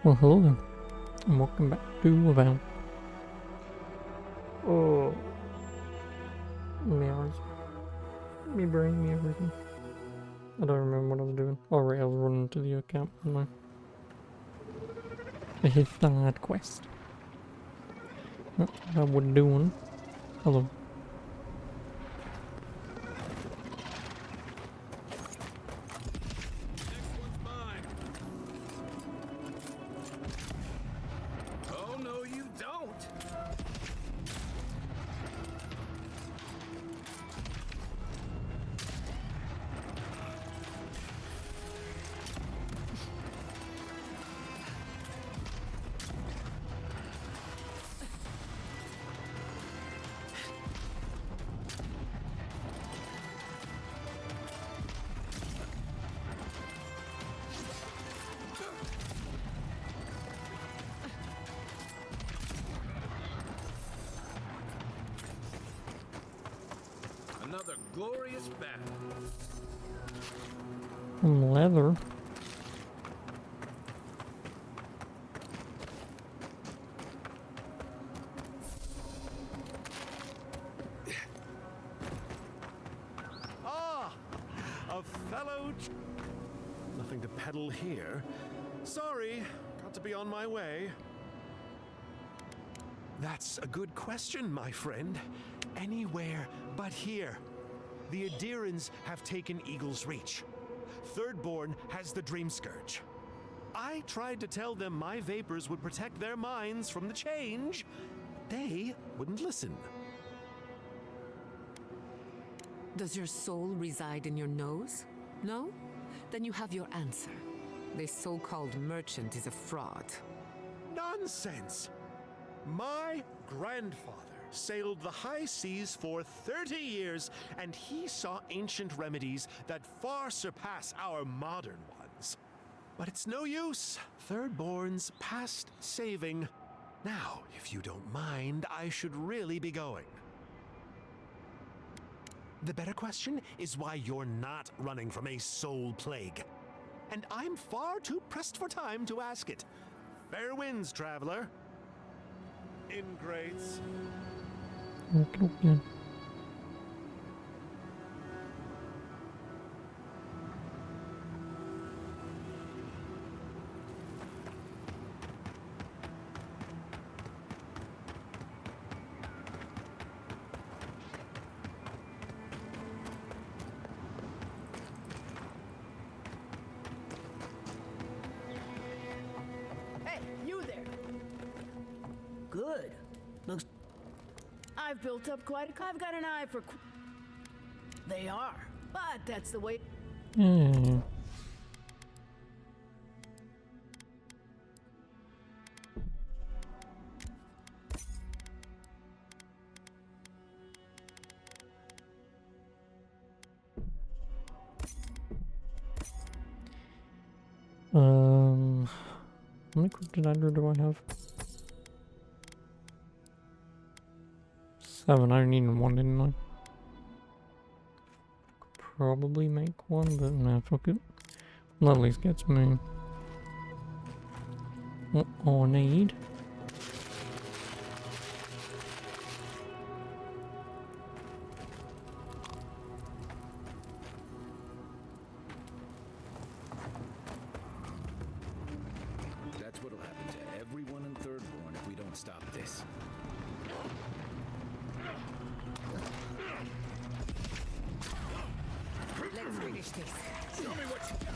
Well, hello there, and welcome back to Avowed. Oh, man, me brain, me everything. I don't remember what I was doing. Oh, right, I was running to the account, wasn't I? I hit that quest. That's what I was doing. Hello. Another glorious battle. Some leather. Ah, a fellow. Nothing to peddle here. Sorry, got to be on my way. That's a good question, my friend. Anywhere but here. The Adirans have taken Eagle's Reach. Thirdborn has the Dream Scourge. I tried to tell them my vapors would protect their minds from the change. They wouldn't listen. Does your soul reside in your nose? No? Then you have your answer. This so-called merchant is a fraud. Nonsense! My grandfather sailed the high seas for 30 years, and he saw ancient remedies that far surpass our modern ones. But it's no use. Thirdborn's past saving. Now, if you don't mind, I should really be going. The better question is why you're not running from a soul plague. And I'm far too pressed for time to ask it. Fair winds, traveler. Ingrates. Okay. Hey, you there. Good. Looks... I've built up quite a... I've got an eye for... They are. But that's the way... Yeah. How many kryptonite do I have? 7. I needed one, didn't I? Could probably make one, but nah, fuck it. That at least gets me what I need. That's what'll happen to everyone in Thirdborn if we don't stop this. Let's finish this. Show me what you got.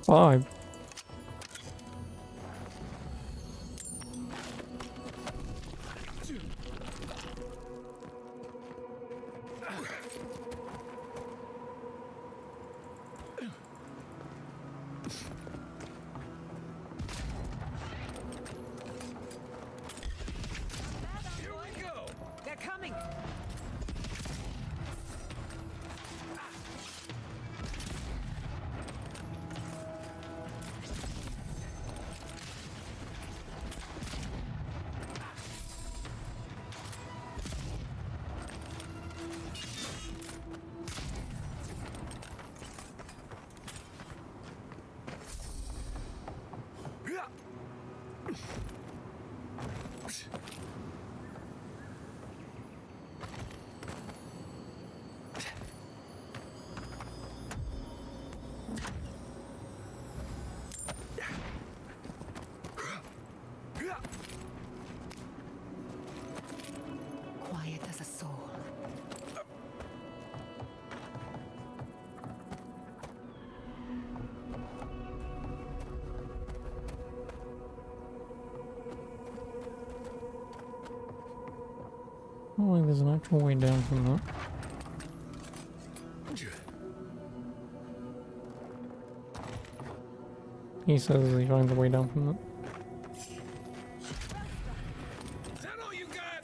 5. They're coming! Quiet as a soul. Oh, there's an actual way down from that. He says he finds a way down from that. Is that all you got?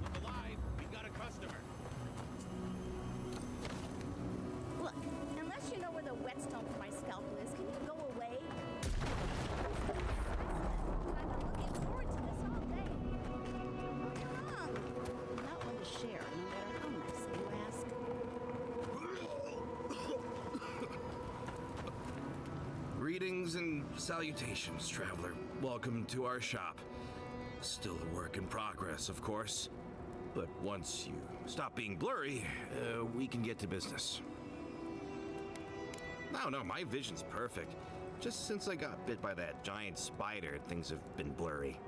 Look alive. We got a customer. Look, unless you know where the whetstone for my scalpel is, can you go away? I've been looking forward to this all day. Not one to share, no matter how nice you ask. Greetings and salutations, traveler. Welcome to our shop. Still a work in progress, of course. But once you stop being blurry, we can get to business. No, my vision's perfect. Just since I got bit by that giant spider, things have been blurry.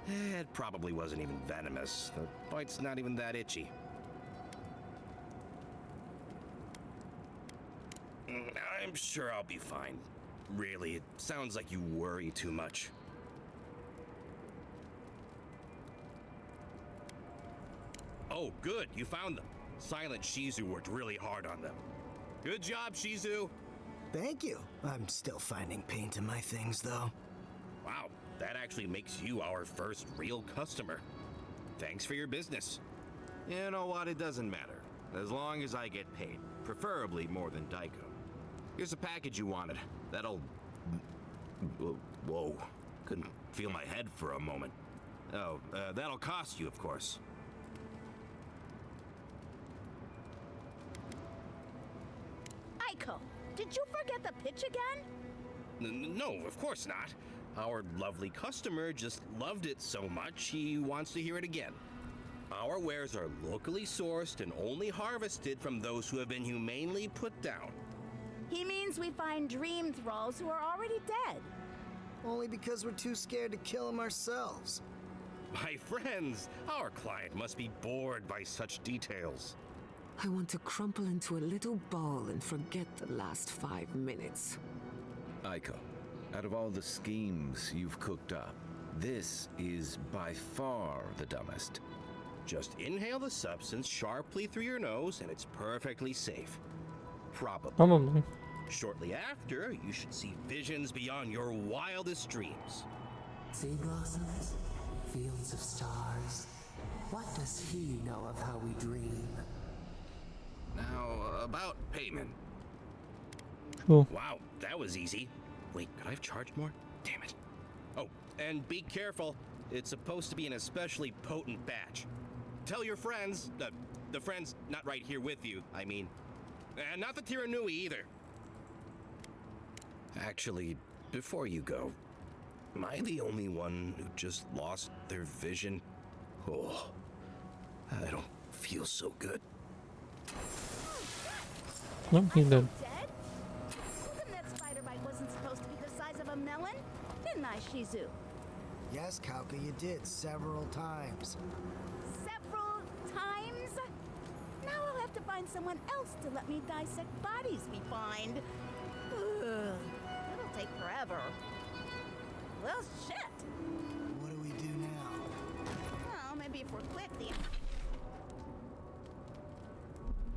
It probably wasn't even venomous. The bite's not even that itchy. I'm sure I'll be fine. Really, it sounds like you worry too much. Oh, good, you found them. Silent Shizu worked really hard on them. Good job, Shizu. Thank you. I'm still finding paint in my things, though. Wow, that actually makes you our first real customer. Thanks for your business. You know what, it doesn't matter. As long as I get paid, preferably more than Daiko. Here's the package you wanted. That'll... Whoa. Couldn't feel my head for a moment. Oh, that'll cost you, of course. Aiko, did you forget the pitch again? No, of course not. Our lovely customer just loved it so much he wants to hear it again. Our wares are locally sourced and only harvested from those who have been humanely put down. He means we find dream thralls who are already dead. Only because we're too scared to kill them ourselves. My friends, our client must be bored by such details. I want to crumple into a little ball and forget the last 5 minutes. Aiko, out of all the schemes you've cooked up, this is by far the dumbest. Just inhale the substance sharply through your nose, and it's perfectly safe. Probably. Probably. Shortly after, you should see visions beyond your wildest dreams. Sea blossoms, fields of stars. What does he know of how we dream? Now, about payment. Cool. Wow, that was easy. Wait, could I have charged more? Damn it. Oh, and be careful. It's supposed to be an especially potent batch. Tell your friends, the friends not right here with you, I mean. And not the Tiranui either. Actually, before you go, am I the only one who just lost their vision? Oh, I don't feel so good. Nope, he's dead. Dead? Told him that spider bite wasn't supposed to be the size of a melon, didn't I, Shizu? Yes, Kauka, you did several times. Several times? Now I'll have to find someone else to let me dissect bodies we find. Ugh, it'll take forever. Well, shit. What do we do now? Well, maybe if we're quick,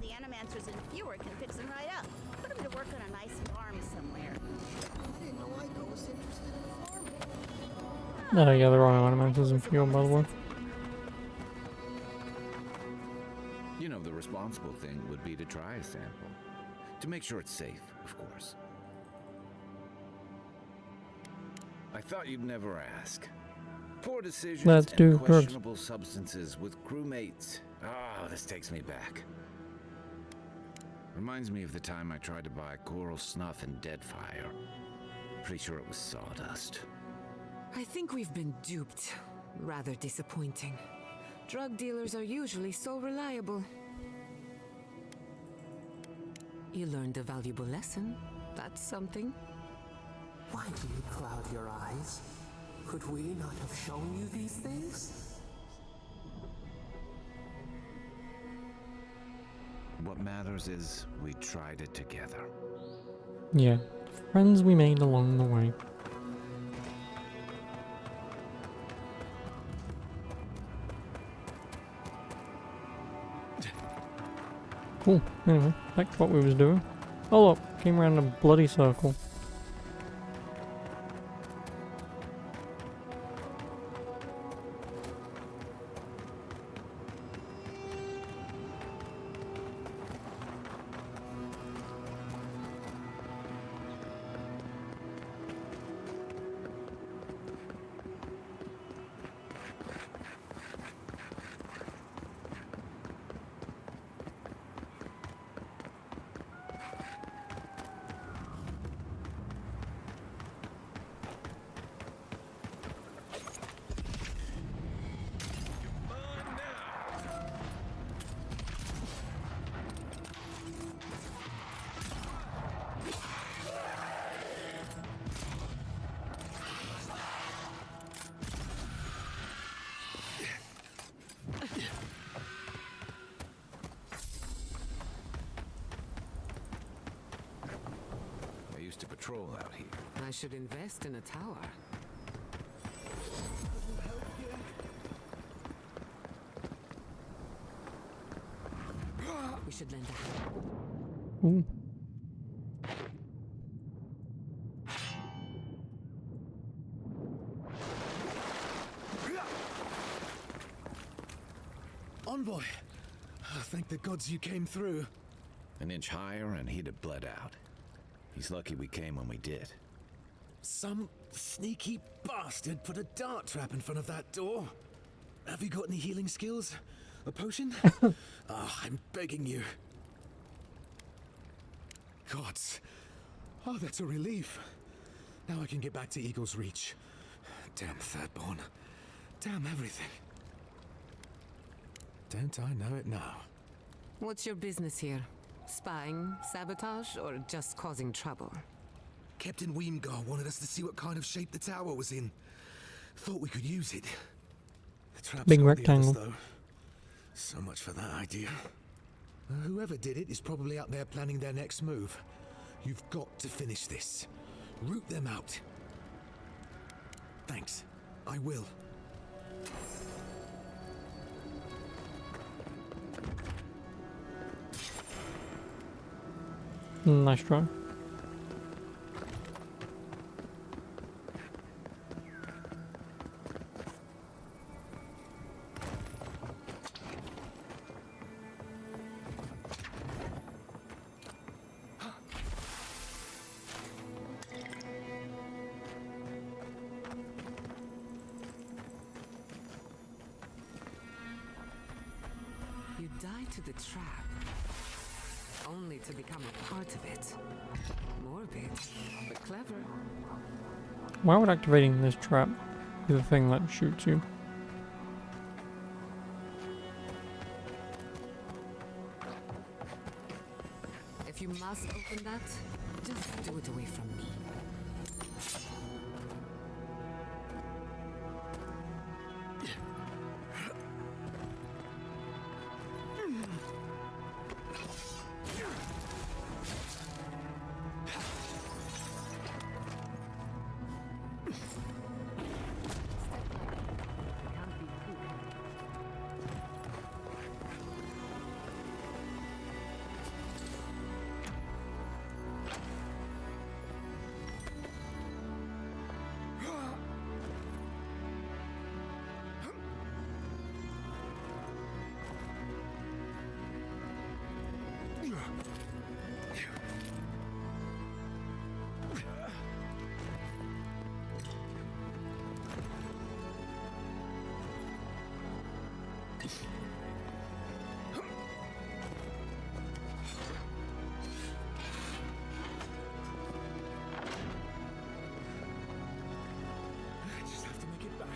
the animancers in Fewer can fix them right up. Put them to work on a nice farm somewhere. I didn't know Aiko was interested in farming. Oh yeah, there are no animators in Fuel, by the way. You know, the responsible thing would be to try a sample. To make sure it's safe, of course. I thought you'd never ask. Poor decisions Let's do and drugs. questionable substances with crewmates. Ah, this takes me back. Reminds me of the time I tried to buy coral snuff in Deadfire. Pretty sure it was sawdust. I think we've been duped. Rather disappointing. Drug dealers are usually so reliable. You learned a valuable lesson. That's something. Why do you cloud your eyes? Could we not have shown you these things? What matters is we tried it together. Yeah, friends we made along the way. Cool. Anyway, back to what we was doing. Oh look, came around a bloody circle. I used to patrol out here. I should invest in a tower. We should lend a hand. Ooh. Envoy! Thank the gods you came through. An inch higher and he'd have bled out. He's lucky we came when we did. Some sneaky bastard put a dart trap in front of that door. Have you got any healing skills? A potion? I'm begging you. Gods. Oh, that's a relief. Now I can get back to Eagle's Reach. Damn Thirdborn. Damn everything. Don't I know it now? What's your business here? Spying, sabotage, or just causing trouble? Captain Weemgar wanted us to see what kind of shape the tower was in. Thought we could use it. The trap's Big got the rectangle. others, though. So much for that idea. Whoever did it is probably out there planning their next move. You've got to finish this. Root them out. Thanks. I will. Nice try. You die to the trap, only to become a part of it. Morbid, but clever. Why would activating this trap be the thing that shoots you? If you must open that, just do it away from me. Just have to make it back.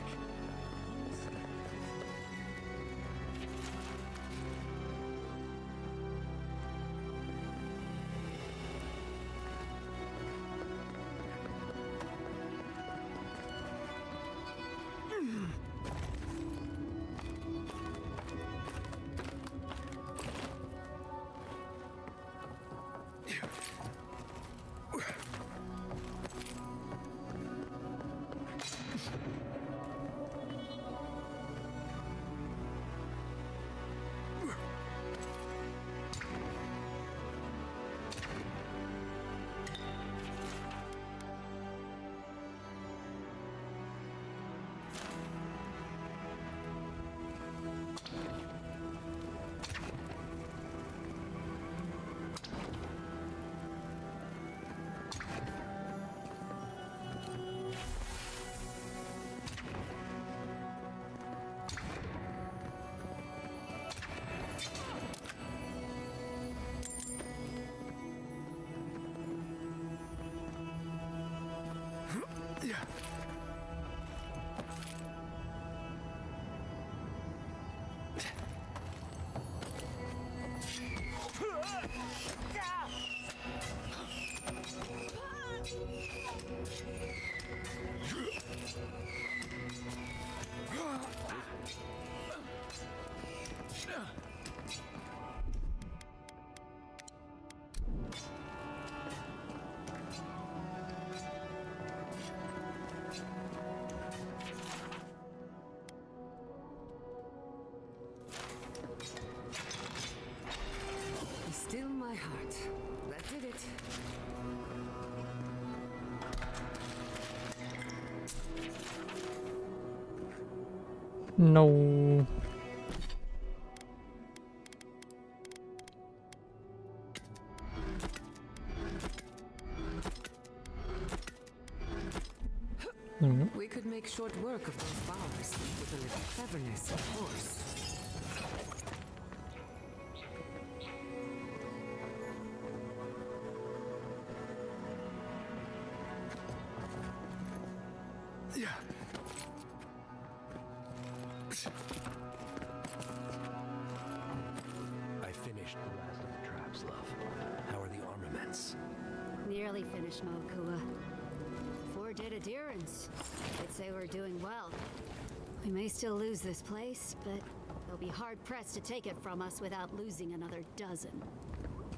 Still my heart. That did it. No. There we go. We could make short work of those bars with a little cleverness, of course. I finished the last of the traps, love. How are the armaments? Nearly finished, Mokua. 4 dead adherents. I'd say we're doing well. We may still lose this place, but they'll be hard-pressed to take it from us without losing another dozen.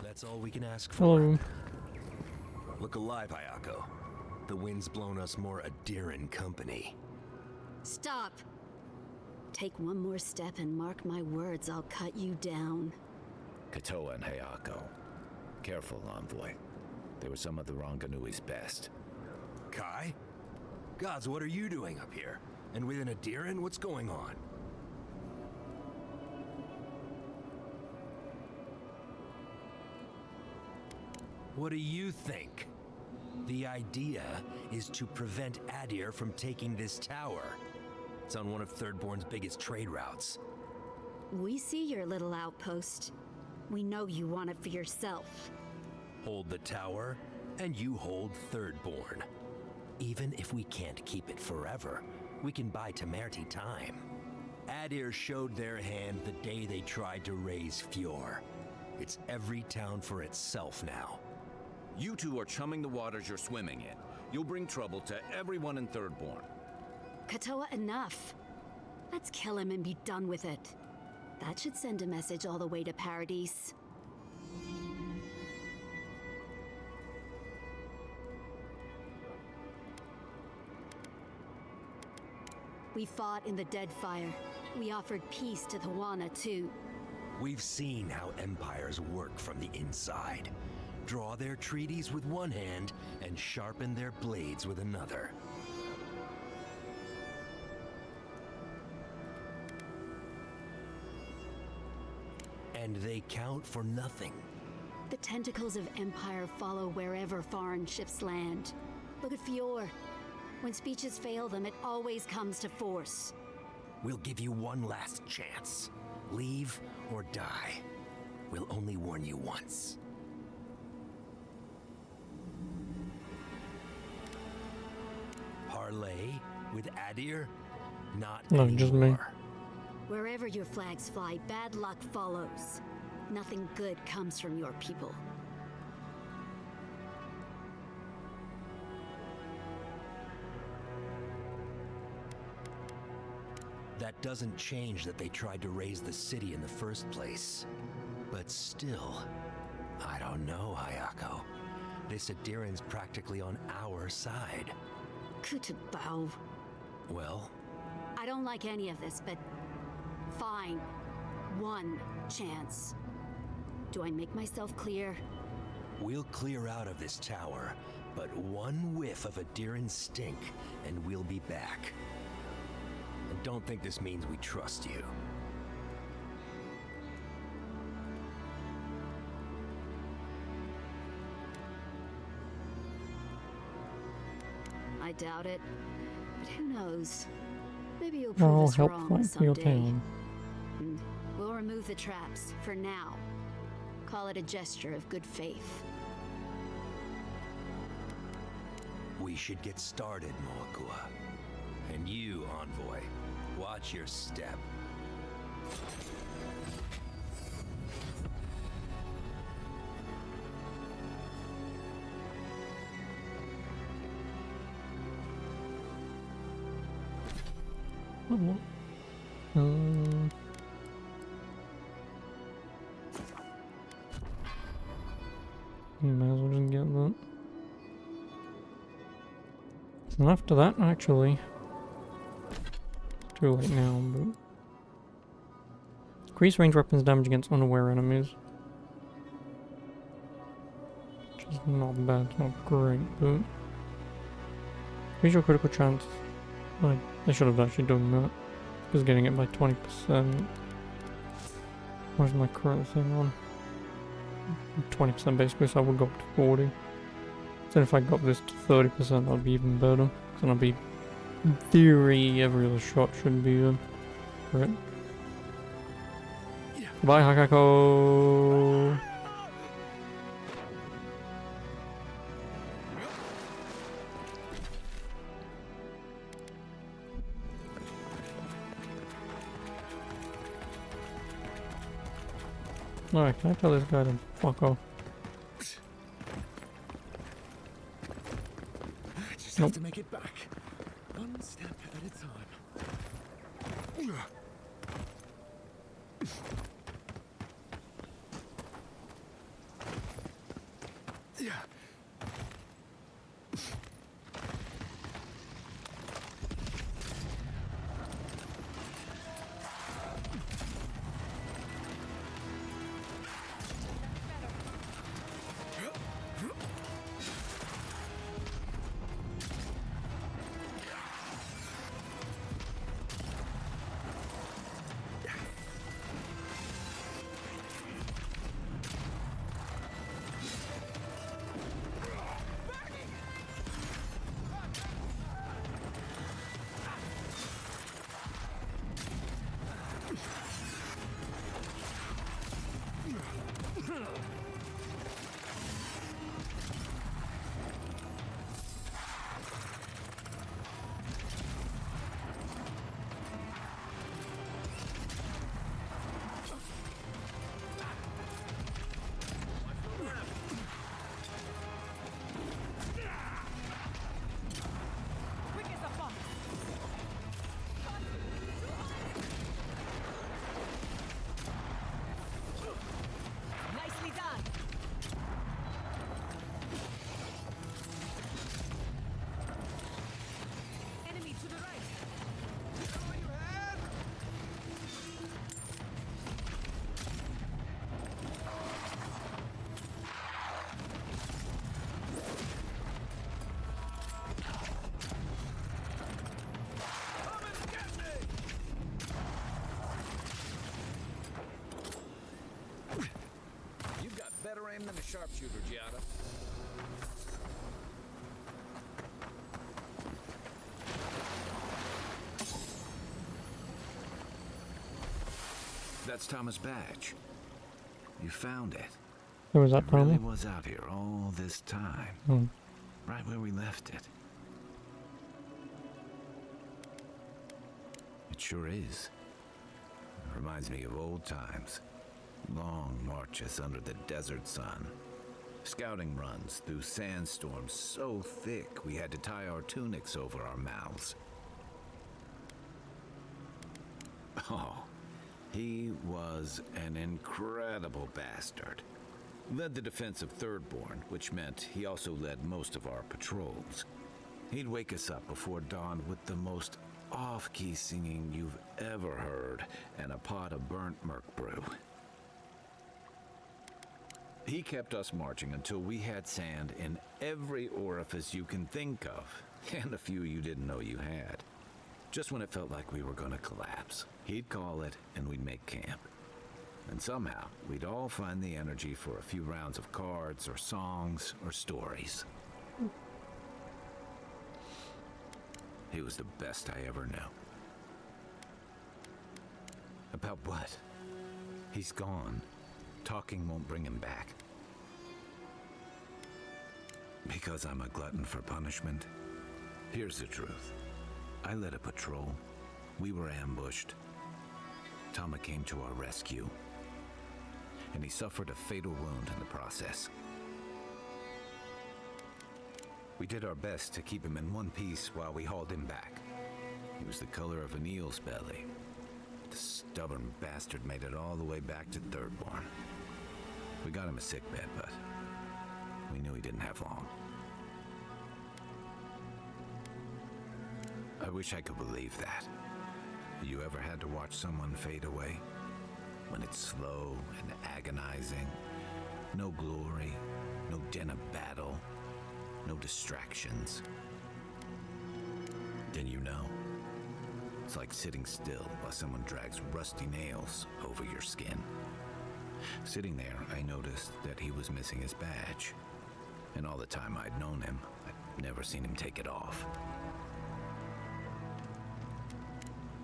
That's all we can ask for. Hello. Look alive, Hayako. The wind's blown us more Adhiran company. Stop! Take one more step and mark my words, I'll cut you down. Katoa and Hayako. Careful, Envoy. They were some of the Ronganui's best. Kai? Gods, what are you doing up here? And within Adiran, what's going on? What do you think? The idea is to prevent Adir from taking this tower. It's on one of Thirdborn's biggest trade routes. We see your little outpost. We know you want it for yourself. Hold the tower, and you hold Thirdborn. Even if we can't keep it forever, we can buy Temerti time. Adir showed their hand the day they tried to raise Fjord. It's every town for itself now. You two are chumming the waters you're swimming in. You'll bring trouble to everyone in Thirdborn. Katoa, enough. Let's kill him and be done with it. That should send a message all the way to Paradise. We fought in the Deadfire. We offered peace to the Wana, too. We've seen how empires work from the inside. Draw their treaties with one hand and sharpen their blades with another. And they count for nothing. The tentacles of Empire follow wherever foreign ships land. Look at Fjord. When speeches fail them, it always comes to force. We'll give you one last chance. Leave or die. We'll only warn you once. Parley with Adir? Not No, anymore. just me. Wherever your flags fly, bad luck follows. Nothing good comes from your people. That doesn't change that they tried to raise the city in the first place. But still, I don't know, Hayako. This Adiran's practically on our side. Kutabao. Well? I don't like any of this, but fine. One chance. Do I make myself clear? We'll clear out of this tower, but one whiff of Adiran's stink, and we'll be back. And don't think this means we trust you. I doubt it. But who knows? Maybe you'll I'll prove us help wrong fight for your someday. town. We'll remove the traps, for now. Call it a gesture of good faith. We should get started, Moakua. And you, Envoy, watch your step. Might as well just get that. And after that, actually, too late now, but increase range weapons damage against unaware enemies. Which is not bad, it's not great, but increase your critical chance. I should have actually done that. Because getting it by 20%. Where's my current thing on? 20% basically, so I would go up to 40. So if I got this to 30%, that'd be even better. Because then I'd be, in theory, every other shot should be right. Bye, Hakako! Alright, can I tell this guy to fuck off? Just have to make it back. One step at a time. Yeah. sharpshooter, Giada. That's Thomas' badge. You found it. Who was that, It really Tommy? was out here all this time. Hmm. Right where we left it. It sure is. Reminds me of old times. Long marches under the desert sun. Scouting runs through sandstorms so thick we had to tie our tunics over our mouths. Oh, he was an incredible bastard. Led the defense of Thirdborn, which meant he also led most of our patrols. He'd wake us up before dawn with the most off-key singing you've ever heard and a pot of burnt merc brew. He kept us marching until we had sand in every orifice you can think of, and a few you didn't know you had. Just when it felt like we were gonna collapse, he'd call it and we'd make camp. And somehow, we'd all find the energy for a few rounds of cards or songs or stories. He was the best I ever knew. About what? He's gone. Talking won't bring him back. Because I'm a glutton for punishment? Here's the truth. I led a patrol. We were ambushed. Tama came to our rescue. And he suffered a fatal wound in the process. We did our best to keep him in one piece while we hauled him back. He was the color of an eel's belly. The stubborn bastard made it all the way back to Thirdborn. We got him a sickbed, but we knew he didn't have long. I wish I could believe that. You ever had to watch someone fade away? When it's slow and agonizing, no glory, no din of battle, no distractions. Then you know. It's like sitting still while someone drags rusty nails over your skin. Sitting there, I noticed that he was missing his badge. And all the time I'd known him, I'd never seen him take it off.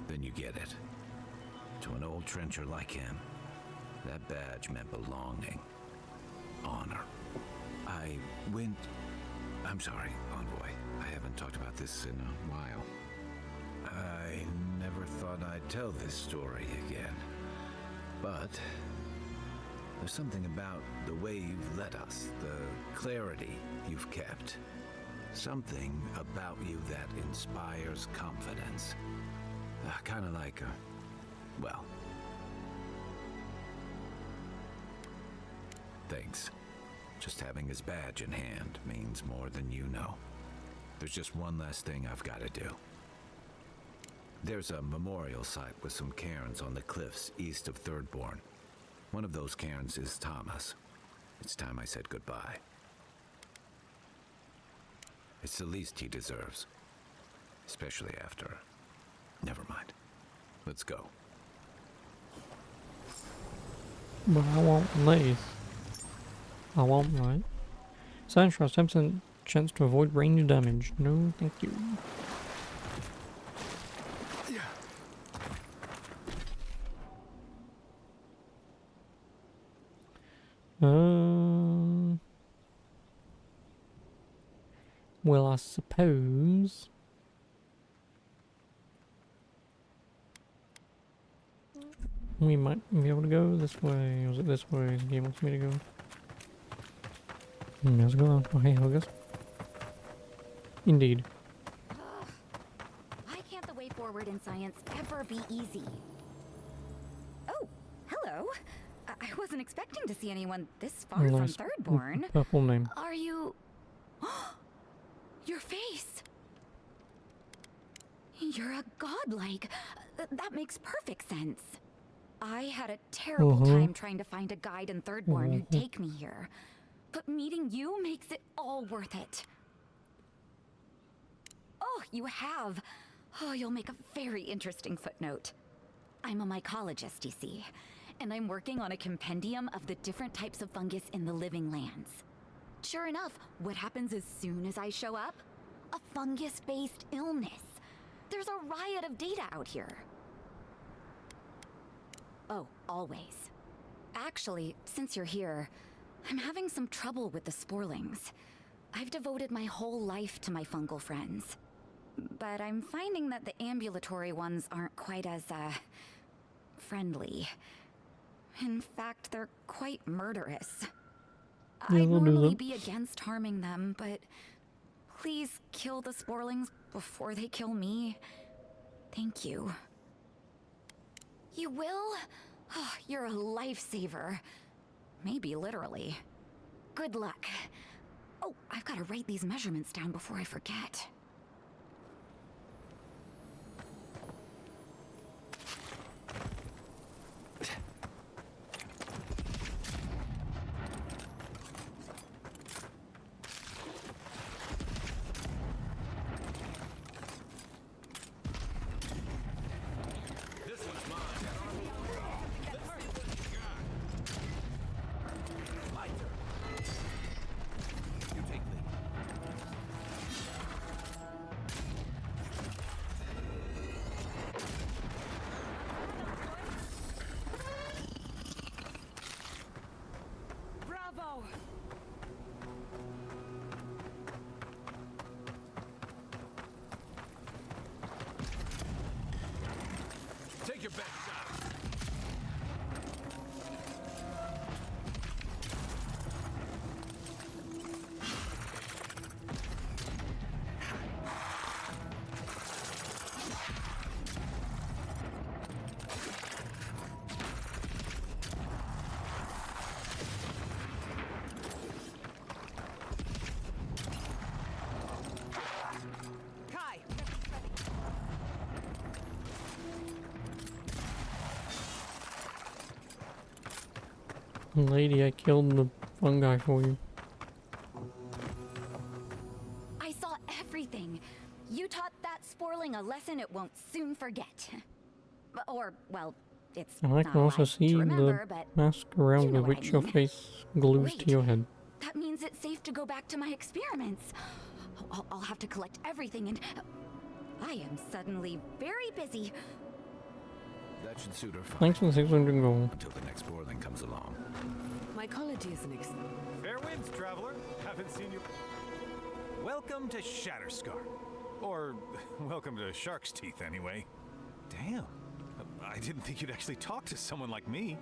Then you get it. To an old trencher like him, that badge meant belonging, honor. I'm sorry, Envoy. I haven't talked about this in a while. I never thought I'd tell this story again. But there's something about the way you've led us, the clarity you've kept. Something about you that inspires confidence. Kind of like well, thanks. Just having his badge in hand means more than you know. There's just one last thing I've got to do. There's a memorial site with some cairns on the cliffs east of Thirdborn. One of those cairns is Thomas. It's time I said goodbye. It's the least he deserves. Especially after... Never mind. Let's go. But I won't leave. I won't, right? Sandshroud, 10% chance to avoid range damage. No, thank you. Well, I suppose... we might be able to go this way. Was it this way the game wants me to go? Let's go on. Oh, hey, Helgas. Indeed. Why can't the way forward in science ever be easy? Oh, hello. I wasn't expecting to see anyone this far Nice from Thirdborn. purple name. Are you... Your face! You're a godlike. That makes perfect sense. I had a terrible time trying to find a guide in Thirdborn who'd take me here. But meeting you makes it all worth it. Oh, you have. Oh, you'll make a very interesting footnote. I'm a mycologist, you see. and I'm working on a compendium of the different types of fungus in the living lands. Sure enough, what happens as soon as I show up? A fungus-based illness. There's a riot of data out here. Oh, always. Actually, since you're here, I'm having some trouble with the sporlings. I've devoted my whole life to my fungal friends. But I'm finding that the ambulatory ones aren't quite as, friendly. In fact, they're quite murderous. I'd normally be against harming them, but please kill the sporlings before they kill me. Thank you. You will? Oh, you're a lifesaver. Maybe literally. Good luck. Oh, I've got to write these measurements down before I forget. Take your best shot. Kai! Lady, I killed the fungi for you. I saw everything. You taught that sporling a lesson it won't soon forget. Or, well, it's And I not can also right see to remember, the but mask around you know with what I which your mean. face glues Wait, to your head. that means it's safe to go back to my experiments. I'll have to collect everything and... I am suddenly very busy. That should suit her fine. Thanks for the 600 gold. Until the next sporling comes along. Mycology is an Fair winds, traveler. Haven't seen you. Welcome to Shatterscar. Or, welcome to Shark's Teeth, anyway. Damn. I didn't think you'd actually talk to someone like me.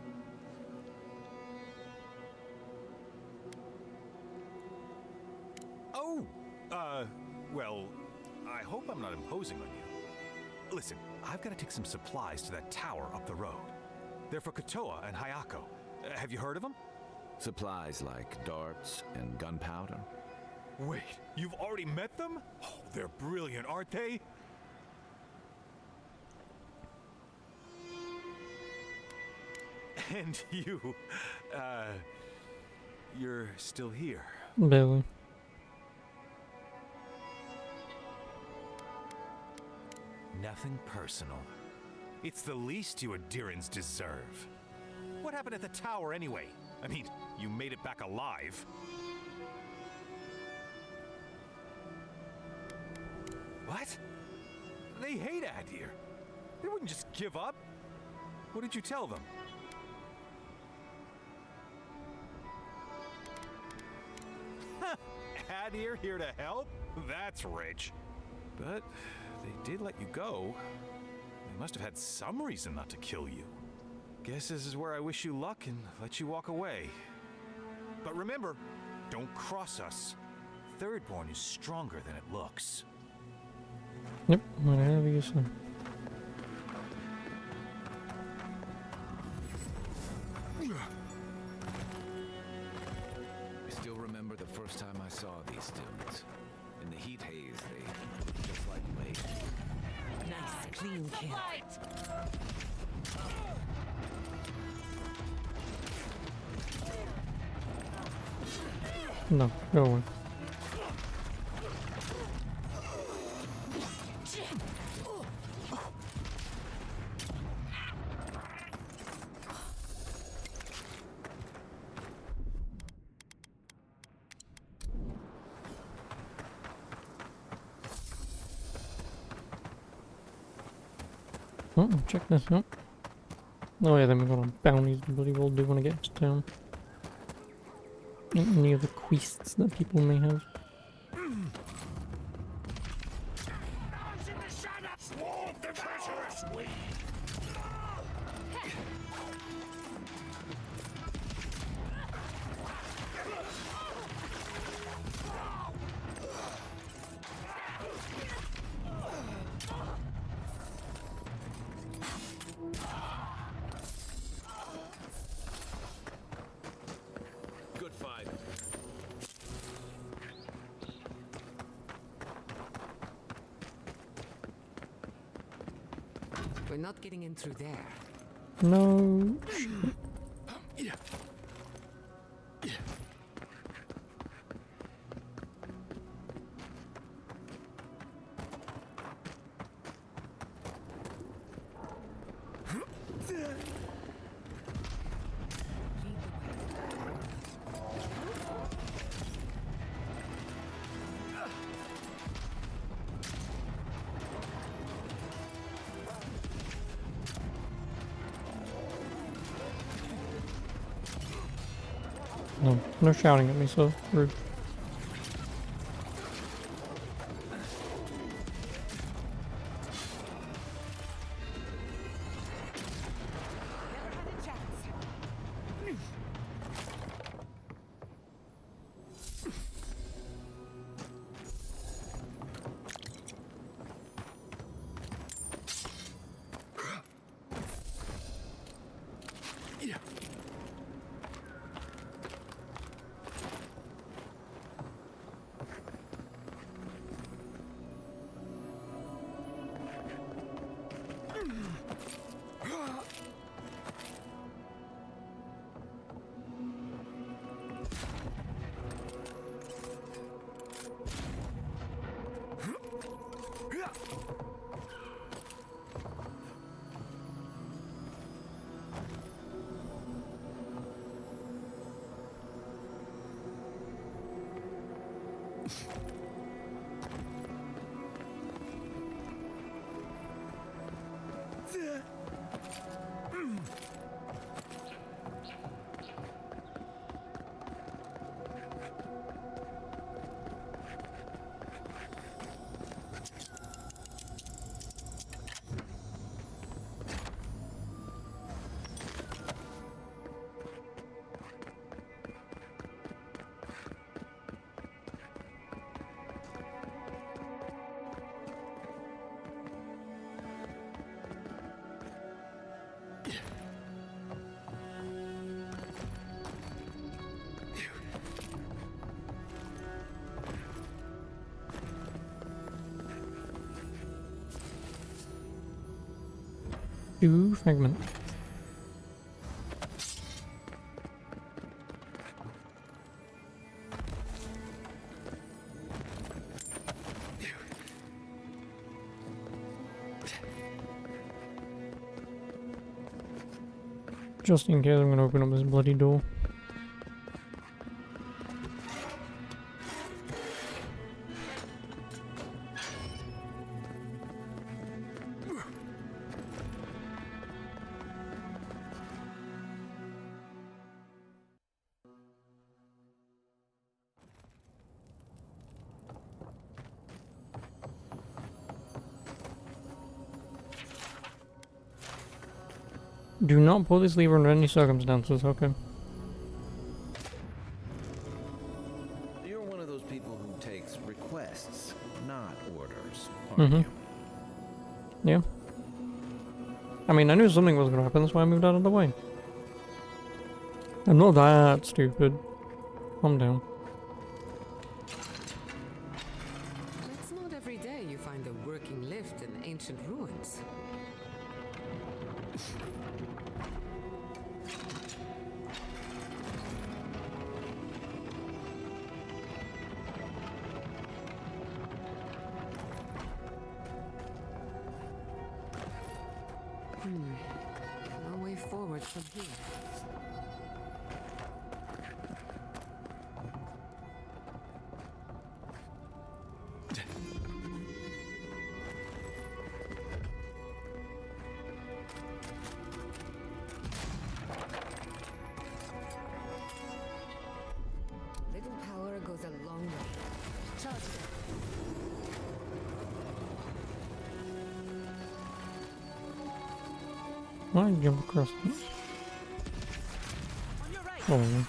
Oh! Well, I hope I'm not imposing on you. Listen, I've got to take some supplies to that tower up the road. They're for Kotoa and Hayako. Have you heard of them? Supplies like darts and gunpowder. Wait, you've already met them? Oh, they're brilliant, aren't they? And you're still here. Barely. Nothing personal. It's the least you Adirans deserve. What happened at the tower anyway? I mean, you made it back alive. What? They hate Adir. They wouldn't just give up. What did you tell them? Adir here to help? That's rich. But they did let you go. They must have had some reason not to kill you. Guess this is where I wish you luck and let you walk away. But remember, don't cross us. Thirdborn is stronger than it looks. Yep, whatever you say. I still remember the first time I saw these students. In the heat haze, they looked just like lake. nice, clean kill. No, go away. Oh, check this out. Oh yeah, then we got our bounties to bloody well do when I get to town. Any other quests that people may have. Good fight. We're not getting in through there. No. No, no shouting at me, so rude. Two fragment. Just in case, I'm gonna open up this bloody door. Do not pull this lever under any circumstances, okay? You're one of those people who takes requests, not orders, aren't you? Yeah. I mean, I knew something was gonna happen, that's why I moved out of the way. I'm not that stupid. Calm down. It's not every day you find a working lift in ancient ruins. No way forward from here. Why jump across it? Oh, yeah.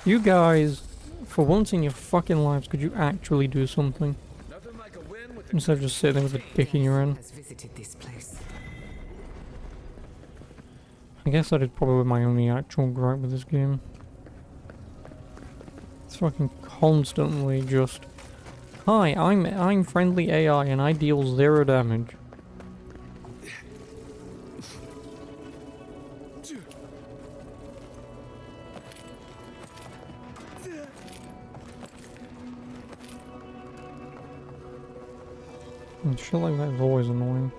You guys, for once in your fucking lives, could you actually do something? Instead of just sitting there with a dick in your hand. I guess that is probably my only actual gripe with this game. It's fucking constantly just, hi, I'm friendly AI and I deal 0 damage. And shit like that is always annoying.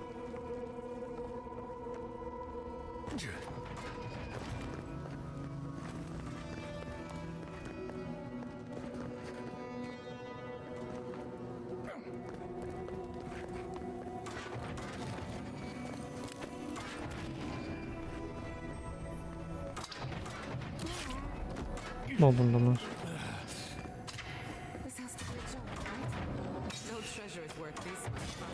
Well done, dumbass. This has to be a job, right? No treasure is worth this much fun.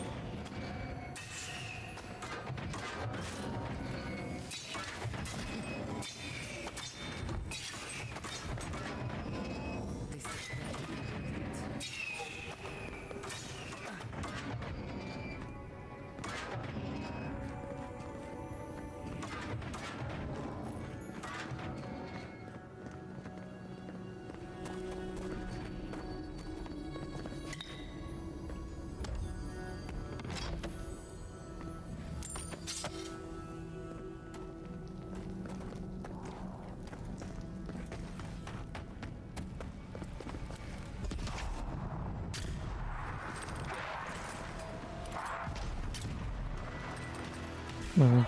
No.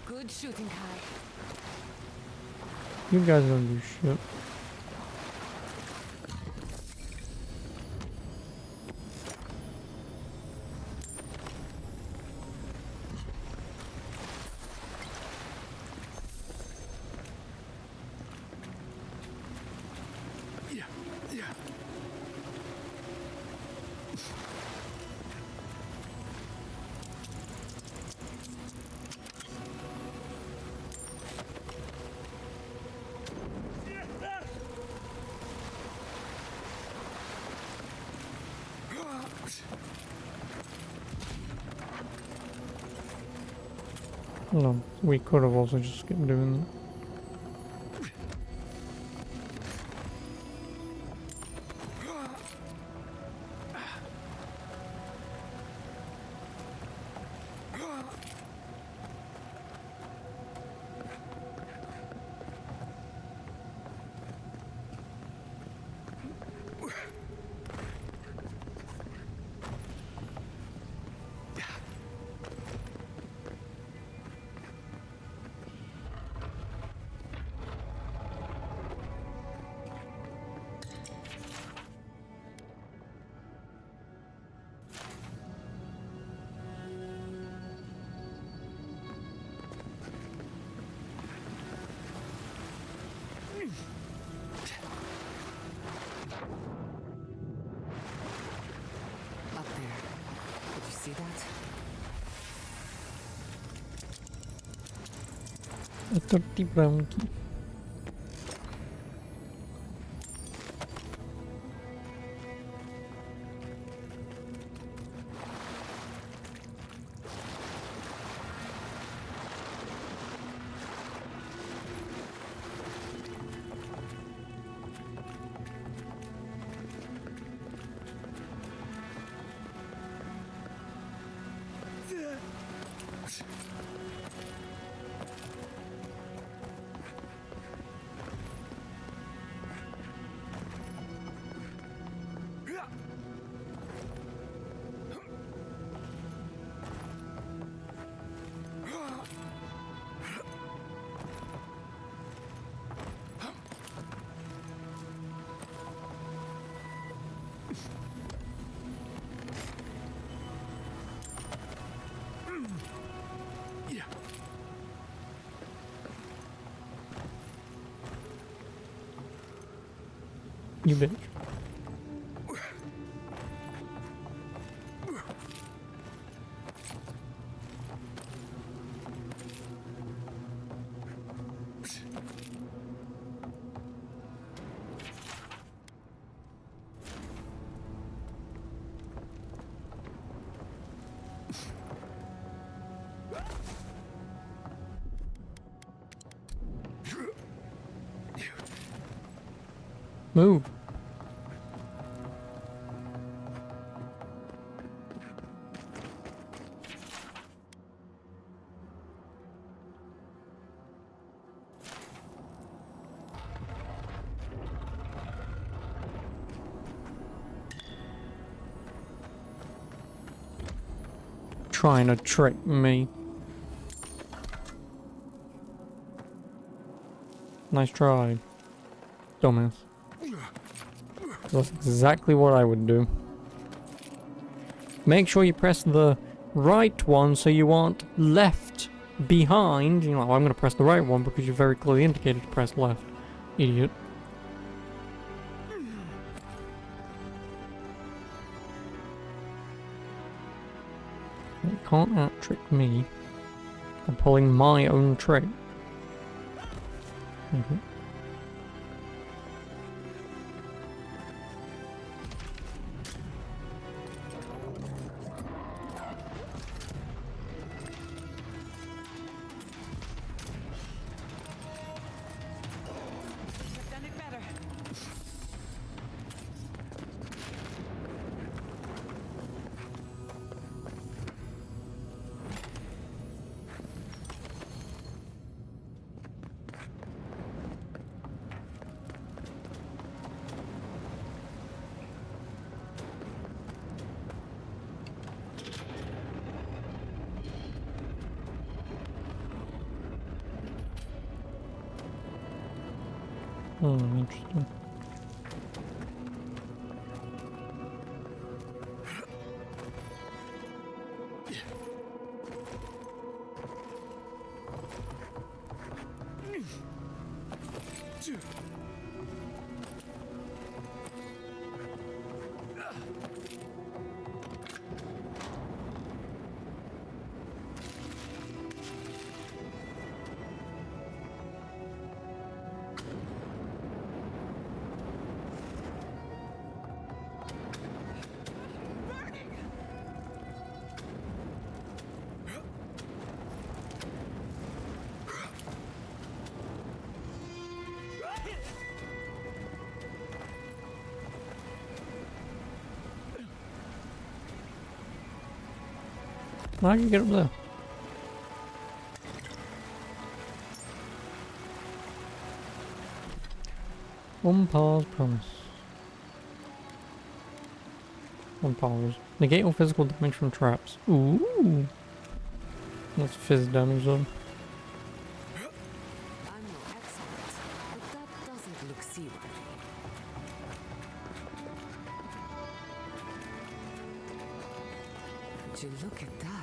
Good shooting, Kai. You guys don't do shit. No, we could have also just kept doing that. A dirty brown key. You bitch. Move. Trying to trick me. Nice try, dumbass. That's exactly what I would do. Make sure you press the right one so you aren't left behind. You know, I'm going to press the right one because you very clearly indicated to press left. Idiot. You can't out-trick me. I'm pulling my own trick. Mm-hmm. Oh, interesting. How do you get up there? One pause promise. One pause. Negate all physical damage from traps. Ooh. That's fizz damage then. I'm no expert, but that doesn't look seaworthy. Would you look at that?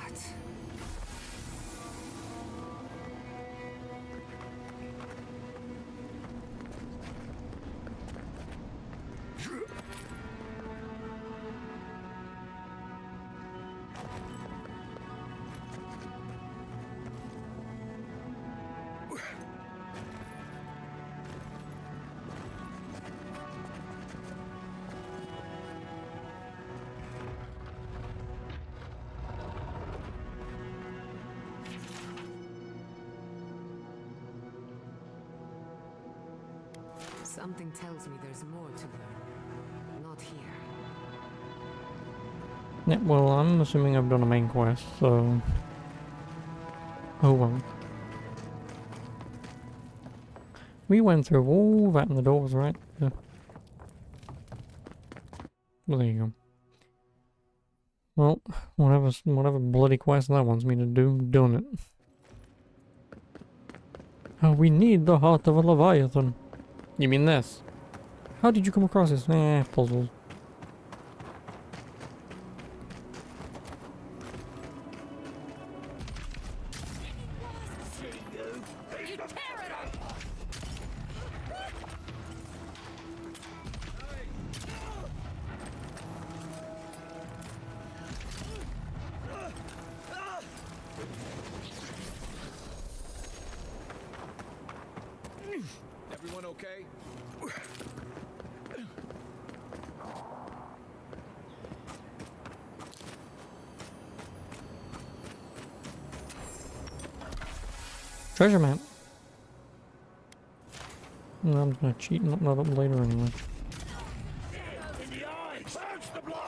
Something tells me there's more to learn. Not here. Yeah, well, I'm assuming I've done a main quest, so... Oh well. We went through all that in the doors, right? Yeah. Well, there you go. Well, whatever bloody quest that wants me to do, done it. Oh, we need the heart of a Leviathan. You mean this? How did you come across this? Puzzles. Everyone okay? Treasure map. No, I'm gonna cheat and look that up later anyway. In the eye! Search the blood!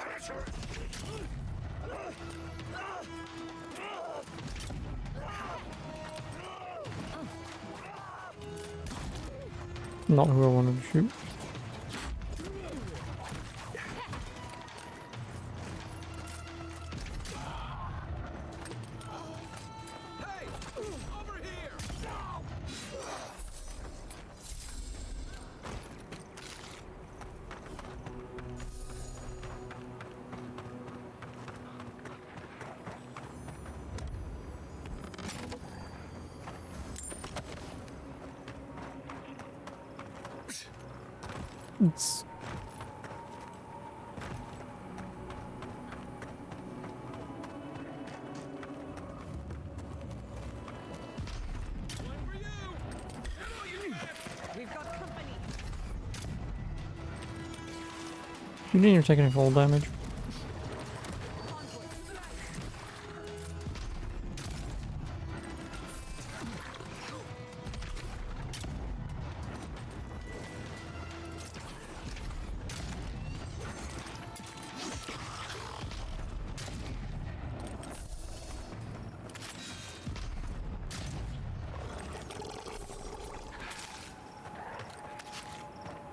Not who I wanted to shoot. It's... We've got company. You didn't even take any fall damage.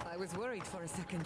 I was worried for a second.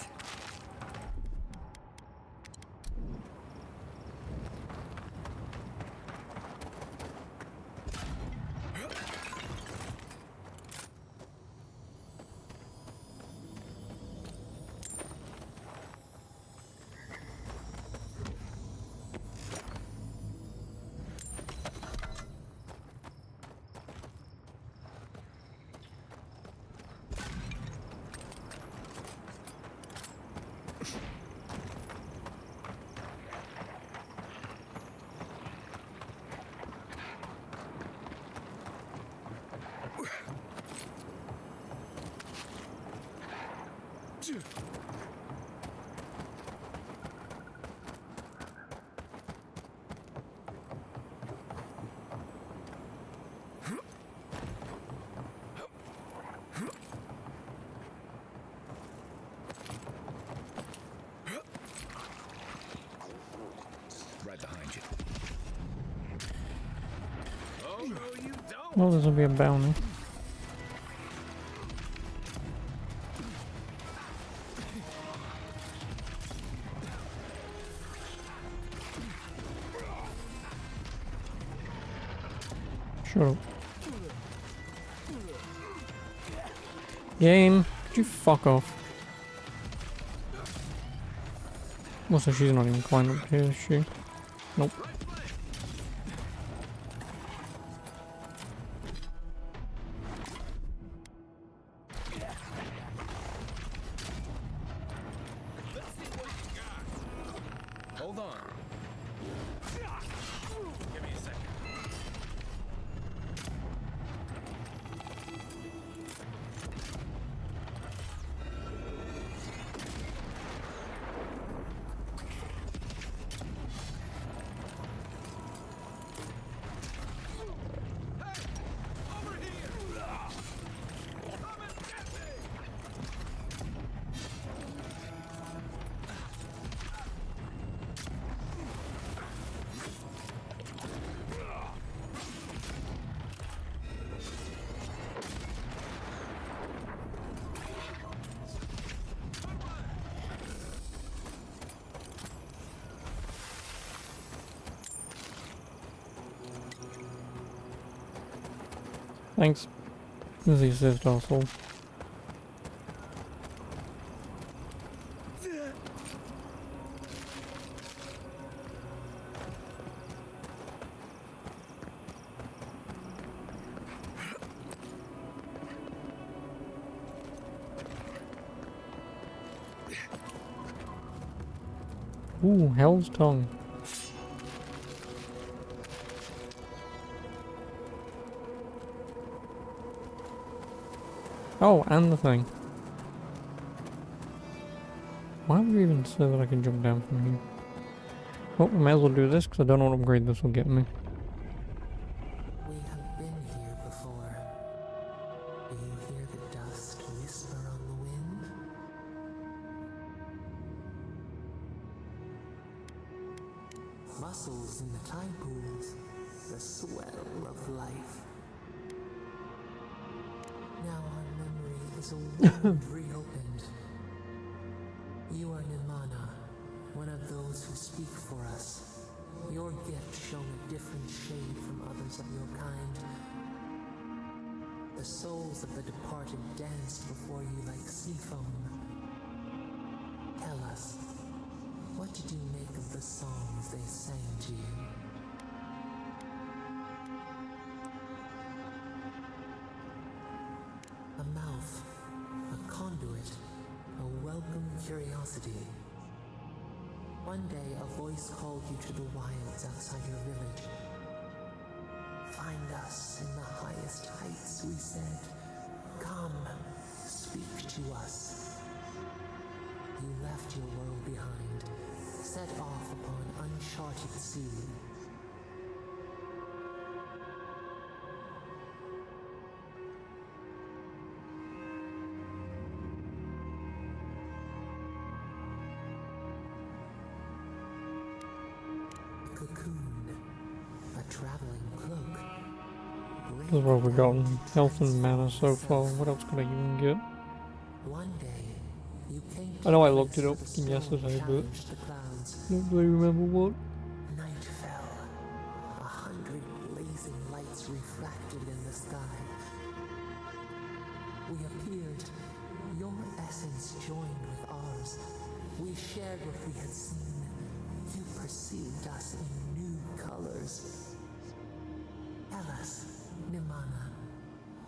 Right behind you. Oh, no, you don't! Well, this will be a bounty. Shut up. Game, could you fuck off? Also, she's not even climbing up here, is she? Nope. Hold on. Give me a second. Thanks. As he says, asshole. Ooh, Hell's Tongue. Oh, and the thing. Why would you even say that I can jump down from here? Well, we may as well do this because I don't know what upgrade this will get me. We have been here before. Do you hear the dust whisper on the wind? Muscles in the tide pools, the swell of life. Now our memory is a wound reopened. You are Nimana, one of those who speak for us. Your gift shone a different shade from others of your kind. The souls of the departed danced before you like sea foam. Tell us, what did you make of the songs they sang to you? A mouth, a conduit, a welcome curiosity. One day a voice called you to the wilds outside your village. Find us in the highest heights, we said. Come, speak to us. You left your world behind, set off upon uncharted sea. Cocoon, a traveling cloak. This is where we've gotten health and mana so far. What else could I even get? One day, you came I know I looked it up yesterday, but I don't really remember what. Night fell. 100 blazing lights refracted in the sky. We appeared. Your essence joined with ours. We shared what we had seen. You perceived us in new colors. Tell us, Nimana,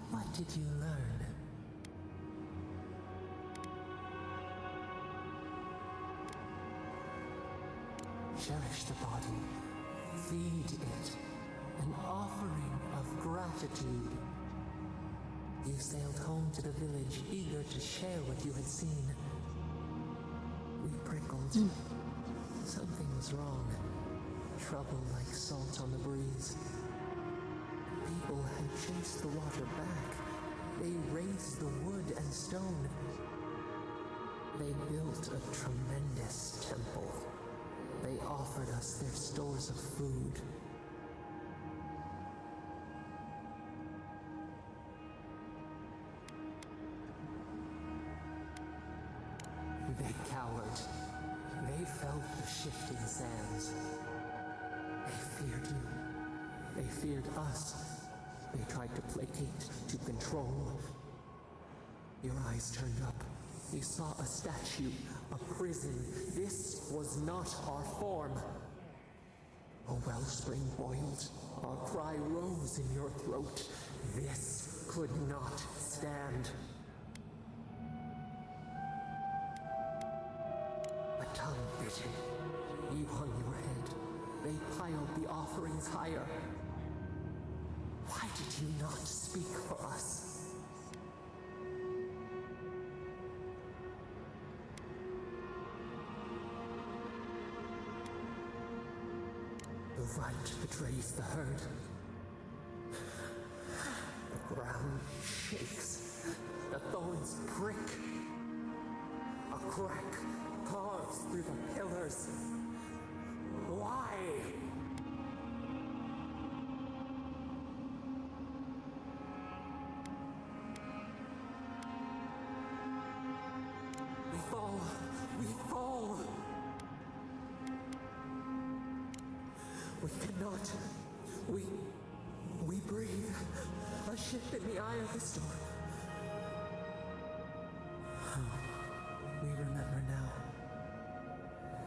what did you learn? Cherish the body, feed it, an offering of gratitude. You sailed home to the village, eager to share what you had seen. We prickled. Something was wrong. Trouble like salt on the breeze. People had chased the water back. They raised the wood and stone. They built a tremendous temple. They offered us their stores of food. They cowered. They felt the shifting sands. They feared you. They feared us. They tried to placate, to control. Your eyes turned up. You saw a statue, a prison. This was not our form. A wellspring boiled. Our cry rose in your throat. This could not stand. A tongue bitten. You hung your head. They piled the offerings higher. Why did you not speak for us? The right betrays the herd. The ground shakes. The thorns prick. A crack carves through the pillars. Why? We fall. We fall. We cannot. We breathe. A ship in the eye of the storm. We remember now.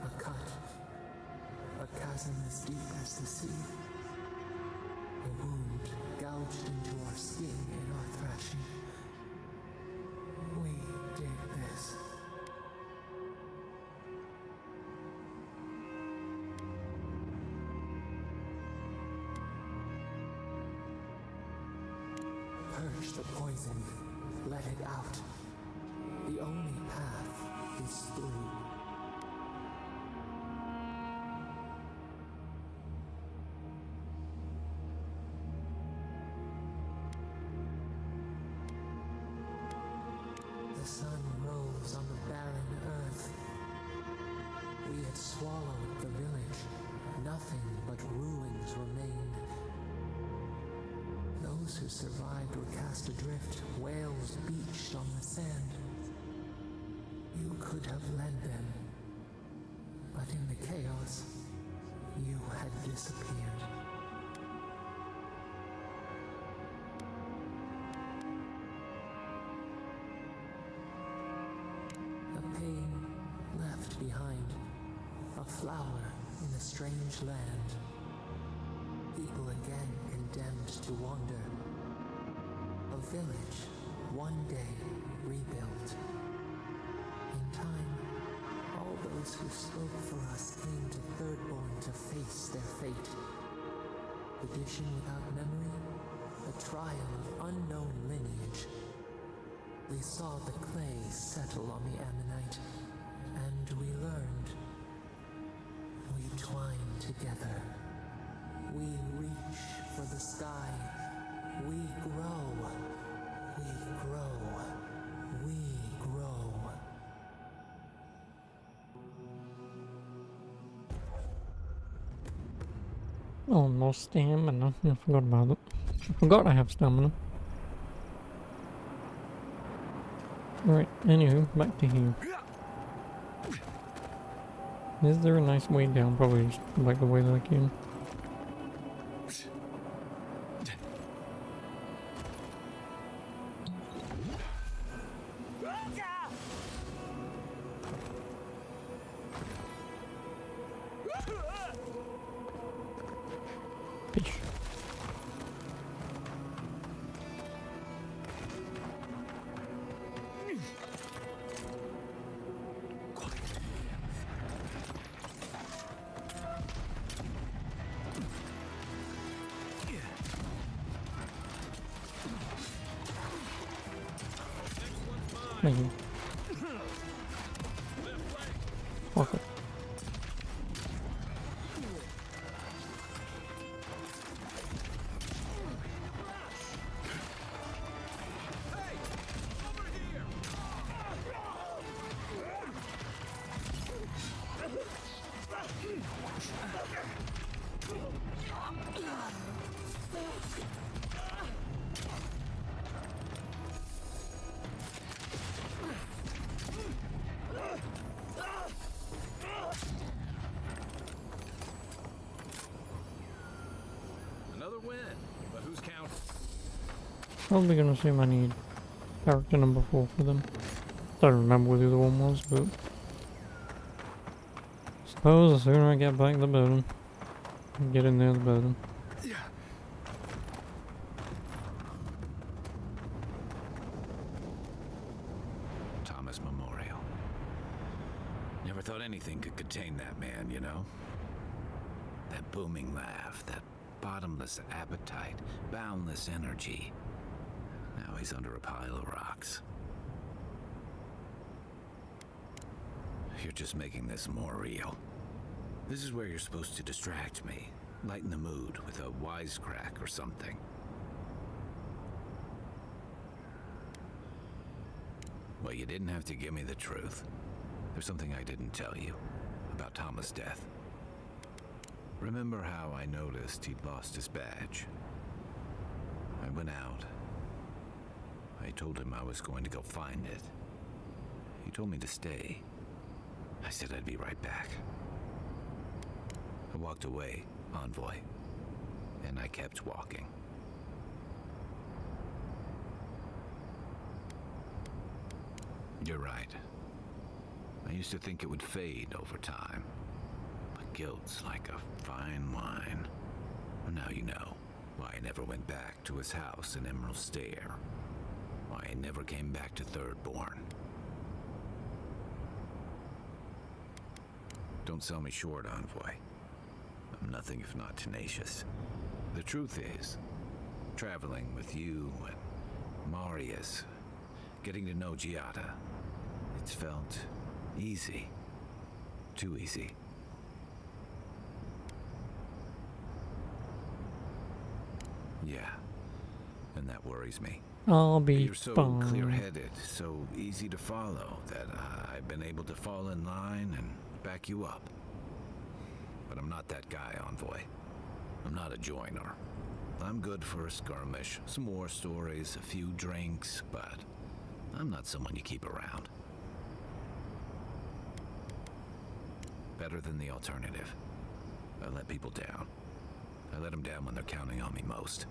A cut. A chasm as deep as the sea. A wound gouged into our skin in our thrashing. We did this. Purge the poison. Let it out. The only path is through. The sun rose on the barren earth. We had swallowed the village. Nothing but ruins remained. Those who survived were cast adrift, whales beached on the sand. You could have led them, but in the chaos, you had disappeared. The pain left behind, a flower in a strange land. People again condemned to wander. A village, one day rebuilt. In time, all those who spoke for us came to Thirdborn to face their fate. Tradition without memory, a trial of unknown lineage. We saw the clay settle on the Ammonite, and we learned. We twine together. We reach for the sky. We grow. We grow. We grow. Oh, more stamina. I forgot about it. I forgot I have stamina. Alright, anywho, back to here. Is there a nice way down? Probably just back the way that I came. Fish. Thank you. Okay. Another win, but who's counting? Probably gonna assume I need character number 4 for them. Don't remember what the other one was, but suppose the sooner I get back the better. Get in there the better. Thomas Memorial. Never thought anything could contain that man, you know? That booming laugh, that bottomless appetite, boundless energy. Now he's under a pile of rocks. You're just making this more real. This is where you're supposed to distract me, lighten the mood with a wisecrack or something. Well, you didn't have to give me the truth. There's something I didn't tell you about Thomas' death. Remember how I noticed he'd lost his badge? I went out. I told him I was going to go find it. He told me to stay. I said I'd be right back. I walked away, Envoy, and I kept walking. You're right. I used to think it would fade over time. But guilt's like a fine wine. And now you know why I never went back to his house in Emerald Stair. Why I never came back to Thirdborn. Don't sell me short, Envoy. I'm nothing if not tenacious. The truth is, traveling with you and Marius, getting to know Giada, it's felt easy. Too easy. Yeah, and that worries me. I'll be You're so fine. clear-headed, so easy to follow, that I've been able to fall in line and back you up. But I'm not that guy, Envoy. I'm not a joiner. I'm good for a skirmish, some war stories, a few drinks, but I'm not someone you keep around. Better than the alternative. I let people down. I let them down when they're counting on me most.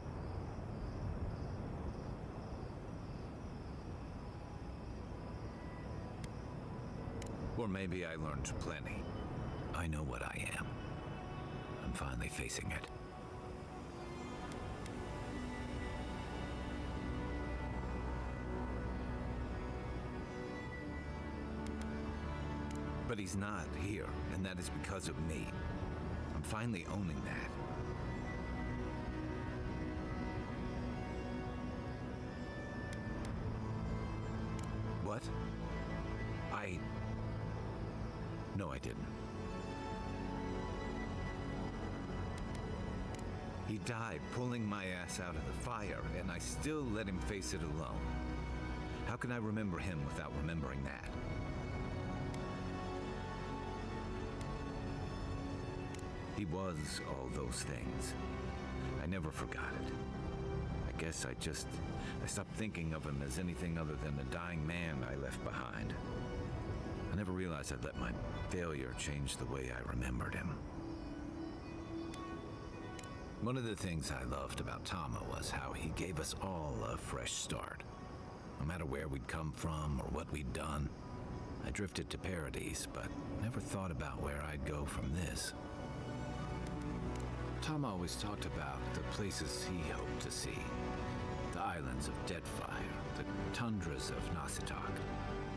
Or maybe I learned plenty. I know what I am. I'm finally facing it. But he's not here, and that is because of me. I'm finally owning that. What? No, I didn't. He died pulling my ass out of the fire, and I still let him face it alone. How can I remember him without remembering that? He was all those things. I never forgot it. I guess I stopped thinking of him as anything other than a dying man I left behind. I never realized I'd let my failure change the way I remembered him. One of the things I loved about Tama was how he gave us all a fresh start. No matter where we'd come from or what we'd done, I drifted to Paradise, but never thought about where I'd go from this. Tom always talked about the places he hoped to see. The islands of Deadfire, the tundras of Nasitok,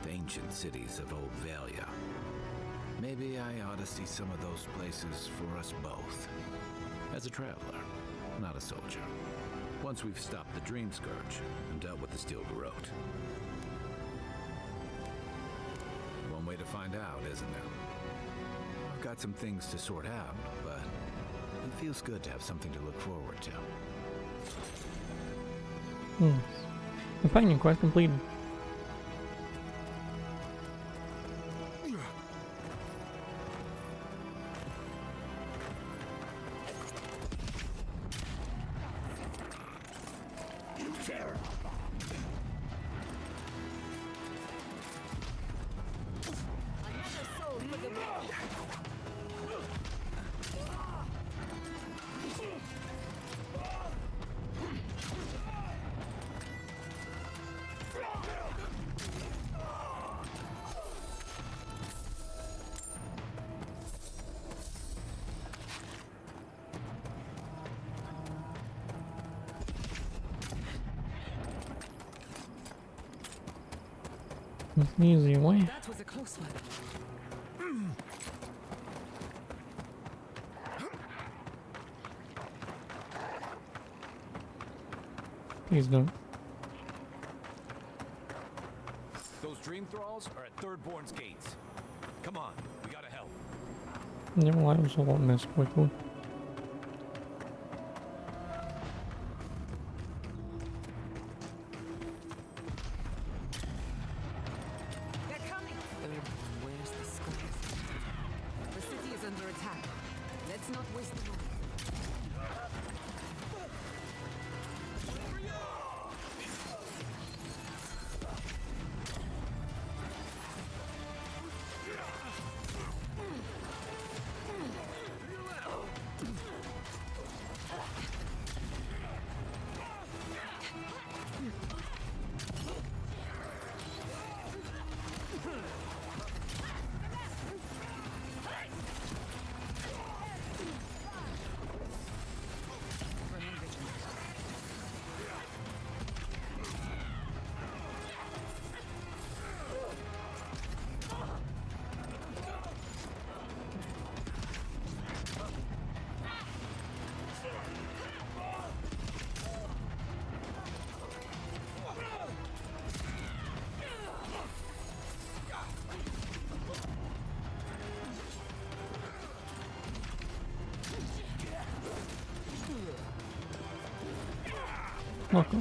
the ancient cities of Old Valia. Maybe I ought to see some of those places for us both. As a traveler, not a soldier. Once we've stopped the Dream Scourge and dealt with the Steel Garrote. One way to find out, isn't there? I've got some things to sort out, but it feels good to have something to look forward to. Companion quest completed. Easy way. That was a close one. Please don't. Those dream thralls are at Thirdborn's gates. Come on, we gotta help. Yeah, well, I also won't miss quickly. Where's the skulls? The city is under attack. Let's not waste the moment. Okay.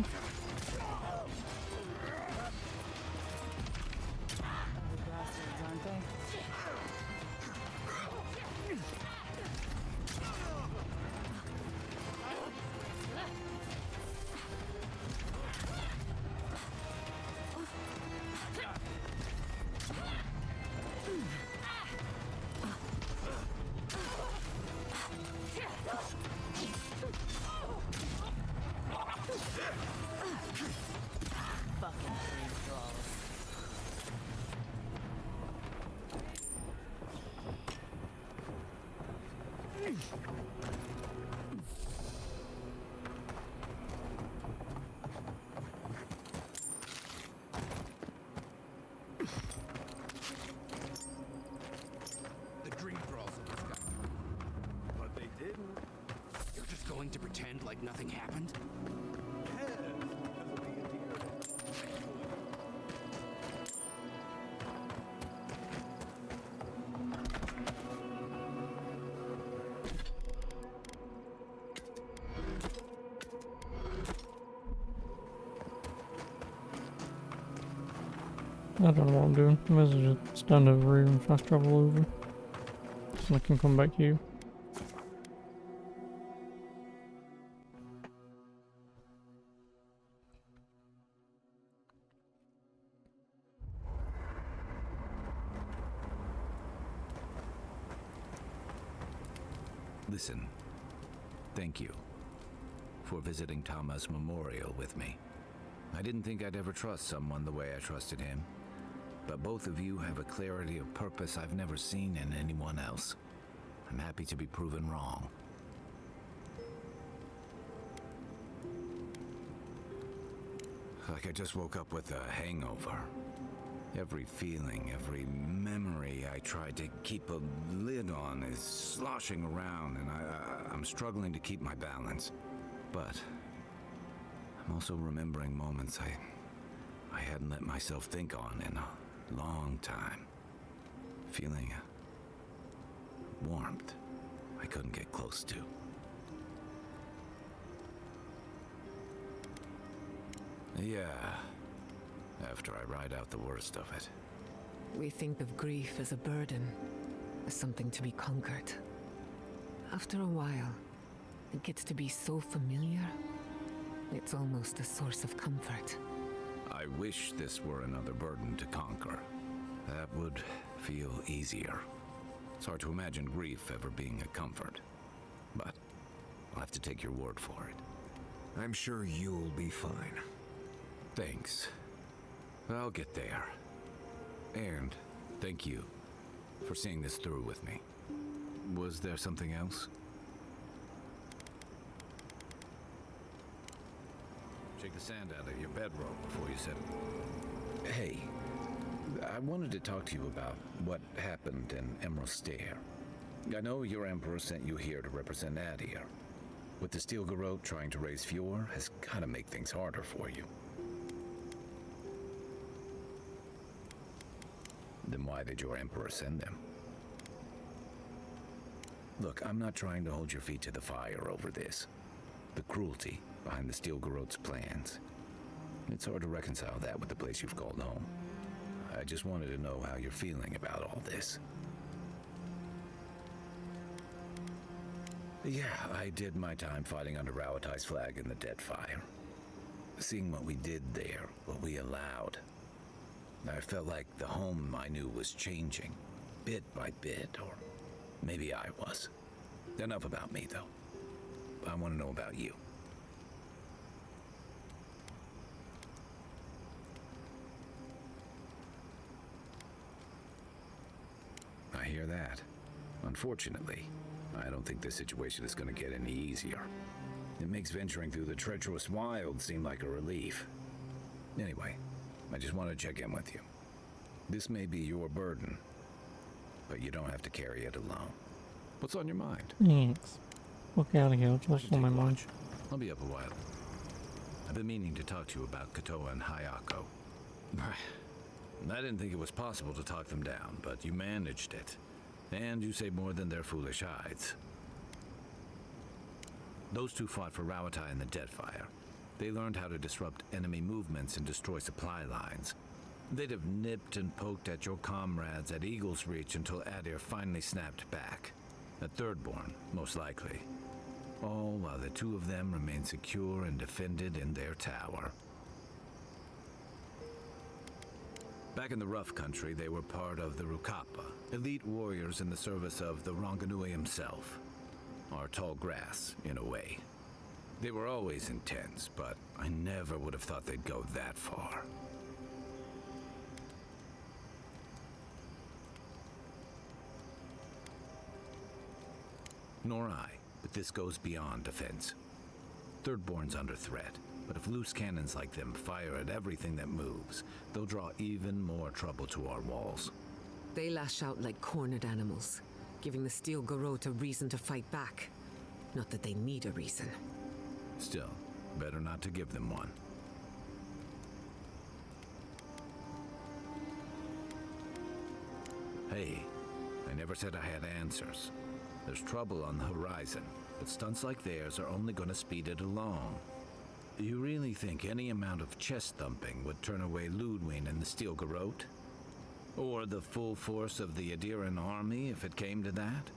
The dream crawls in the sky. But they didn't. You're just going to pretend like nothing happened? I don't know what I'm doing. I might as well just stand over here and fast travel over. So I can come back here. Listen, thank you for visiting Tama's memorial with me. I didn't think I'd ever trust someone the way I trusted him, but both of you have a clarity of purpose I've never seen in anyone else. I'm happy to be proven wrong. Like I just woke up with a hangover. Every feeling, every memory I tried to keep a lid on is sloshing around, and I'm struggling to keep my balance. But I'm also remembering moments I hadn't let myself think on in a long time. Feeling a warmth I couldn't get close to. Yeah, after I ride out the worst of it. We think of grief as a burden, as something to be conquered. After a while, it gets to be so familiar, it's almost a source of comfort. I wish this were another burden to conquer. That would feel easier. It's hard to imagine grief ever being a comfort, but I'll have to take your word for it. I'm sure you'll be fine. Thanks. I'll get there. And thank you for seeing this through with me. Was there something else? Shake the sand out of your bedroll before you said it. Hey, I wanted to talk to you about what happened in Emerald Stair. I know your Emperor sent you here to represent Adir. With the Steel Garrote trying to raise Fjord has gotta make things harder for you. Then why did your Emperor send them? Look, I'm not trying to hold your feet to the fire over this. The cruelty behind the Steel Garrote's plans. It's hard to reconcile that with the place you've called home. I just wanted to know how you're feeling about all this. Yeah, I did my time fighting under Rawatai's flag in the Deadfire. Seeing what we did there, what we allowed. I felt like the home I knew was changing, bit by bit, or maybe I was. Enough about me, though. I want to know about you. I hear that. Unfortunately, I don't think this situation is going to get any easier. It makes venturing through the treacherous wild seem like a relief. Anyway, I just want to check in with you. This may be your burden, but you don't have to carry it alone. What's on your mind? Thanks. Okay, out of here. What's on my mind? I'll be up a while. I've been meaning to talk to you about Kotoa and Hayako. I didn't think it was possible to talk them down, but you managed it. And you saved more than their foolish hides. Those two fought for Rawatai in the Deadfire. They learned how to disrupt enemy movements and destroy supply lines. They'd have nipped and poked at your comrades at Eagle's Reach until Adir finally snapped back. At Thirdborn, most likely. All while the two of them remained secure and defended in their tower. Back in the rough country, they were part of the Rukapa, elite warriors in the service of the Ranganui himself. Our tall grass, in a way. They were always intense, but I never would have thought they'd go that far. Nor I, but this goes beyond defense. Thirdborn's under threat, but if loose cannons like them fire at everything that moves, they'll draw even more trouble to our walls. They lash out like cornered animals, giving the Steel Garrote a reason to fight back. Not that they need a reason. Still, better not to give them one. Hey, I never said I had answers. There's trouble on the horizon, but stunts like theirs are only going to speed it along. You really think any amount of chest thumping would turn away Ludwig and the Steel Garrote? Or the full force of the Adiran army if it came to that?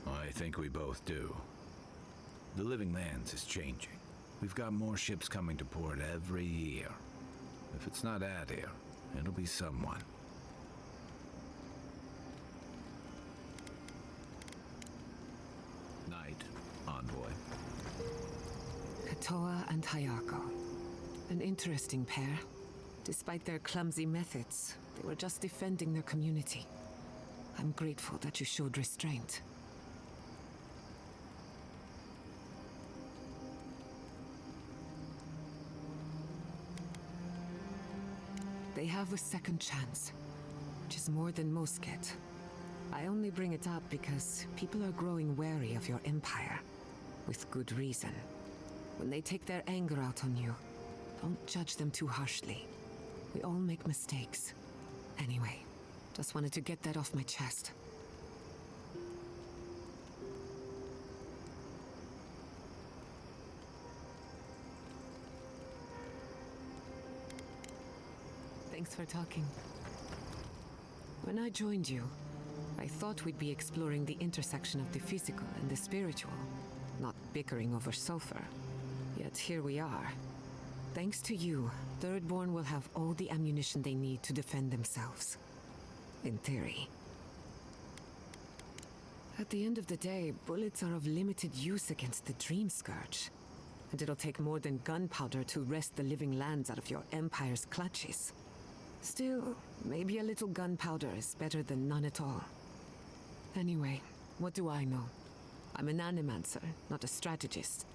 I think we both do. The Living Lands is changing. We've got more ships coming to port every year. If it's not Adir, it'll be someone. Night, Envoy. Katoa and Hayako. An interesting pair. Despite their clumsy methods, they were just defending their community. I'm grateful that you showed restraint. They have a second chance, which is more than most get. I only bring it up because people are growing wary of your empire, with good reason. When they take their anger out on you, don't judge them too harshly. We all make mistakes. Anyway, just wanted to get that off my chest. Thanks for talking. When I joined you, I thought we'd be exploring the intersection of the physical and the spiritual, not bickering over sulfur. Yet here we are. Thanks to you, Thirdborn will have all the ammunition they need to defend themselves. In theory. At the end of the day, bullets are of limited use against the Dream Scourge. And it'll take more than gunpowder to wrest the Living Lands out of your empire's clutches. Still, maybe a little gunpowder is better than none at all. Anyway, what do I know? I'm an animancer, not a strategist.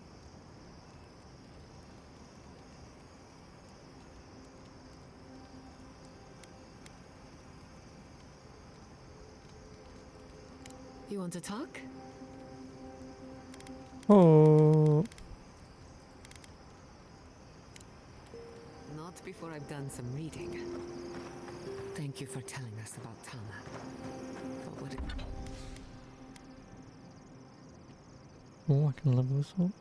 You want to talk? Oh. Not before I've done some reading. Thank you for telling us about Tama. But what Oh, I can level this up.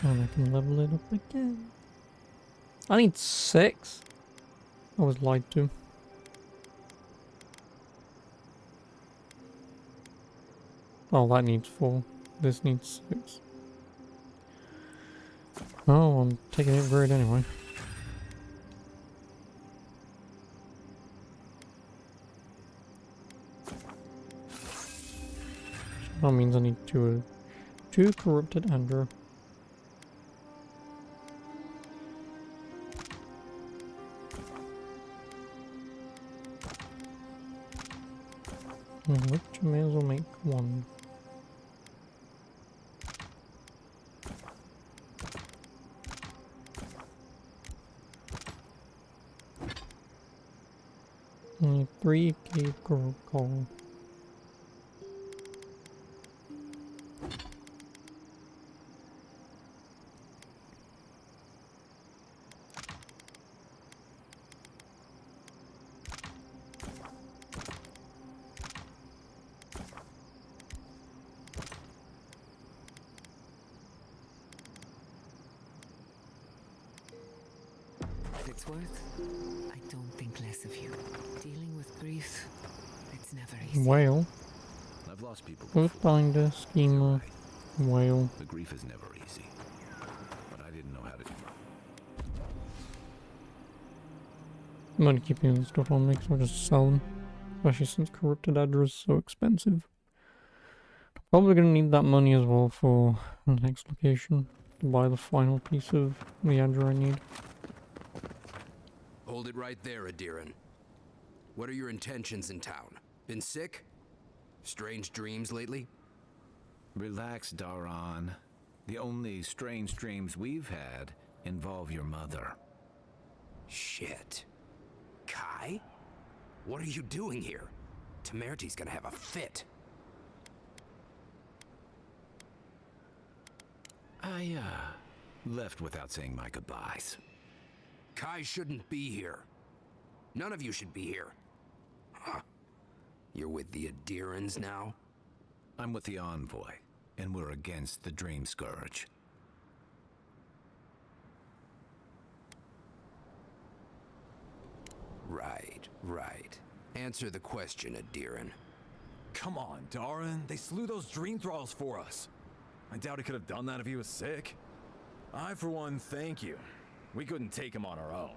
And I can level it up again. I need 6. I was lied to. Oh, that needs 4. This needs 6. Oh, I'm taking it great anyway. So that means I need two corrupted Andrew. Which I may as well make 1. Only 3 cave coal. it's worth, I don't think less of you. Dealing with grief, it's never easy. Whale. I've lost people. Earthbinder, schemer, whale. The grief is never easy. But I didn't know how to. I'm only keeping this stuff on me because I'll just sell them. Especially since corrupted Adra is so expensive. Probably gonna need that money as well for the next location. To buy the final piece of the Adra I need. Hold it right there, Adiran. What are your intentions in town? Been sick? Strange dreams lately? Relax, Daran. The only strange dreams we've had involve your mother. Shit. Kai? What are you doing here? Temerty's gonna have a fit. I, left without saying my goodbyes. Kai shouldn't be here. None of you should be here. Huh. You're with the Adirans now? I'm with the Envoy, and we're against the Dream Scourge. Right. Answer the question, Adiran. Come on, Daran. They slew those dream thralls for us. I doubt he could have done that if he was sick. I, for one, thank you. We couldn't take him on our own.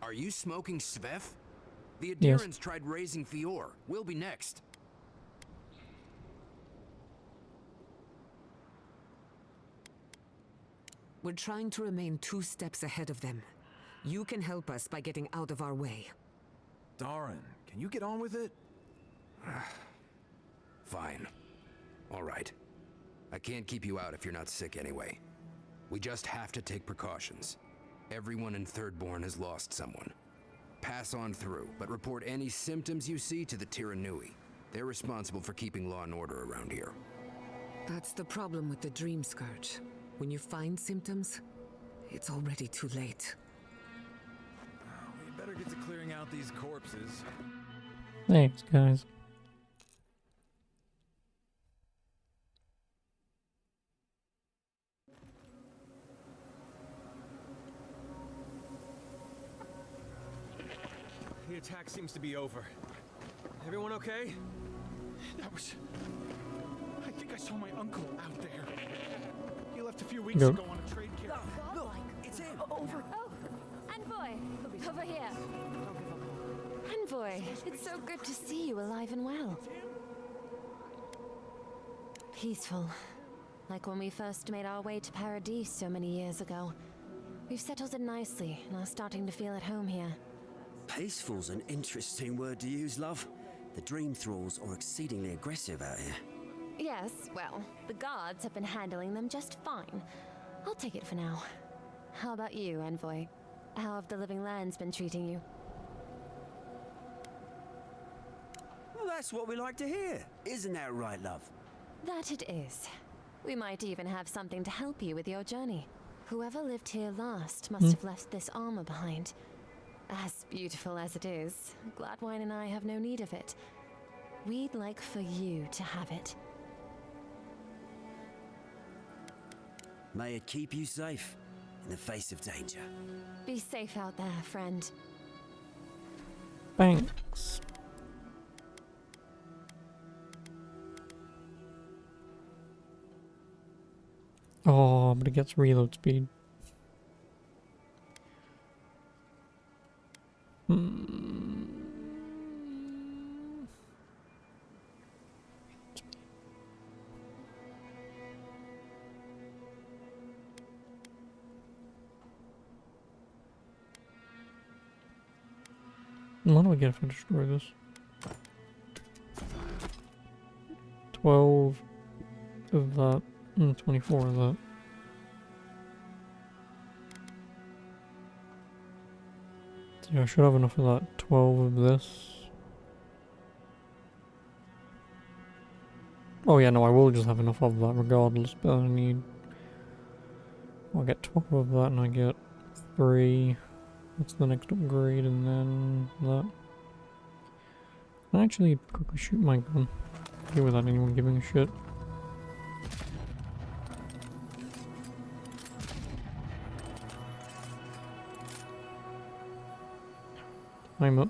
Are you smoking Svef? The Yes. Adirans tried raising Fior. We'll be next. We're trying to remain 2 steps ahead of them. You can help us by getting out of our way. Daran, can you get on with it? Fine. All right. I can't keep you out if you're not sick anyway. We just have to take precautions. Everyone in Thirdborn has lost someone. Pass on through, but report any symptoms you see to the Tiranui. They're responsible for keeping law and order around here. That's the problem with the Dream Scourge. When you find symptoms, it's already too late. We better get to clearing out these corpses. Thanks, guys. The attack seems to be over. Everyone okay? That was... I think I saw my uncle out there. He left a few weeks Go. ago on a trade carrier. Look, it's him. Over. Oh, Envoy, over here. Envoy, it's so good to see you alive and well. Peaceful. Like when we first made our way to Paradis so many years ago. We've settled in nicely and are starting to feel at home here. Peaceful's an interesting word to use, love. The Dream Thralls are exceedingly aggressive out here. Yes, well, the guards have been handling them just fine. I'll take it for now. How about you, Envoy? How have the Living Lands been treating you? Well, that's what we like to hear. Isn't that right, love? That it is. We might even have something to help you with your journey. Whoever lived here last must have left this armor behind. As beautiful as it is, Gladwine and I have no need of it. We'd like for you to have it. May it keep you safe in the face of danger. Be safe out there, friend. Thanks. Oh, but it gets reload speed. What do I get if I destroy this? 12 of that and 24 of that. So yeah, I should have enough of that. 12 of this. Oh yeah, no, I will just have enough of that regardless, but I need... I'll get 12 of that and I get 3. That's the next upgrade, and then that. I actually quickly shoot my gun. Here without anyone giving a shit. I'm up.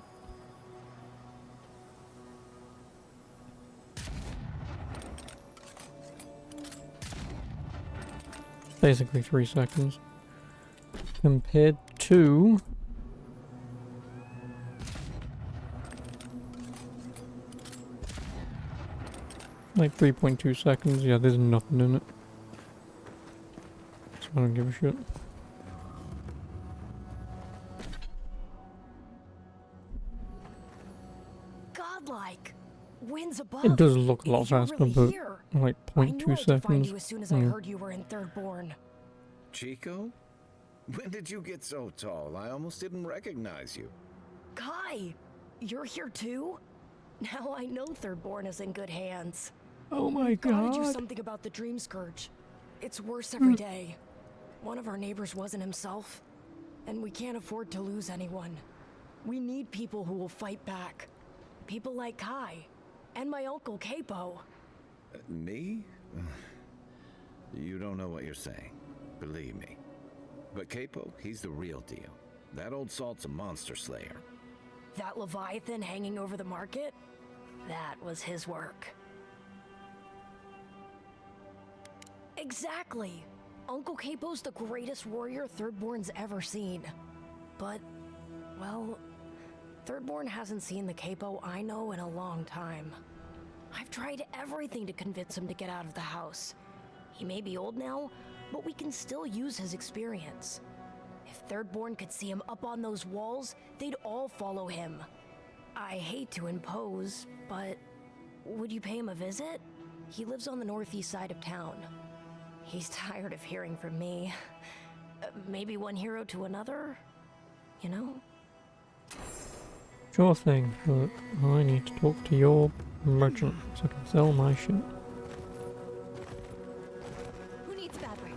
Basically 3 seconds. Compared to... like 3.2 seconds. Yeah, there's nothing in it. So I don't give a shit. Godlike. Winds above. It does look a lot You're faster, really but here. like I knew 0.2 I'd find seconds. you as soon as I heard you were in Thirdborn. Chico? When did you get so tall? I almost didn't recognize you. Kai, you're here too? Now I know Thirdborn is in good hands. Oh my Gotta do god. something about the Dream Scourge. It's worse every day. One of our neighbors wasn't himself, and we can't afford to lose anyone. We need people who will fight back. People like Kai, and my uncle Capo. Me? You don't know what you're saying. Believe me. But Capo, he's the real deal. That old salt's a monster slayer. That Leviathan hanging over the market? That was his work. Exactly. Uncle Capo's the greatest warrior Thirdborn's ever seen. But, well, Thirdborn hasn't seen the Capo I know in a long time. I've tried everything to convince him to get out of the house. He may be old now, but we can still use his experience. If Thirdborn could see him up on those walls, they'd all follow him. I hate to impose, but would you pay him a visit? He lives on the northeast side of town. He's tired of hearing from me. Maybe one hero to another? You know? Sure thing, but I need to talk to your merchant so I can sell my shit. Who needs fabric?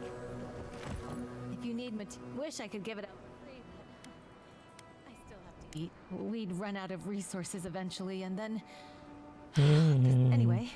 If you need wish I could give it out for free, but I still have to eat. We'd run out of resources eventually, and then... Anyway...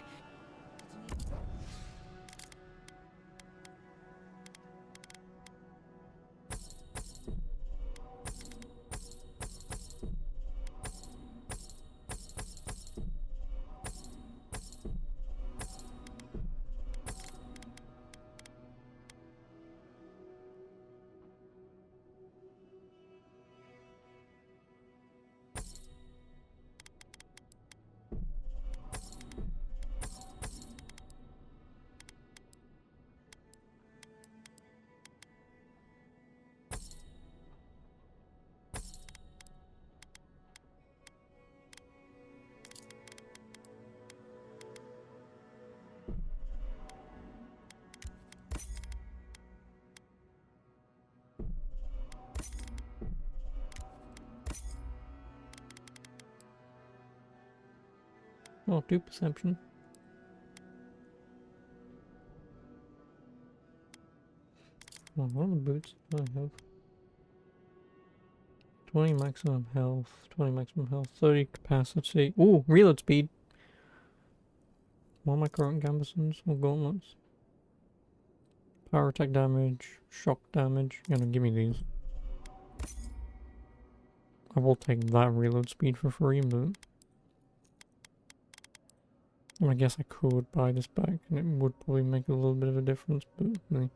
Oh, do perception. Oh, what are the boots I have? 20 maximum health, 20 maximum health, 30 capacity. Ooh, reload speed. What are my current gambesons or gauntlets? Power attack damage, shock damage. You're gonna give me these. I will take that reload speed for free, but... I guess I could buy this back, and it would probably make a little bit of a difference, but... meh.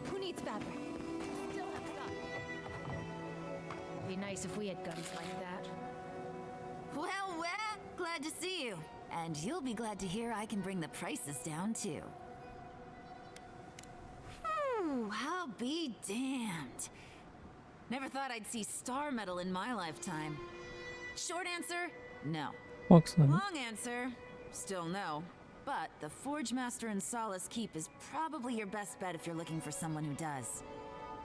Who needs fabric? Still have some. Be nice if we had guns like that. Well, glad to see you. And you'll be glad to hear I can bring the prices down, too. I'll be damned. Never thought I'd see star metal in my lifetime. Short answer, no. Excellent. Long answer, still no. But the Forge Master in Solace Keep is probably your best bet if you're looking for someone who does.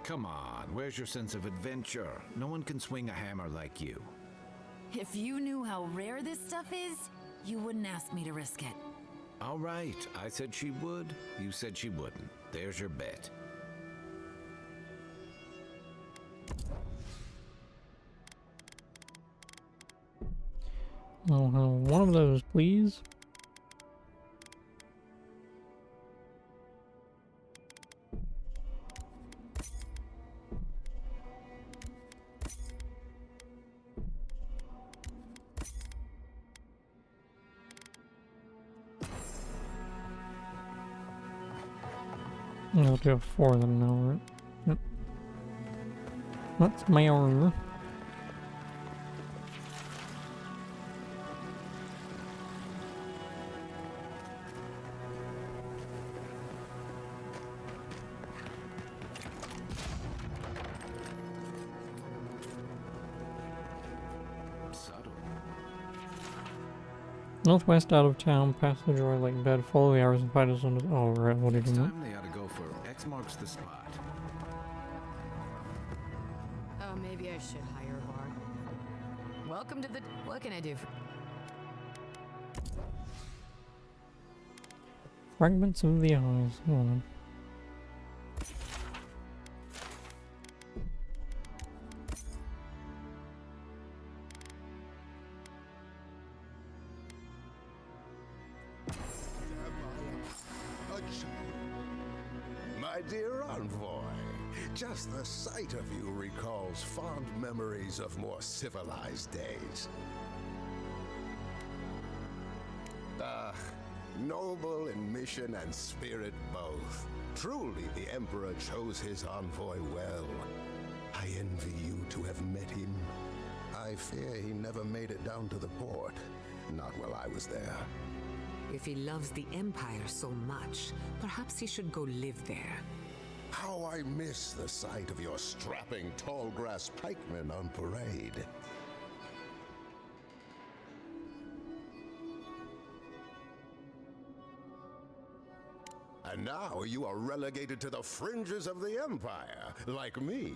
Come on, where's your sense of adventure? No one can swing a hammer like you. If you knew how rare this stuff is, you wouldn't ask me to risk it. All right, I said she would. You said she wouldn't. There's your bet. Oh, one of those, please. I'll do 4 of them now, right? Yep. That's my order. Northwest out of town, past the Joy Lake bed, follow the arrows and fighters under the... Oh, right, what are you Next doing? time they ought to go for X marks the spot. Oh, maybe I should hire a bar. Welcome to the... What can I do for... Fragments of the eyes. Hold on. My dear envoy, just the sight of you recalls fond memories of more civilized days. Ah, noble in mission and spirit both. Truly the Emperor chose his envoy well. I envy you to have met him. I fear he never made it down to the port. Not while I was there. If he loves the Empire so much, perhaps he should go live there. How I miss the sight of your strapping tall grass pikemen on parade. And now you are relegated to the fringes of the Empire, like me.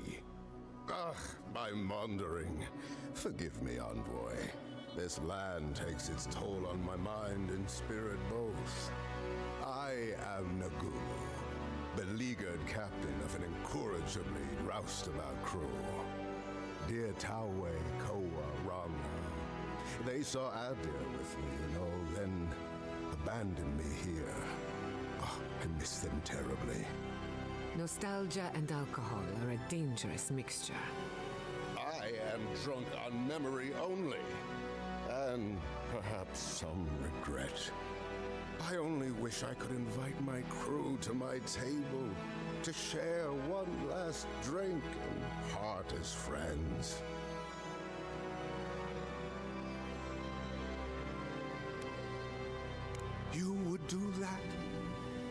Ugh, I'm wandering. Forgive me, envoy. This land takes its toll on my mind and spirit both. I am Nagulu, beleaguered captain of an incorrigibly roustabout crew. Dear Tawe, Koa, Ranga, they saw Adir with me, then abandoned me here. Oh, I miss them terribly. Nostalgia and alcohol are a dangerous mixture. I am drunk on memory only. And perhaps some regret. I only wish I could invite my crew to my table to share one last drink and part as friends. You would do that?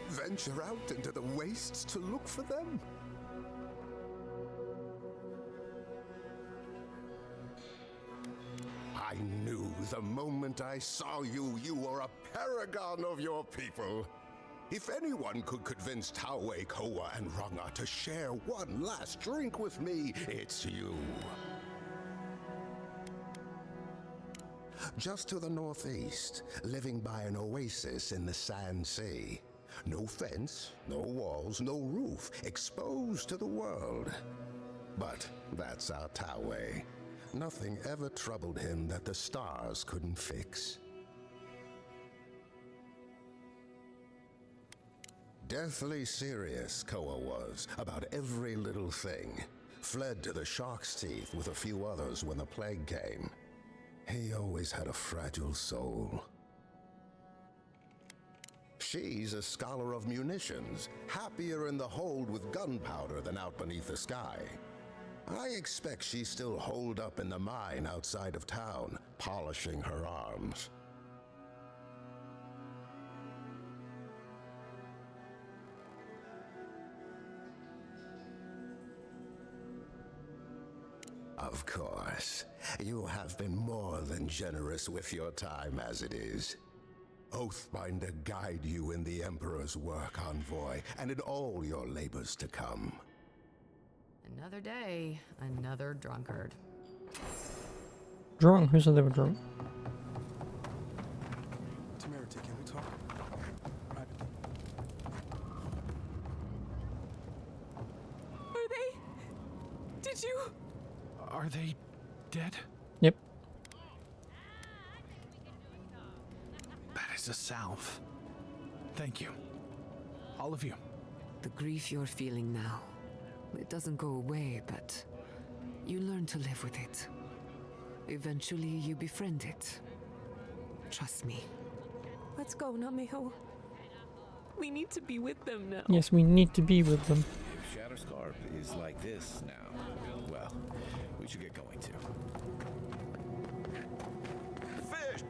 Venture out into the wastes to look for them? I knew the moment I saw you, you were a paragon of your people. If anyone could convince Tawe, Koa, and Ranga to share one last drink with me, it's you. Just to the northeast, living by an oasis in the Sand Sea. No fence, no walls, no roof, exposed to the world. But that's our Tawe. Nothing ever troubled him that the stars couldn't fix. Deathly serious, Koa was, about every little thing. Fled to the shark's teeth with a few others when the plague came. He always had a fragile soul. She's a scholar of munitions, happier in the hold with gunpowder than out beneath the sky. I expect she's still holed up in the mine outside of town, polishing her arms. Of course, you have been more than generous with your time as it is. Oathbinder guide you in the Emperor's work, envoy, and in all your labors to come. Another day, another drunkard. Drunk? Who said they were drunk? Temerity, can we talk? Privately. Are they? Did you? Are they dead? Yep. That is a salve. Thank you. All of you. The grief you're feeling now, it doesn't go away, but you learn to live with it. Eventually, you befriend it. Trust me. Let's go, Namiho. We need to be with them now. Yes, we need to be with them. If Shatterscarp is like this now, well, we should get going too. Fish!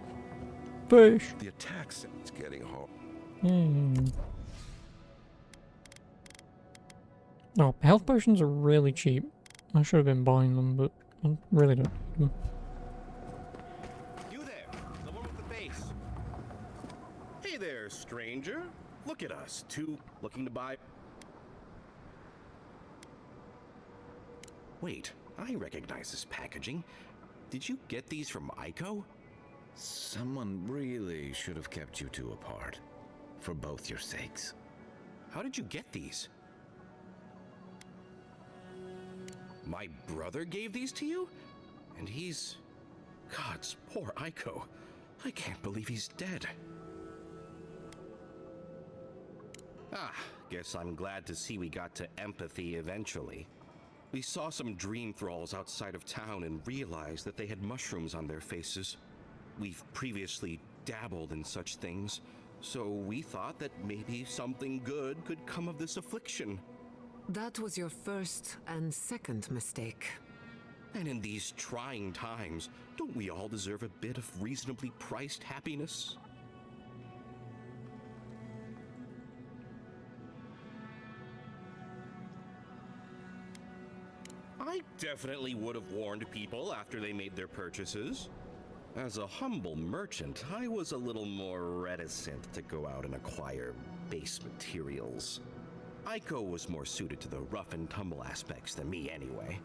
Fish! The attack is getting hot. Oh, health potions are really cheap. I should have been buying them, but I really don't need them. You there, the one with the face. Hey there, stranger. Look at us, two looking to buy. Wait, I recognize this packaging. Did you get these from Aiko? Someone really should have kept you two apart. For both your sakes. How did you get these? My brother gave these to you? And he's... God's poor Aiko. I can't believe he's dead. Ah, guess I'm glad to see we got to empathy eventually. We saw some dream thralls outside of town and realized that they had mushrooms on their faces. We've previously dabbled in such things, so we thought that maybe something good could come of this affliction. That was your first and second mistake. And in these trying times, don't we all deserve a bit of reasonably priced happiness? I definitely would have warned people after they made their purchases. As a humble merchant, I was a little more reticent to go out and acquire base materials. Aiko was more suited to the rough and tumble aspects than me anyway.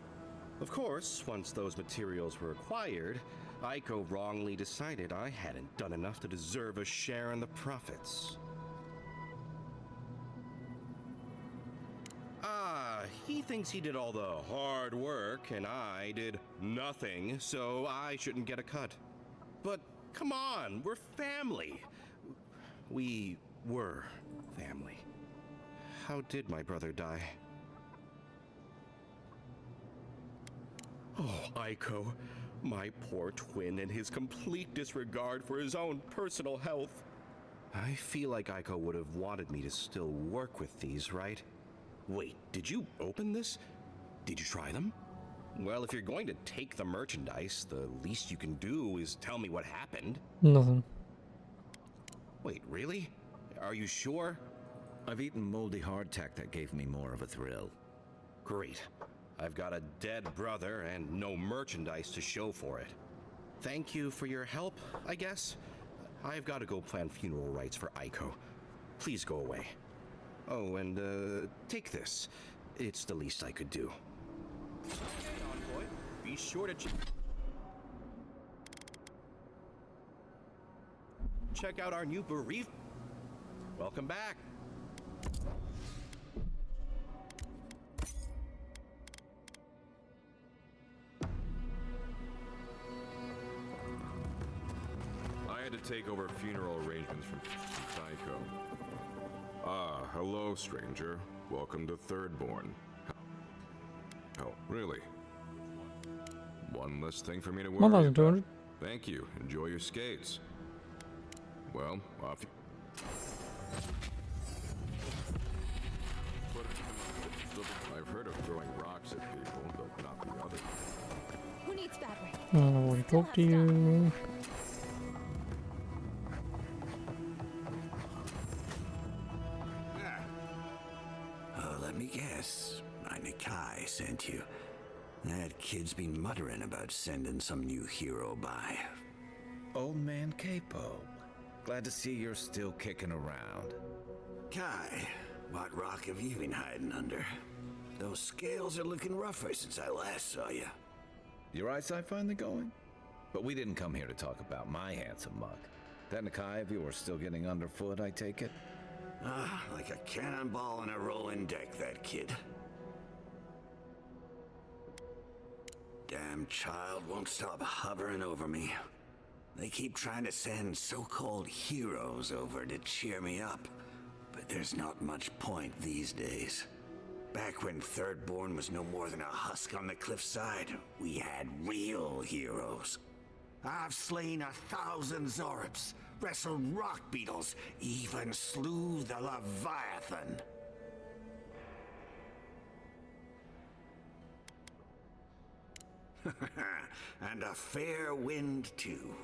Of course, once those materials were acquired, Aiko wrongly decided I hadn't done enough to deserve a share in the profits. He thinks he did all the hard work and I did nothing, so I shouldn't get a cut. But come on, we're family. We were family. How did my brother die? Oh, Aiko, my poor twin and his complete disregard for his own personal health. I feel like Aiko would have wanted me to still work with these, right? Wait, did you open this? Did you try them? Well, if you're going to take the merchandise, the least you can do is tell me what happened. Nothing. Wait, really? Are you sure? I've eaten moldy hardtack that gave me more of a thrill. Great. I've got a dead brother and no merchandise to show for it. Thank you for your help, I guess. I've got to go plan funeral rites for Aiko. Please go away. Oh, and take this. It's the least I could do. Envoy, be sure to check out our new bereavement. Welcome back. I had to take over funeral arrangements from Psycho. Ah, hello, stranger. Welcome to Thirdborn. Oh, really? One less thing for me to worry 1,200. about. Thank you. Enjoy your skates. Well, off you... I've heard of throwing rocks at people, but not the other. Who needs battery? I don't want to talk to you. Oh, let me guess. My Nikai sent you. That kid's been muttering about sending some new hero by. Old man Capo. Glad to see you're still kicking around. Kai, what rock have you been hiding under? those scales are looking rougher since I last saw you. Your eyesight finally going? But we didn't come here to talk about my handsome mug. That Nakai of yours still getting underfoot, I take it? Ah, like a cannonball in a rolling deck, that kid. Damn child won't stop hovering over me. They keep trying to send so-called heroes over to cheer me up, but there's not much point these days. Back when Thirdborn was no more than a husk on the cliffside, we had real heroes. I've slain 1,000 Zorps, wrestled rock beetles, even slew the Leviathan. And a fair wind, too.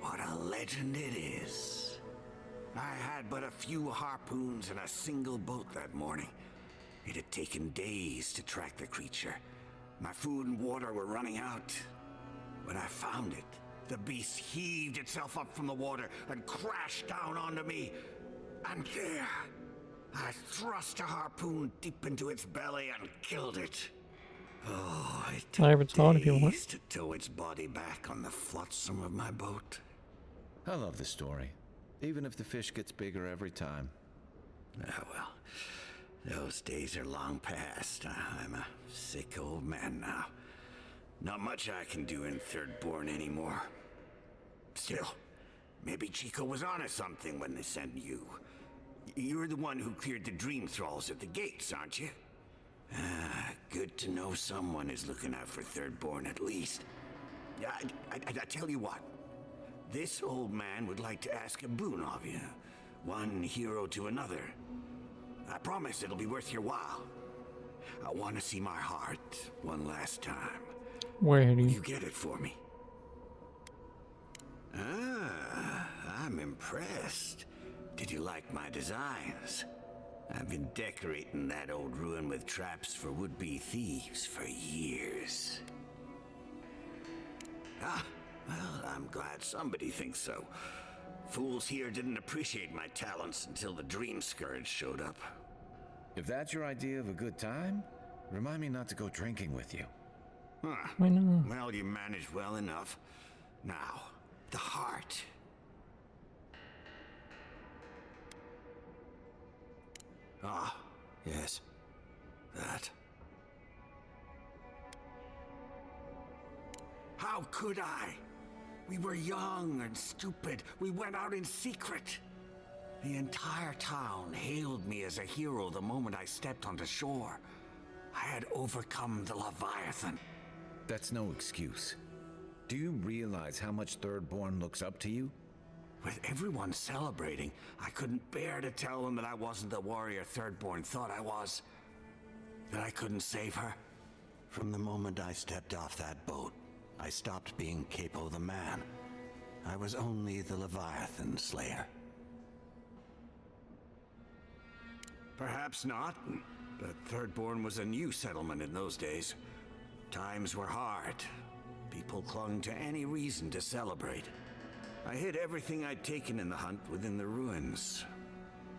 What a legend it is. I had but a few harpoons and a single boat that morning. It had taken days to track the creature. My food and water were running out. When I found it, the beast heaved itself up from the water and crashed down onto me. And there, I thrust a harpoon deep into its belly and killed it. Oh, it took days to tow its body back on the flotsam of my boat. I love the story, even if the fish gets bigger every time. Ah, well, those days are long past. I'm a sick old man now. Not much I can do in Thirdborn anymore. Still, maybe Chico was onto something when they sent you. You're the one who cleared the dream thralls at the gates, aren't you? Ah, good to know someone is looking out for Thirdborn at least. I tell you what. This old man would like to ask a boon of you. One hero to another. I promise it'll be worth your while. I want to see my heart one last time. Where Will you get it for me? Ah, I'm impressed. Did you like my designs? I've been decorating that old ruin with traps for would-be thieves for years. Ah, well, I'm glad somebody thinks so. Fools here didn't appreciate my talents until the Dream Scourge showed up. If that's your idea of a good time, remind me not to go drinking with you. Huh. Why not? Well, you managed well enough. Now, the heart. Ah, yes. That. How could I? We were young and stupid. We went out in secret. The entire town hailed me as a hero the moment I stepped onto shore. I had overcome the Leviathan. That's no excuse. Do you realize how much Thirdborn looks up to you? With everyone celebrating, I couldn't bear to tell them that I wasn't the warrior Thirdborn thought I was. That I couldn't save her. From the moment I stepped off that boat, I stopped being Capo the man. I was only the Leviathan Slayer. Perhaps not, but Thirdborn was a new settlement in those days. Times were hard. People clung to any reason to celebrate. I hid everything I'd taken in the hunt within the ruins.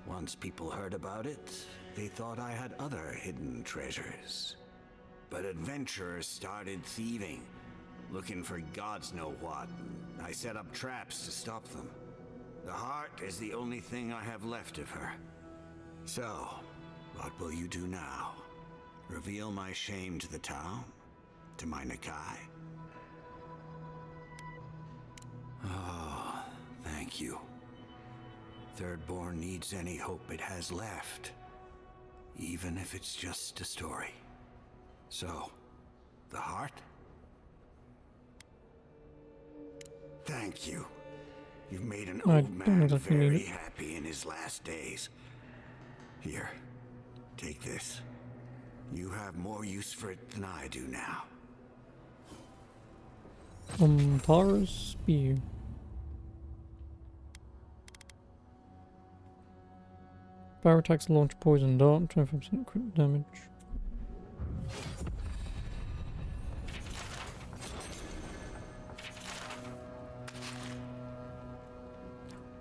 Once people heard about it, they thought I had other hidden treasures. But adventurers started thieving, looking for gods know what. I set up traps to stop them. The heart is the only thing I have left of her. So, what will you do now? Reveal my shame to the town? To my Nakai? Oh, thank you. Thirdborn needs any hope it has left, even if it's just a story. So, the heart? Thank you. You've made an old man very happy in his last days. Here, take this. You have more use for it than I do now. Tara's spear. Fire attacks launch poison dart, 25% crit damage.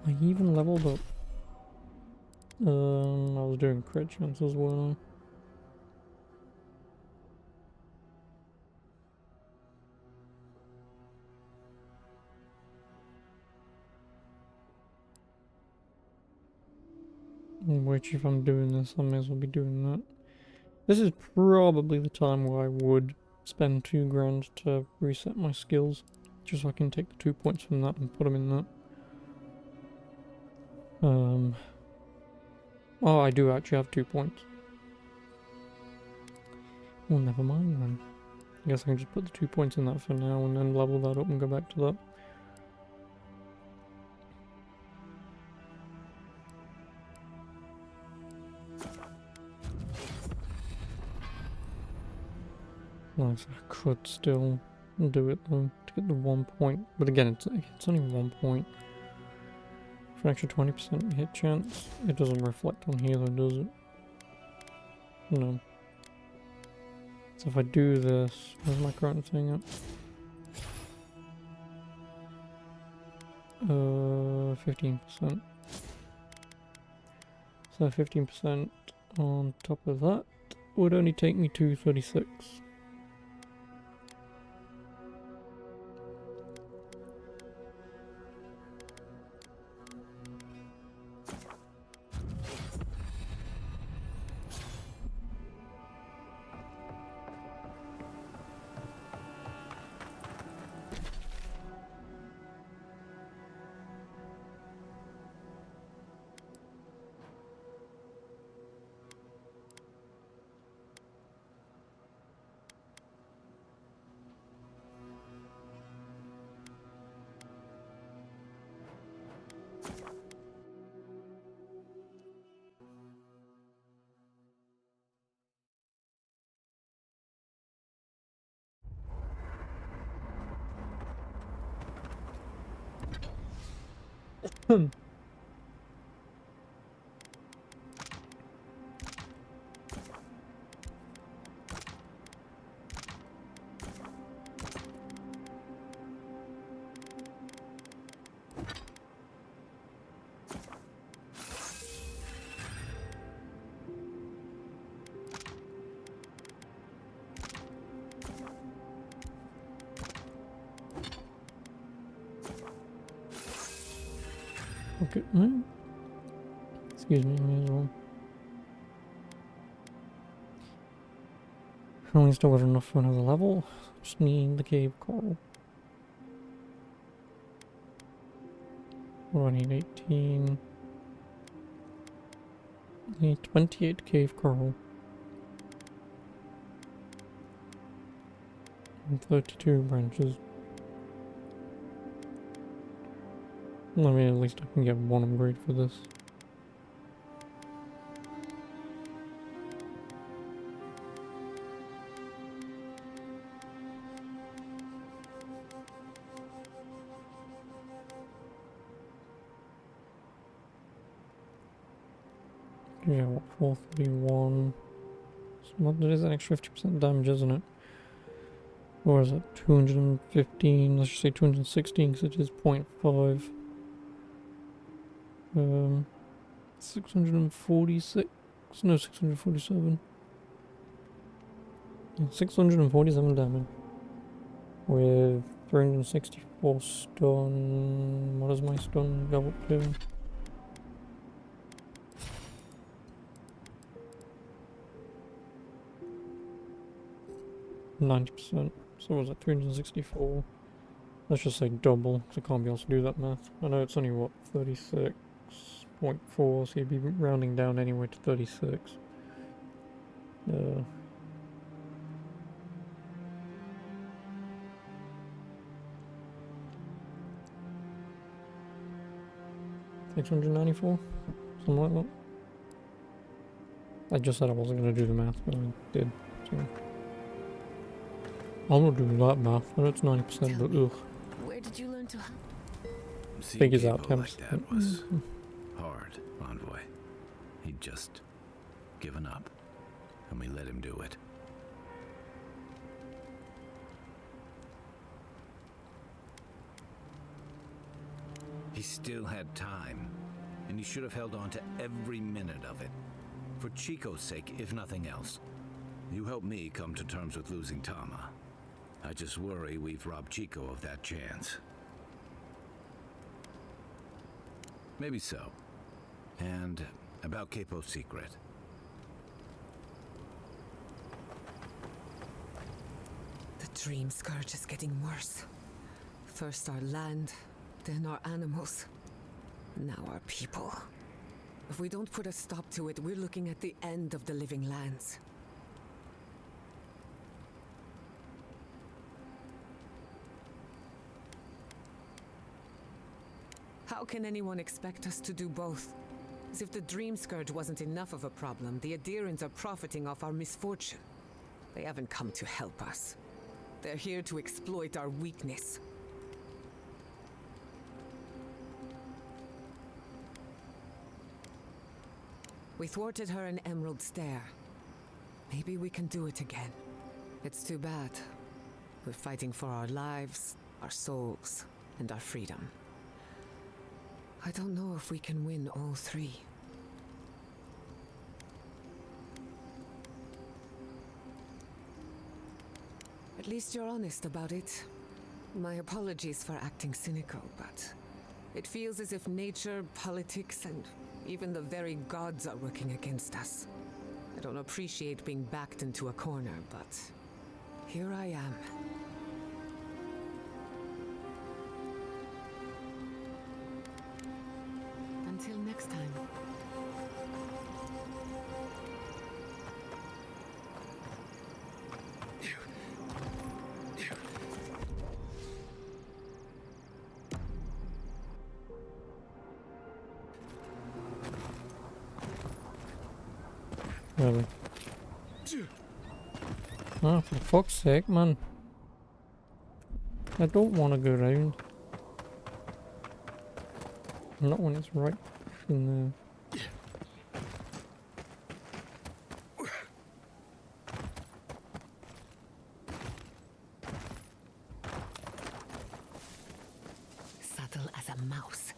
I even leveled up. I was doing crit chance as well. Which, if I'm doing this, I may as well be doing that. This is probably the time where I would spend $2 to reset my skills, just so I can take the 2 points from that and put them in that. Oh, I do actually have 2 points. Well, never mind then. I guess I can just put the 2 points in that for now and then level that up and go back to that. Nice, I could still do it though, to get the 1 point. But again, it's only 1 point. For an extra 20% hit chance. It doesn't reflect on here though, does it? No. So if I do this, where's my current thing at? 15%. So 15% on top of that would only take me to 36. Okay, excuse me, may as well. Only still got enough for another level. Just need the cave coral. What do I need? 18. I need 28 cave coral. And 32 branches. I mean, at least I can get one upgrade for this. Yeah, what, 431. So what is an extra 50% damage, isn't it? Or is it 215? Let's just say 216 because it is 0.5. 646? No, 647. Yeah, 647 damage. With 364 stun. What does my stun go up to? %. So was it 364? Let's just say double, because I can't be able to do that math. I know it's only, what, 36.4, so you'd be rounding down anyway to 36. $694? Something like that. I just said I wasn't going to do the math, but I did. So. I'm not doing that math. I know it's 90%, but ugh. Where did you learn to hunt? Figures out 10%. Like that was hard, Envoy. He'd just given up, and we let him do it. He still had time, and he should have held on to every minute of it. For Chico's sake, if nothing else. You helped me come to terms with losing Tama. I just worry we've robbed Chico of that chance. Maybe so. And About Capo's secret. The dream scourge is getting worse. First our land, then our animals. Now our people. If we don't put a stop to it, we're looking at the end of the living lands. How can anyone expect us to do both? As if the dream scourge wasn't enough of a problem, the Adherents are profiting off our misfortune. They haven't come to help us. They're here to exploit our weakness. We thwarted her in Emerald Stair. Maybe we can do it again. It's too bad. We're fighting for our lives, our souls, and our freedom. I don't know if we can win all three. At least you're honest about it. My apologies for acting cynical, but it feels as if nature, politics, and even the very gods are working against us. I don't appreciate being backed into a corner, but here I am. Until next time. Really? Oh, for fuck's sake, man. I don't want to go round. Not when it's right in there. Subtle as a mouse.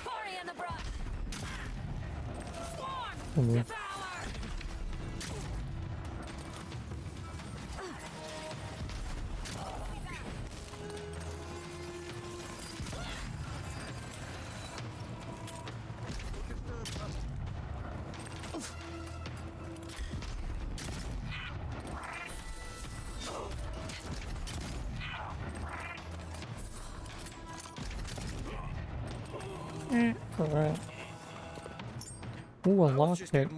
Party in the brush! Come here. Alright. Ooh, a lockpick.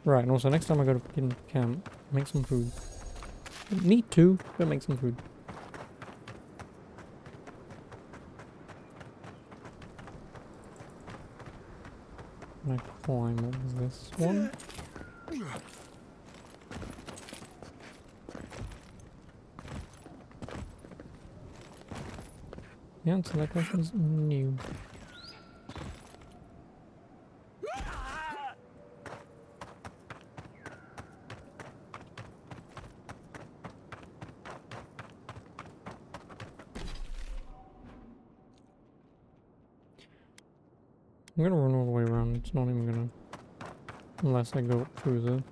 Right, and also next time I go to fucking camp, make some food. Need to, but make some food. Can I climb? What was this one? The answer to that question is no. I'm gonna run all the way around. It's not even gonna... Unless I go up through there.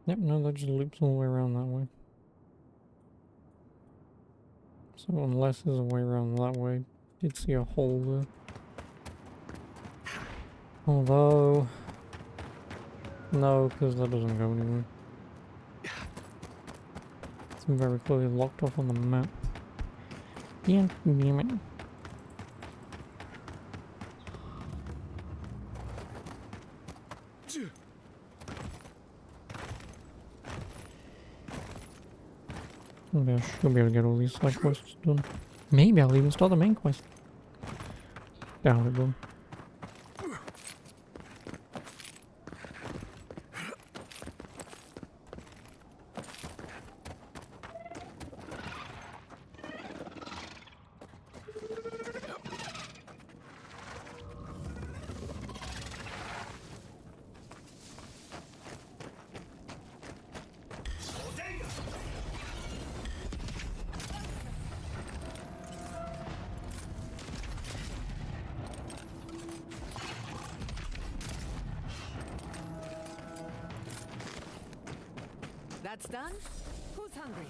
Yep, no, that just loops all the way around that way. So unless there's a way around that way, did see a hole there. Although... No, because that doesn't go anywhere. It's very clearly locked off on the map. Yeah, damn it. Maybe I should be able to get all these side quests done. Maybe I'll even start the main quest. Doubt it though. That's done? Who's hungry?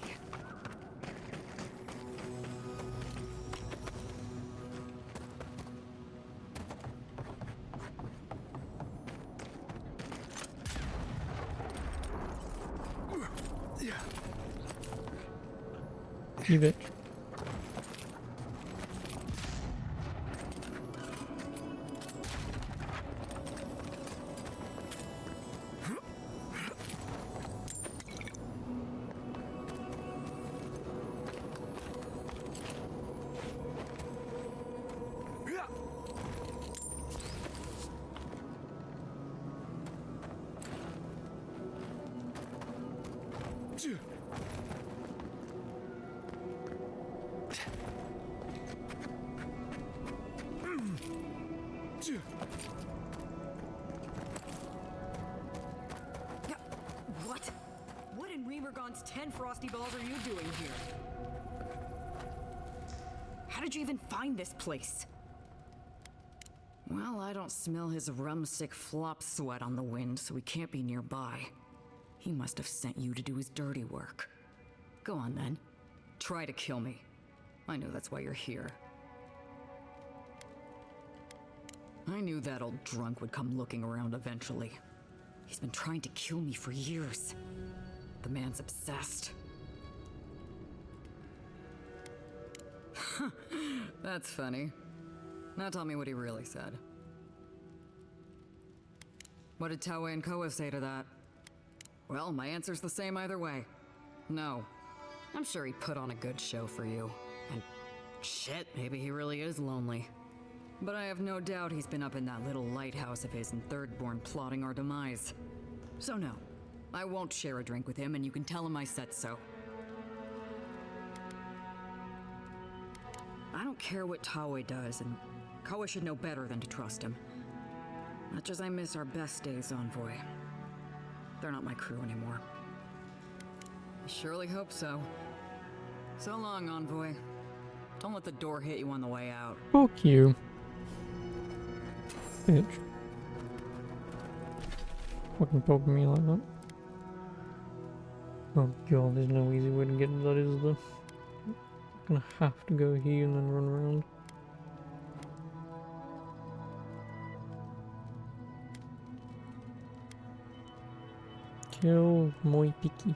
You bitch. What? What in Remergon's 10 frosty balls are you doing here? How did you even find this place? Well, I don't smell his rumstick flop sweat on the wind, so he can't be nearby. He must have sent you to do his dirty work. Go on then. Try to kill me. I know that's why you're here. I knew that old drunk would come looking around eventually. He's been trying to kill me for years. The man's obsessed. That's funny. Now tell me what he really said. What did Taue and Koa say to that? Well, my answer's the same either way. No. I'm sure he put on a good show for you. And shit, maybe he really is lonely. But I have no doubt he's been up in that little lighthouse of his in Thirdborn plotting our demise. So no, I won't share a drink with him, and you can tell him I said so. I don't care what Taue does, and Koa should know better than to trust him. Much as I miss our best days, Envoy. They're not my crew anymore. I surely hope so. So long, Envoy. Don't let the door hit you on the way out. Fuck you. Bitch. Fucking poking me like that. Oh god, there's no easy way to get to that, is there? I'm gonna have to go here and then run around. Kill Moi Piki.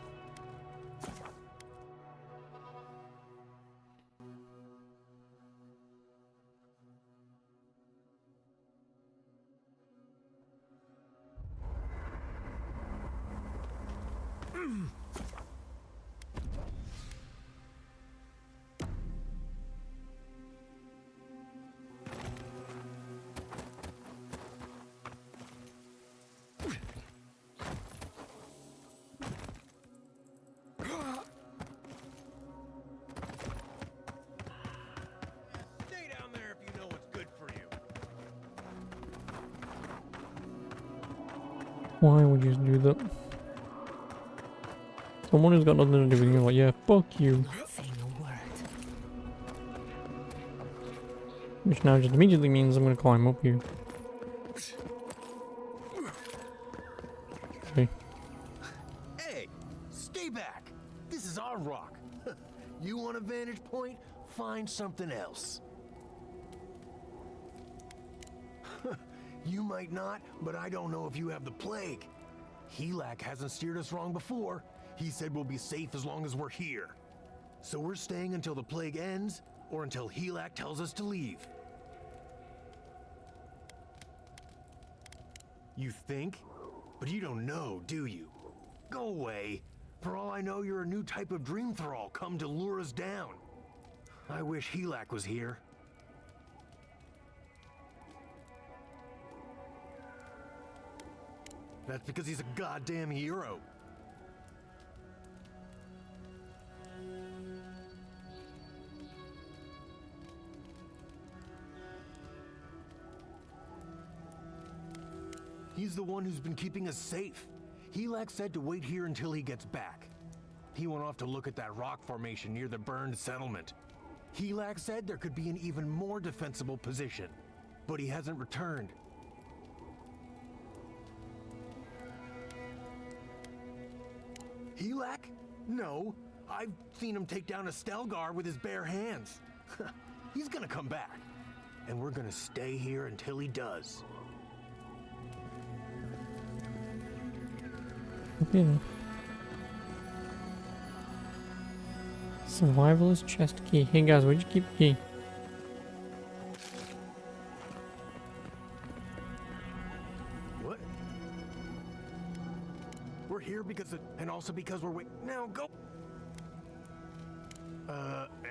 Why would you do that? Someone who's got nothing to do with you, like, yeah, fuck you. Which now just immediately means I'm gonna climb up you. Okay. Hey, stay back. This is our rock. You want a vantage point? Find something else. You might not, but I don't know if you have the plague. Helak hasn't steered us wrong before. He said we'll be safe as long as we're here. So we're staying until the plague ends, or until Helak tells us to leave. You think? But you don't know, do you? Go away. For all I know, you're a new type of dream thrall come to lure us down. I wish Helak was here. That's because he's a goddamn hero. He's the one who's been keeping us safe. Helak said to wait here until he gets back. He went off to look at that rock formation near the burned settlement. Helak said there could be an even more defensible position, but he hasn't returned. Helak? No. I've seen him take down a Stelgar with his bare hands. He's gonna come back. And we're gonna stay here until he does. Okay then. Survivalist chest key. Hey guys, where'd you keep the key? What? We're here because and also because we're now go.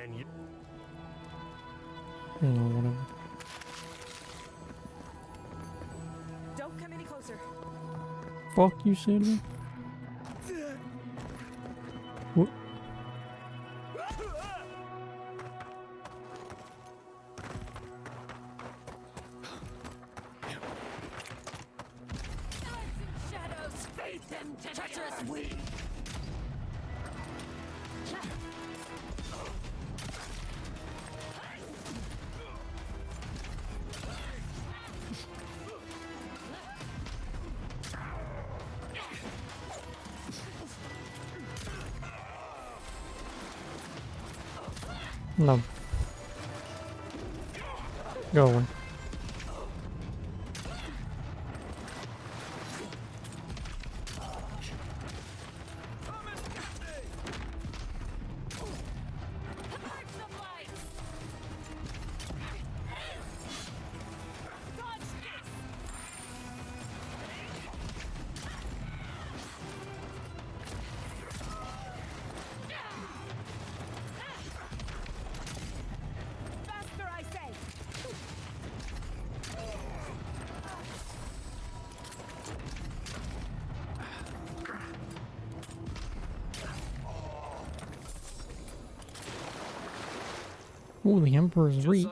And you. No, whatever. Don't come any closer. Fuck you, Sailor. What? Shadows, faith and treacherous weed. No. Go away. Faster, I say. Ooh, the Emperor's Reach.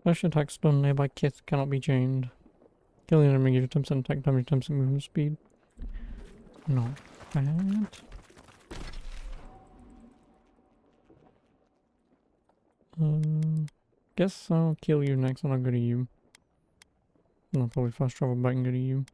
Special attack stun nearby kith cannot be chained. Killing an enemy gives you 10% attack damage, 10% movement speed. Not bad. Guess I'll kill you next and I'll go to you. And I'll probably fast travel back and go to you.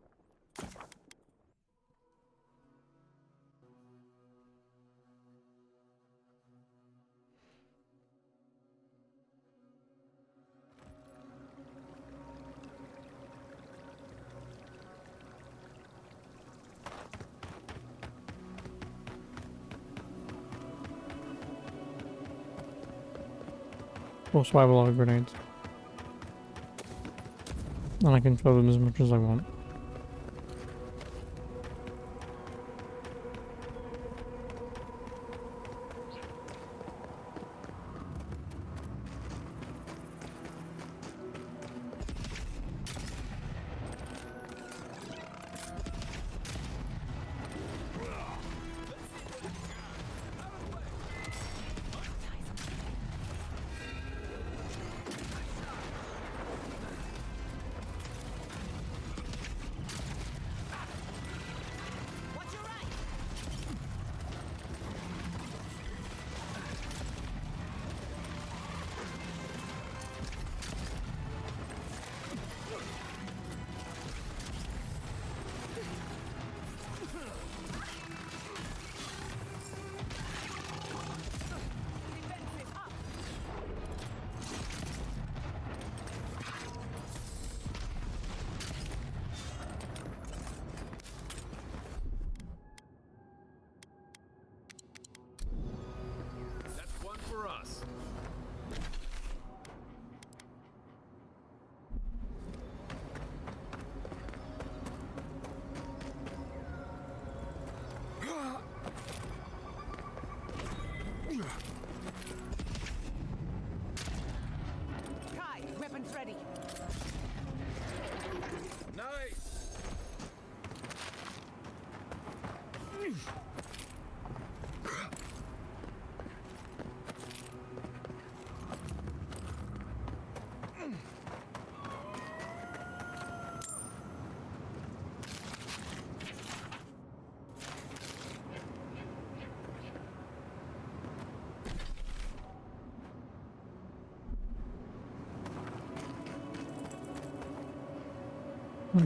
Or swipe a lot of grenades. And I can throw them as much as I want.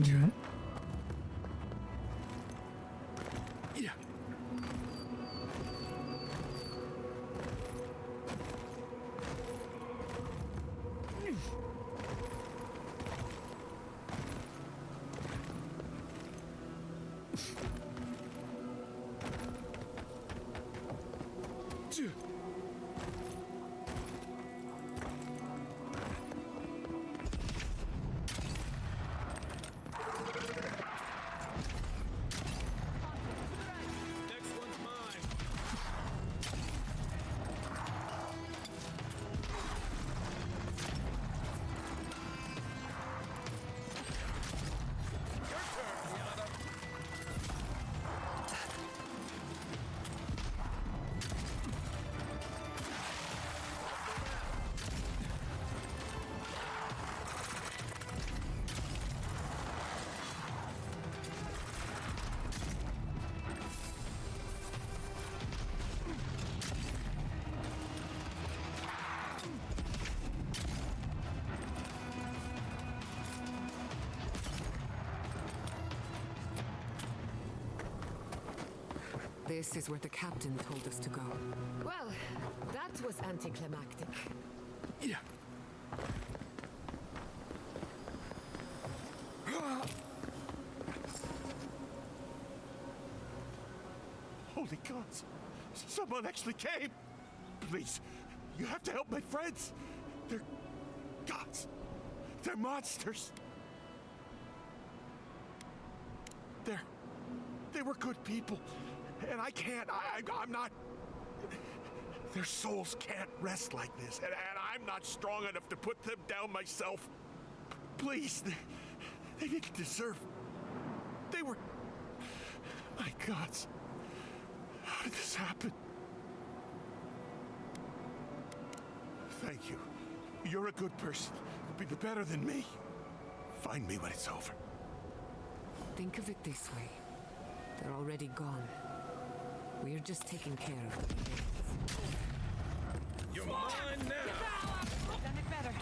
Yeah. This is where the captain told us to go. Well, that was anticlimactic. Yeah. Holy gods! Someone actually came! Please, you have to help my friends! They're gods! They're monsters! They were good people, and I can't, I'm not... Their souls can't rest like this, and I'm not strong enough to put them down myself. Please, they didn't deserve... They were... My gods. How did this happen? Thank you. You're a good person. You'll be better than me. Find me when it's over. Think of it this way. They're already gone. We're just taking care of them. You're mine now! Done it better.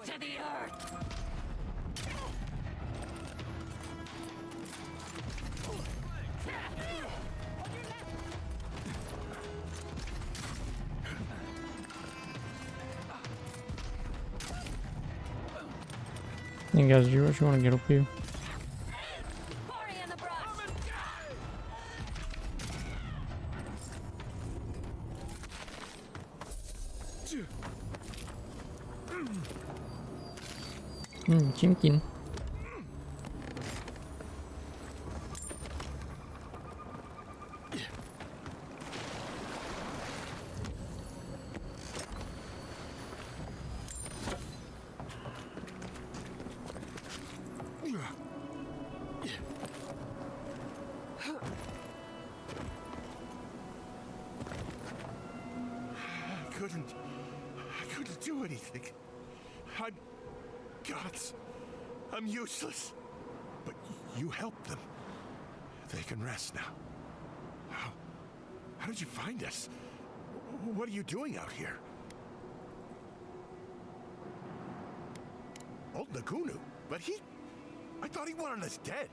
To the earth! Hey guys, do you actually want to get up here? Chimkin. I couldn't do anything. I'm gods. I'm useless. But you helped them. They can rest now. How did you find us? What are you doing out here? Old Nagunu? But I thought he wanted us dead.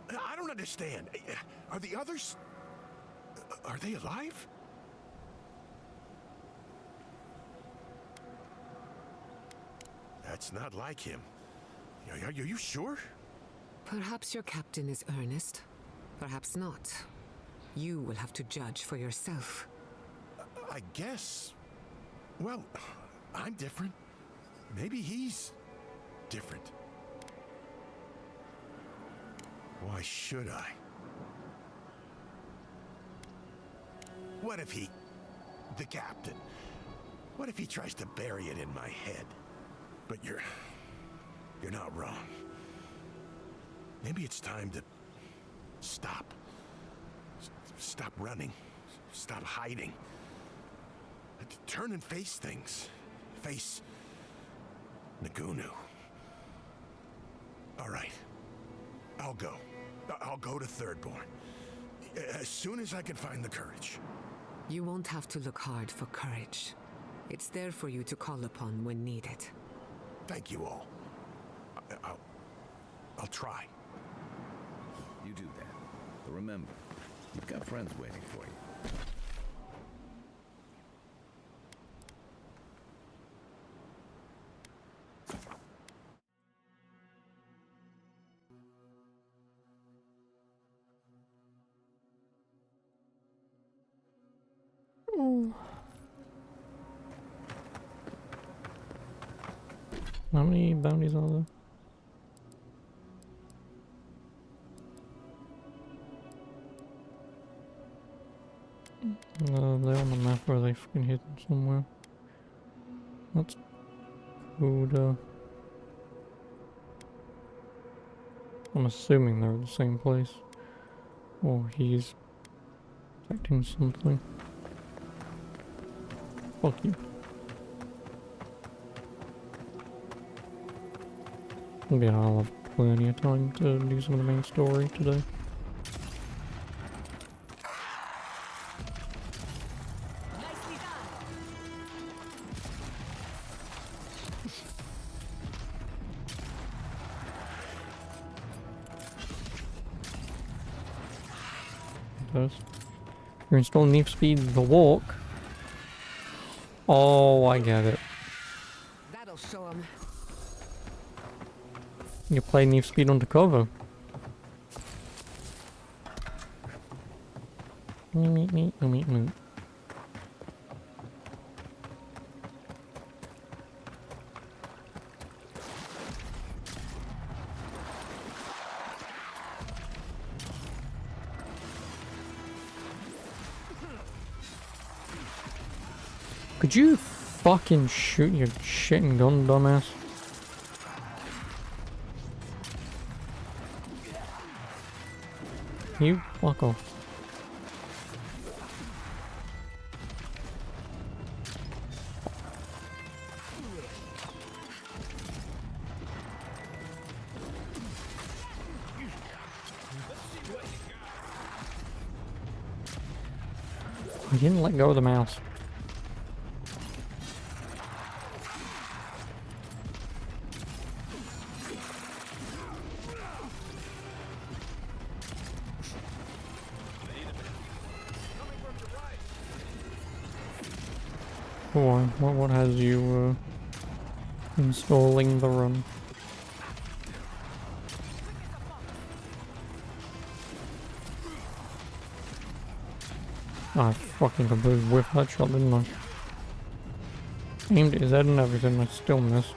I don't understand. Are the others Are they alive? That's not like him. Are you sure? Perhaps your captain is earnest. Perhaps not. You will have to judge for yourself. I guess. Well, I'm different. Maybe he's different. Why should I? What if he... the captain? What if he tries to bury it in my head? But you're not wrong. Maybe it's time to stop. Stop running. Stop hiding. Turn and face things. Face Nagunu. All right. I'll go. I'll go to Thirdborn. As soon as I can find the courage. You won't have to look hard for courage. It's there for you to call upon when needed. Thank you all. I'll try. You do that. But remember, you've got friends waiting for you. How many bounties are there? No, they're on the map, or are they fucking hidden somewhere? That's Buddha. I'm assuming they're at the same place. Or he's protecting something. Fuck you. Yeah, I'll have plenty of time to do some of the main story today. You're installing Need for Speed the walk. Oh, I get it. That'll show him. You play Need for Speed Undercover. Meet. Could you fucking shoot your shitting gun, dumbass? You fuck off. I didn't let go of the mouse. Go on, what has you installing the run? I fucking completely whiffed that shot, didn't I? Aimed at his head and everything, I still missed.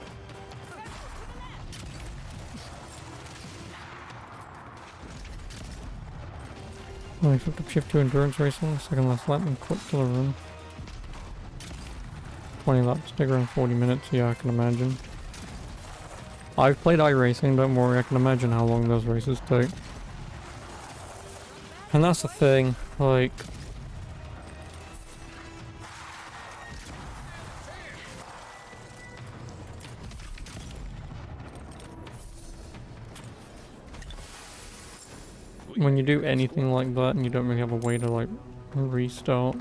I picked up shift 2 endurance race on the second last lap and quit to the run. 20 laps, take around 40 minutes, yeah, I can imagine. I've played iRacing, don't worry, I can imagine how long those races take. And that's the thing, like... when you do anything like that and you don't really have a way to, like, restart...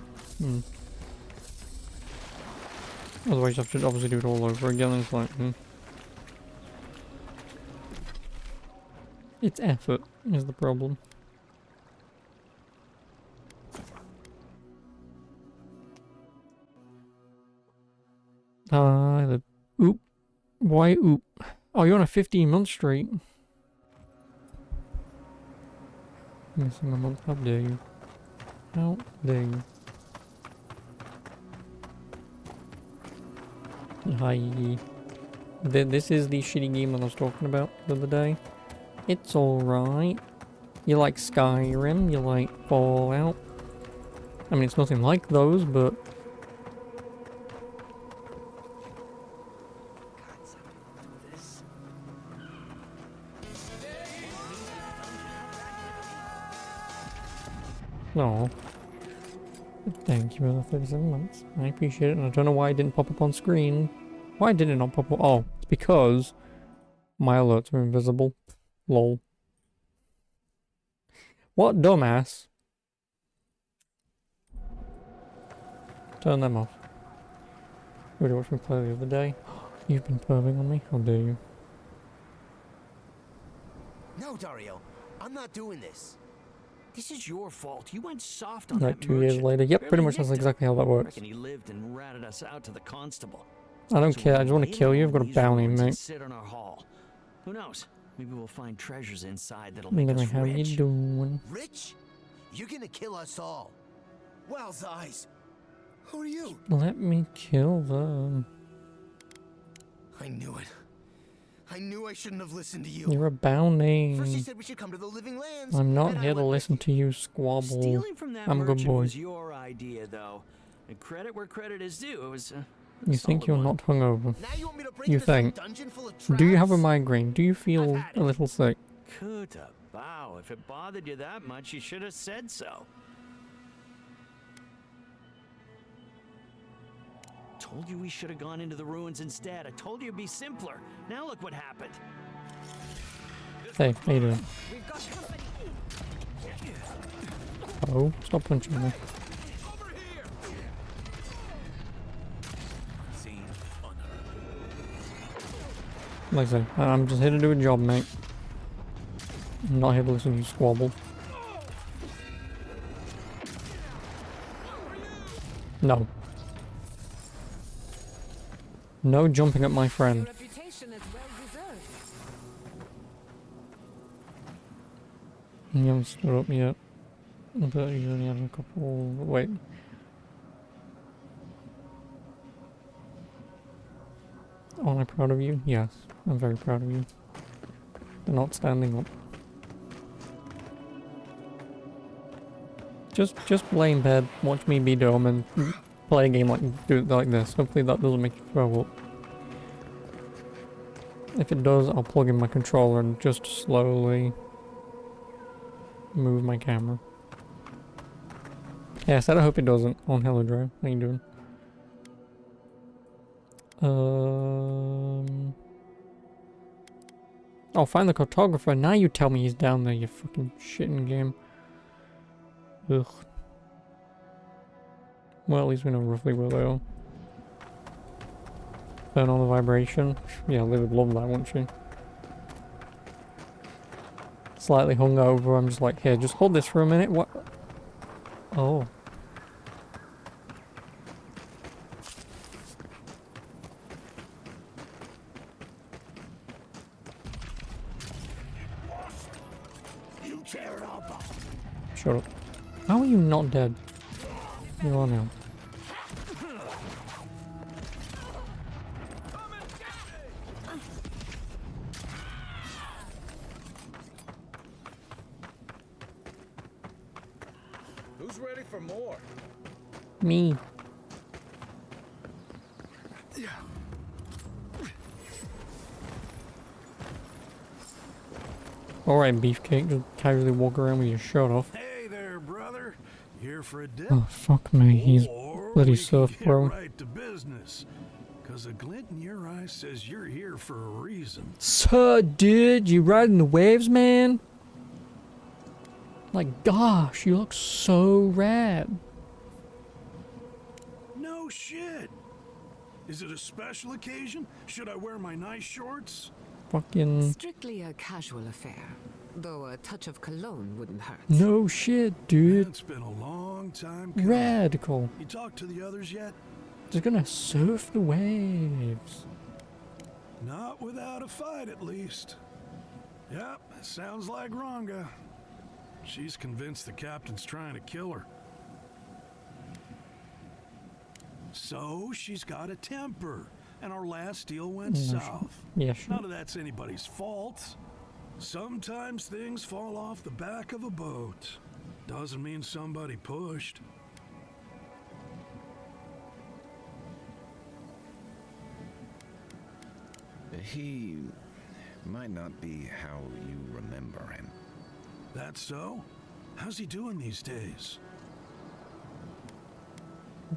Otherwise you have to obviously do it all over again, and it's like, It's effort, is the problem. Oop. Why oop? Oh, you're on a 15-month streak. Missing a month. How dare you? How dare you? Hi. This is the shitty game that I was talking about the other day. It's alright. You like Skyrim, you like Fallout. I mean, it's nothing like those, but... No. Thank you for the 37 months. I appreciate it, and I don't know why it didn't pop up on screen. Why did it not pop up? Oh, it's because my alerts are invisible. Lol. What dumbass? Turn them off. You already watched me play the other day. You've been perving on me? How dare you? No, Dario. I'm not doing this. This is your fault. You went soft on Like that 2 years later. Yep, pretty much that's exactly how that works. Reckon he lived and ratted us out to the constable. I don't care, I just want to kill you. I've got a bounty, mate. Sit on our hall. Who knows? Maybe we'll find treasures inside that'll Look make at me, us how you rich. doing? Rich? You're gonna kill us all. Well's eyes. Who are you? Let me kill them. I knew it. I knew I shouldn't have listened to you. You're a bounty. First you said we should come to the living lands. I'm not and here to listen to you squabble. Stealing from that I'm a good merchant boy. was your idea, though. And credit where credit is due. It was. You think you're not hungover? Now you want me to break You this think. dungeon full of Do you have a traps? migraine? Do you feel a little sick? Kuta, bow. If it bothered you that much, you should have said so. Told you we should have gone into the ruins instead. I told you it'd be simpler. Now look what happened. Hey, how you doing? Oh, stop punching me. Like I said, I'm just here to do a job, mate. I'm not here to listen to you squabble. No. No jumping at my friend. You haven't stood up yet. But you only have a couple... Wait. Am I proud of you? Yes, I'm very proud of you. They're not standing up. Just lay in bed, watch me be dumb, and play a game like this. Hopefully that doesn't make you throw up. If it does, I'll plug in my controller and just slowly move my camera. Yeah, I said I hope it doesn't. On Hello Dre, how you doing? Oh, find the cartographer. Now you tell me he's down there, you fucking shitting game. Ugh. Well, at least we know roughly where they are. Turn on the vibration. Yeah, Liv would love that, wouldn't she? Slightly hungover. I'm just like, here, just hold this for a minute. What? Oh. Shut up. How are you not dead? You are now. Who's ready for more? Me. Alright, Beefcake, just casually walk around with your shirt off. Hey there, brother. Here for a dip? Oh, fuck me, he's bloody surf Get bro. right to business. Cause a glint in your eye says you're here for a reason. So, dude, you riding the waves, man? Like, gosh, you look so rad. No shit. Is it a special occasion? Should I wear my nice shorts? Fucking... Strictly a casual affair, though a touch of cologne wouldn't hurt. No shit, dude. It's been a long time coming. Radical. You talked to the others yet? Just gonna surf the waves. Not without a fight, at least. Yep, sounds like Ranga. She's convinced the captain's trying to kill her. So she's got a temper, and our last deal went south. Yeah, sure. None of that's anybody's fault. Sometimes things fall off the back of a boat. Doesn't mean somebody pushed. He might not be how you remember him. That so? How's he doing these days?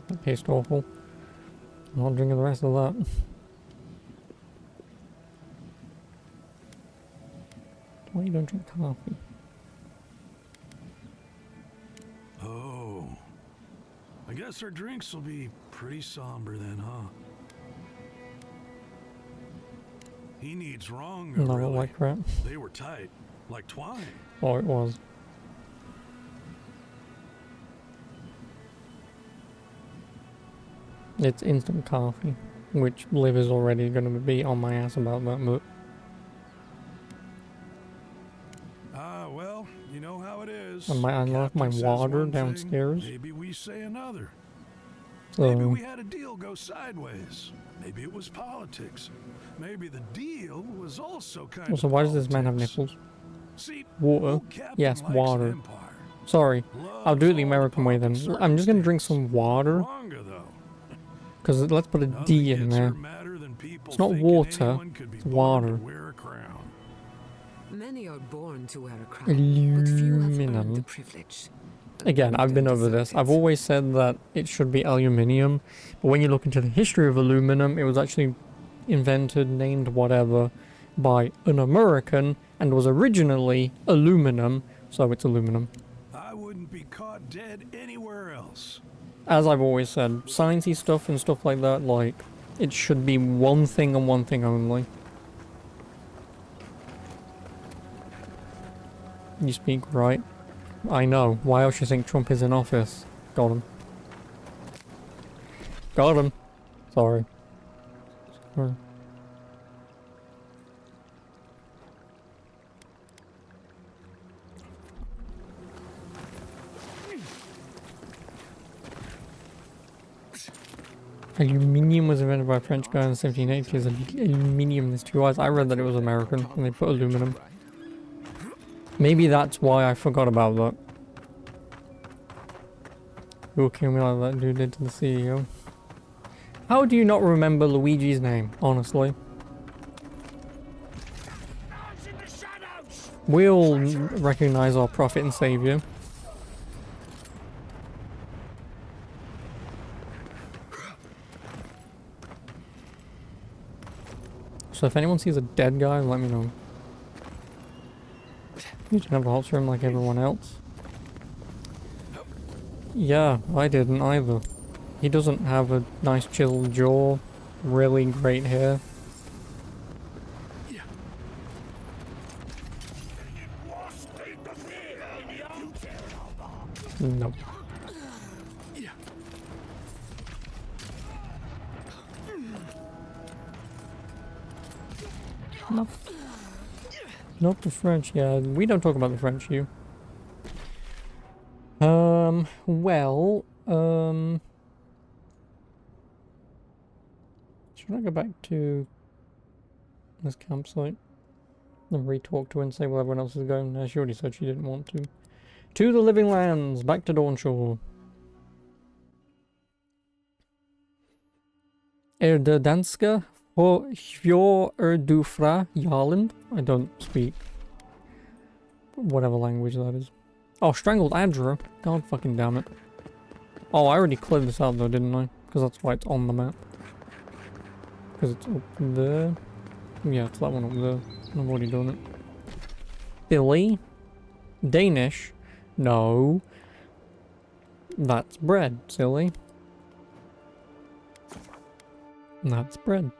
That tastes awful. I'm not drinking the rest of that. Why you don't drink coffee? Oh. I guess our drinks will be pretty somber then, huh? He needs Ranga, No, really. like crap. They were tight, like twine. Oh, it was. It's instant coffee, which Liv is already going to be on my ass about that, but... Well, you know how it is. I left my Captain says water one thing, downstairs. maybe we say another. So, Maybe we had a deal go sideways. Maybe it was politics. Maybe the deal was also kind of so why does this man have nipples? Water? Yes, water. Sorry, I'll do it the American way then. I'm just gonna drink some water. Because let's put a D in there. It's not water, it's water. Many are born to wear a crown, but few have earned the Aluminum. privilege. Again, I've been over this. I've always said that it should be aluminium, but when you look into the history of aluminum, it was actually invented, named whatever, by an American, and was originally aluminum, so it's aluminum. I wouldn't be caught dead anywhere else. As I've always said, sciencey stuff and stuff like that, like, it should be one thing and one thing only. You speak right. I know. Why else you think Trump is in office? Got him. Got him. Sorry. Sorry. Aluminium was invented by a French guy in the 1780s. Aluminium, there's two eyes. I read that it was American, and they put aluminum. Maybe that's why I forgot about that. Who kill me like that dude did to the CEO? How do you not remember Luigi's name, honestly? We'll recognize our prophet and savior. So if anyone sees a dead guy, let me know. You didn't have a hot room like everyone else. Yeah, I didn't either. He doesn't have a nice chill jaw, really great hair. Nope. Nope. Not the French, yeah, we don't talk about the French, you. Well, should I go back to this campsite and re-talk to her and say where everyone else is going? No, she already said she didn't want to. To the Living Lands, back to Dawnshore. De danske Fjordufra Jarland? I don't speak whatever language that is. Oh, Strangled Adra. God fucking damn it. Oh, I already cleared this out though, didn't I? Because that's why it's on the map. Because it's up there. Yeah, it's that one up there. I've already done it. Billy? Danish? No. That's bread, silly. That's bread.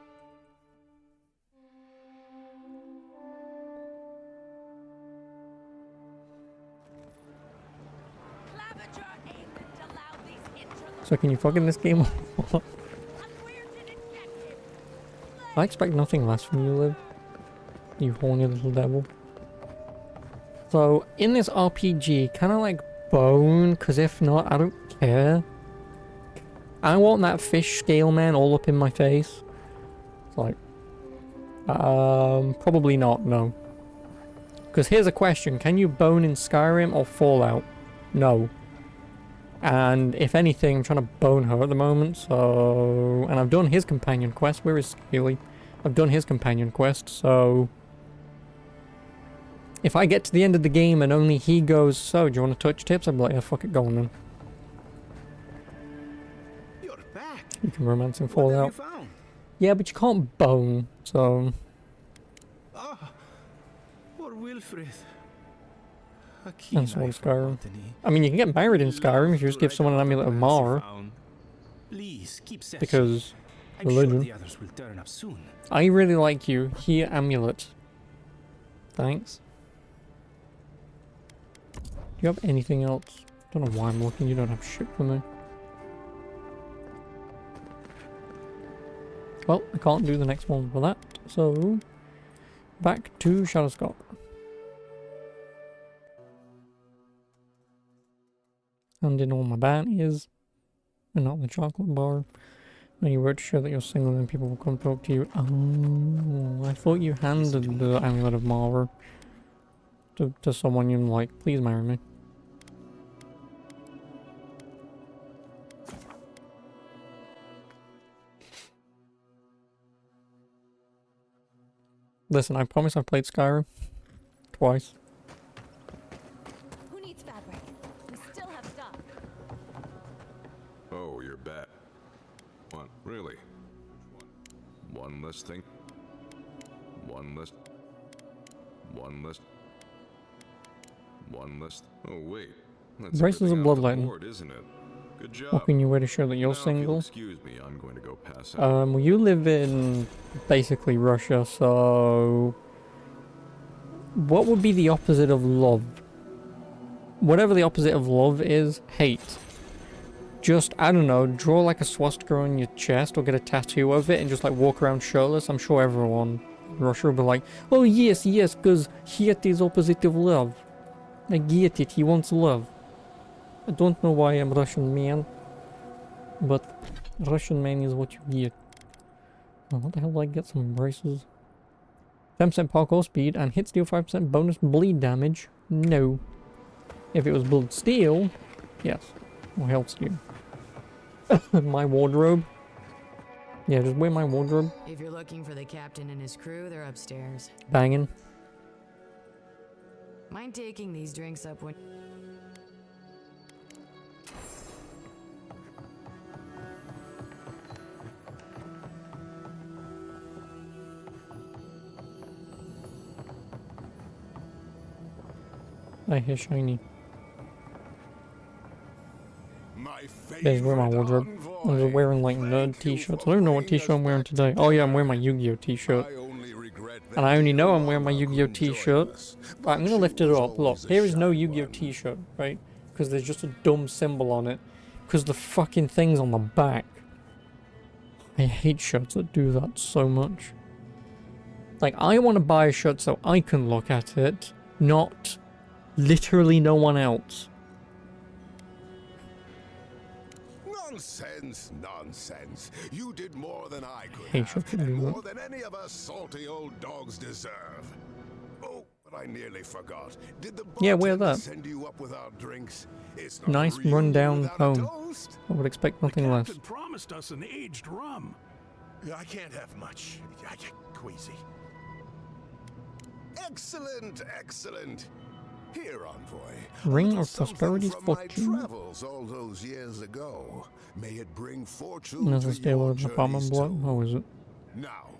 So can you fucking this game off? I expect nothing less from you, Liv. You horny little devil. So, in this RPG, can I like bone? Because if not, I don't care. I want that fish scale man all up in my face. It's like, probably not, no. Because here's a question, can you bone in Skyrim or Fallout? No. And if anything, I'm trying to bone her at the moment, so... And I've done his companion quest, where is Scaly? I've done his companion quest, so... If I get to the end of the game and only he goes, so, do you want to touch tips? I'd be like, yeah, fuck it, go on then. You're back. You can romance in What have Fallout. you found? Yeah, but you can't bone, so... Ah, poor Wilfred. A key And so in knife Skyrim. botany. I mean, you can get married in Skyrim if you just give someone an amulet of Mara. Please keep searching. Because I'm sure religion. the others will turn up soon. I really like you. Here, amulet. Thanks. Do you have anything else? Don't know why I'm looking. You don't have shit for me. Well, I can't do the next one for that. So, back to Shadowscott. And in all my bounties, and not the chocolate bar. And you were to show that you're single and people will come talk to you. Oh, I thought you handed the amulet of Mara to someone you're like, please marry me. Listen, I promise I've played Skyrim twice. Who needs fabric? We still have stock. Oh, you're back. What? Really? One less thing? One less... One less... One less... Oh, wait. That's Braces of everything off the Bloodletting. board, isn't it? Good job. Walking your way to show that you're Now, if you'll single. excuse me, I'm going to go pass out. Well, you live in basically Russia, so what would be the opposite of love? Whatever the opposite of love is, hate. Just, I don't know, draw like a swastika on your chest or get a tattoo of it and just like walk around shirtless. I'm sure everyone in Russia will be like, oh yes, yes, because hate is opposite of love. I get it, he wants love. I don't know why I'm Russian man, but Russian man is what you get. Oh, what the hell did I get? Some braces? 10% parkour speed and hit steal 5% bonus bleed damage? No. If it was blood steal, yes. Or health steal. My wardrobe? Yeah, just wear my wardrobe. If you're looking for the captain and his crew, they're upstairs. Banging. Mind taking these drinks up when... I hear shiny. There's where my wardrobe. I'm just wearing like nerd t-shirts. I don't know what t-shirt I'm wearing today. Oh yeah, I'm wearing my Yu-Gi-Oh t-shirt. And I only know I'm wearing my Yu-Gi-Oh t-shirt. Right, I'm gonna lift it up. Look, here is no Yu-Gi-Oh t-shirt, right? Because there's just a dumb symbol on it. Because the fucking thing's on the back. I hate shirts that do that so much. Like, I want to buy a shirt so I can look at it, not literally no one else. Nonsense, nonsense. You did more than I could Hey, have, shut and your more than any of us salty old dogs deserve. Oh, but I nearly forgot. Did the Yeah, wear bartender that. send you up with our drinks? It's not Nice real run-down without a home. toast. I would expect nothing less. Captain promised us an aged rum. I can't have much. I get queasy. Excellent, excellent. Here, envoy. Ring a of something Prosperity's from my fortune. travels all those years ago. May it bring fortune And there's to a stable your of the farm and journeys blood. too. Oh, is it? Now,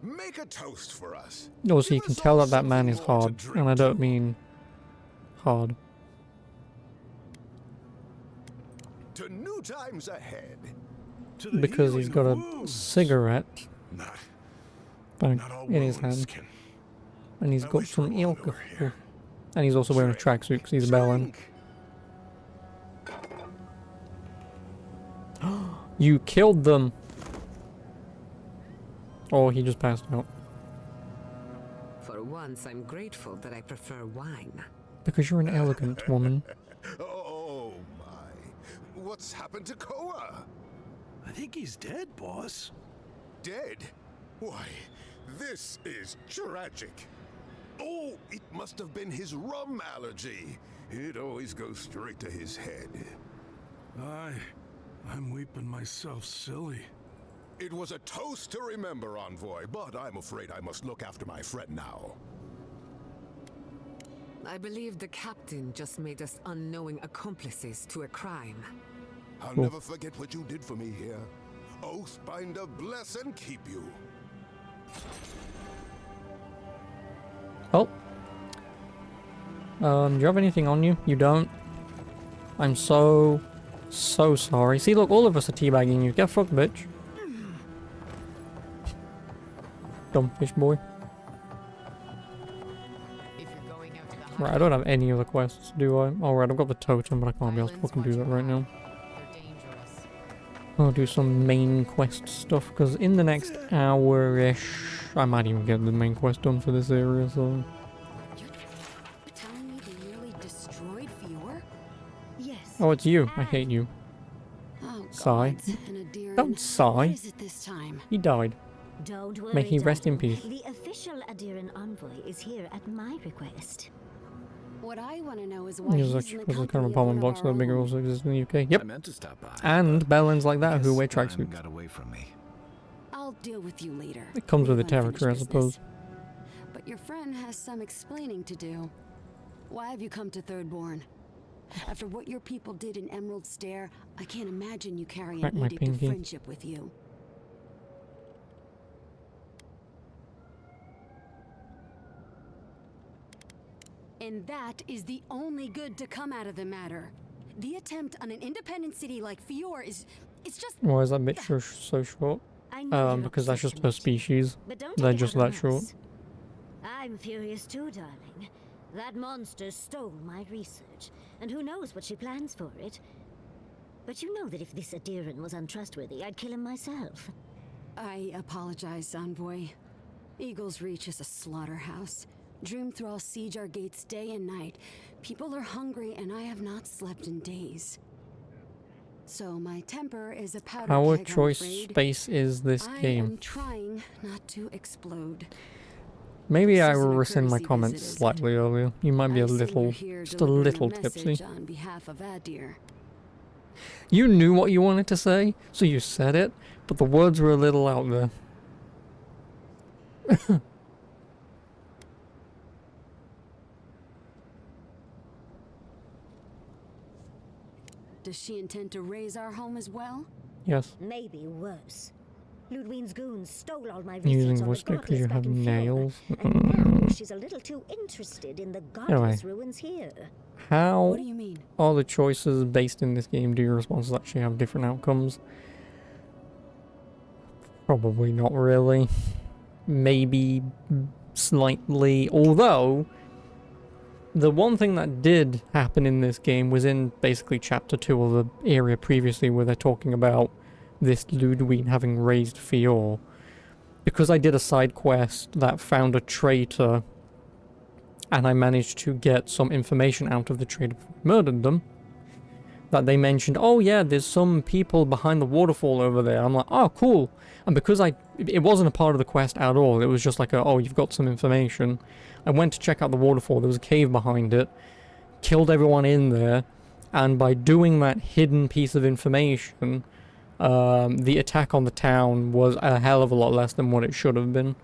make a toast for us. Oh, so you can tell that that man is hard. And I don't mean hard. To new times ahead. Because he's got a cigarette back in his hand. And he's got some alcohol. And he's also wearing a tracksuit because he's a bellend. You killed them. Or he just passed out. For once, I'm grateful that I prefer wine. Because you're an elegant woman. Oh my. What's happened to Koa? I think he's dead, boss. Dead? Why, this is tragic. Oh, it must have been his rum allergy. It always goes straight to his head. I'm weeping myself silly. It was a toast to remember, Envoy, but I'm afraid I must look after my friend now. I believe the captain just made us unknowing accomplices to a crime. I'll never forget what you did for me here. Oathbinder bless and keep you. Oh. Do you have anything on you? You don't? I'm so sorry. See, look, all of us are teabagging you. Get fucked, bitch. Dumb fish boy. Right, I don't have any other quests, do I? Alright, I've got the totem, but I can't be able to fucking do that right now. I'll do some main quest stuff, because in the next hour-ish, I might even get the main quest done for this area, so... You're telling me they nearly destroyed Fior? Yes. Oh, it's you. I hate you. Oh, Sigh. Don't sigh. What is it this time? He died. Don't worry, May he rest in darling. peace. The official Adiran envoy is here at my request. What I want to know is why He he's was in the kind of company of apartment one box of that our bigger own. also exists in the UK. Yep. I meant to stop by. And bellends like that who wear Time tracksuits. got away from me. I'll deal with you later. It comes with the We've unfinished territory, I business. suppose. But your friend has some explaining to do. Why have you come to Thirdborn? After what your people did in Emerald Stair, I can't imagine you carry Crack an my edict of pinky. friendship with you. And that is the only good to come out of the matter. The attempt on an independent city like Fior it's just... Why is that bitch so short? Because that's just her species. They're just that short. I'm furious too, darling. That monster stole my research, and who knows what she plans for it. But you know that if this Adiran was untrustworthy, I'd kill him myself. I apologize, Envoy. Eagle's Reach is a slaughterhouse. Dreamthrall siege our gates day and night. People are hungry, and I have not slept in days. So my temper is a powder Our keg, I'm choice afraid. space is this I game. am trying not to explode. Maybe This I isn't will a rescind my courtesy comments visit, is it? slightly earlier. You might be a I see you're little, here just a delivering little message tipsy. on behalf of Adir. You knew what you wanted to say, so you said it, but the words were a little out there. Does she intend to raise our home as well? Yes. Maybe worse. Ludwine's goons stole all my I'm using research on the voice because you godless have back in Fiora, nails. and now she's a little too interested in the godless ruins here. How What do you mean? all the choices based in this game do your responses actually have different outcomes? Probably not really. Maybe slightly. Although, the one thing that did happen in this game was in basically chapter 2 of the area previously where they're talking about this Ludwine having raised Fior. Because I did a side quest that found a traitor and I managed to get some information out of the traitor who murdered them, that they mentioned, oh yeah, there's some people behind the waterfall over there. I'm like, oh cool. And because it wasn't a part of the quest at all, it was just like, oh, you've got some information. I went to check out the waterfall, there was a cave behind it, killed everyone in there, and by doing that hidden piece of information, the attack on the town was a hell of a lot less than what it should have been.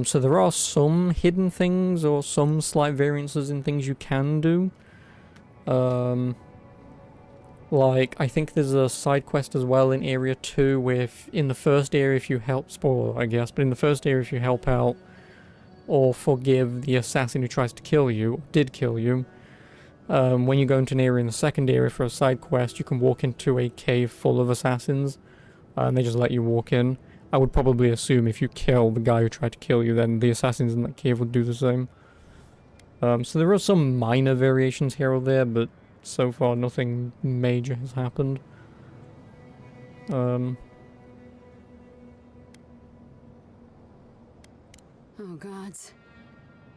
So there are some hidden things or some slight variances in things you can do. Like, I think there's a side quest as well in Area 2 where in the first area if you help, spoiler I guess, but in the first area if you help out or forgive the assassin who tries to kill you, or did kill you, when you go into an area in the second area for a side quest, you can walk into a cave full of assassins, and they just let you walk in. I would probably assume if you kill the guy who tried to kill you, then the assassins in that cave would do the same. So there are some minor variations here or there, but so far nothing major has happened. Oh, gods.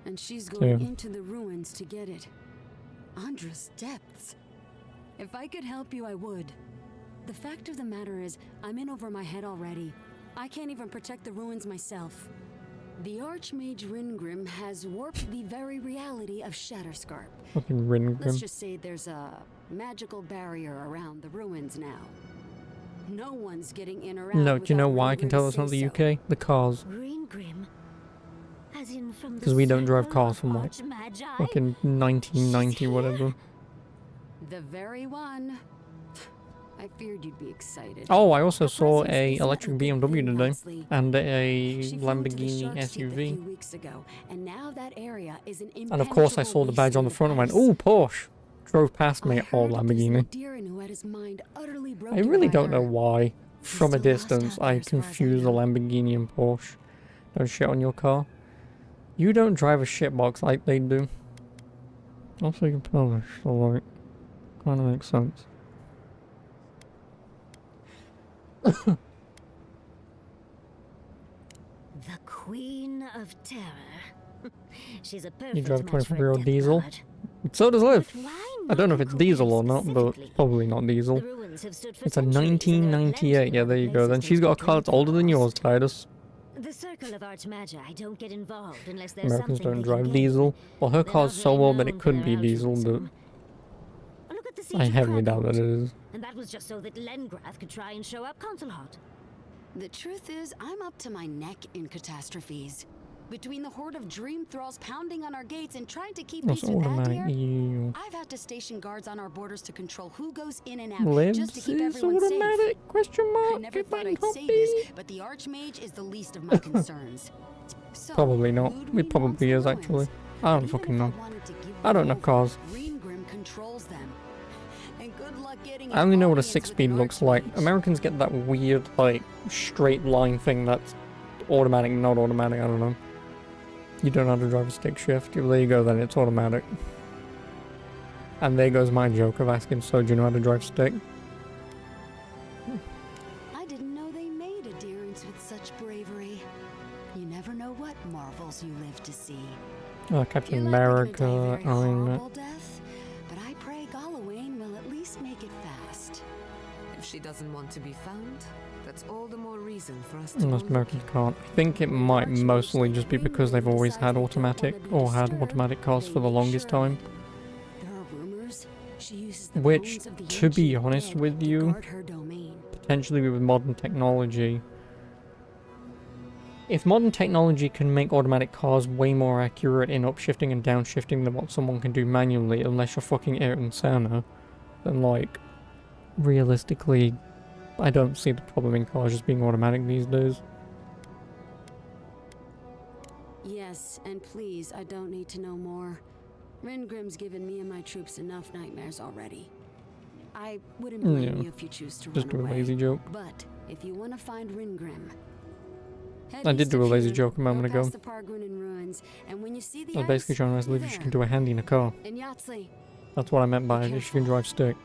And she's going Damn. into the ruins to get it. Andra's depths. If I could help you, I would. The fact of the matter is, I'm in over my head already. I can't even protect the ruins myself. The Archmage Ringrim has warped the very reality of Shatterscarp. Fucking Ringrim. Let's just say there's a magical barrier around the ruins now. No one's getting in or out. No, do you know why I can tell it's not the UK? The cars. Ringrim? As in from the Because we don't drive circle cars of from like Archmagi? fucking 1990 whatever. The very one. I feared you'd be excited. Oh, I also saw a electric BMW today and a Lamborghini SUV. Weeks ago, and now that area is an And of course I saw the badge on the front and went, "Oh, Porsche." Drove past me, oh, Lamborghini. I really don't know why. From a distance, I confuse a Lamborghini and Porsche. Don't shit on your car. You don't drive a shitbox like they do. Also, you're Polish, so like, kind of makes sense. The Queen of Terror. She's a perfect You drive a match for 24-year-old death diesel. guard. So does Liv. Why I don't know if not it's diesel or not, but specifically? probably not diesel. The ruins have stood for It's a centuries, and there are 1998. Yeah, there you go. places Then they she's got a could car that's older than yours, Titus. The circle of Archmagi don't get involved unless there's Americans something don't they can drive gain. diesel. Well, her They're car's not so very old that known it for couldn't be their diesel, but altruism. Look at the siege I of heavily doubt that it Carthage. is. And that was just so that Lengrath could try and show up Consulhot. The truth is, I'm up to my neck in catastrophes. Between the horde of dream thralls pounding on our gates and trying to keep That's peace with automatic. Adir, Ew. I've had to station guards on our borders to control who goes in and out, Lives just to keep is everyone safe. automatic? Question mark? I never It thought might I'd not say be. this, but the Archmage is the least of my concerns. So, Probably not. Ludwig It probably wants the is, ruins. actually. I don't fucking know. I don't know cars. Ringrim controls them. And good luck getting I only know what a 6-speed looks like. Americans get that weird, like, straight line thing that's automatic, not automatic, I don't know. You don't know how to drive a stick shift. Well, there you go then, it's automatic. And there goes my joke of asking, so do you know how to drive stick? I didn't know they made adherents with such bravery. You never know what marvels you live to see. Oh, Captain America, Iron Man. Death, but I pray Galawain will at least make it fast. If she doesn't want to be found, that's all the more reason for us to Most Americans can't. I think it might mostly just be because they've always had automatic, or had automatic cars for the longest time. There are rumors she uses the Which, bones of the to be ancient honest dead with to you, guard her domain. potentially with modern technology, if modern technology can make automatic cars way more accurate in upshifting and downshifting than what someone can do manually, unless you're fucking Ayrton Senna, then like, realistically, I don't see the problem in cars just being automatic these days. Yes, and please, I don't need to know more. Ringrim's given me and my troops enough nightmares already. I wouldn't blame Yeah. you if you choose to Just run do a away. lazy joke. But if you want to find Ringrim, I did do a lazy joke a moment ago. The Pargunin ruins, and when you see the I was basically trying to ask Liv if she can do a handy in a car. in Yahtzee, That's what I meant by if she can drive stick.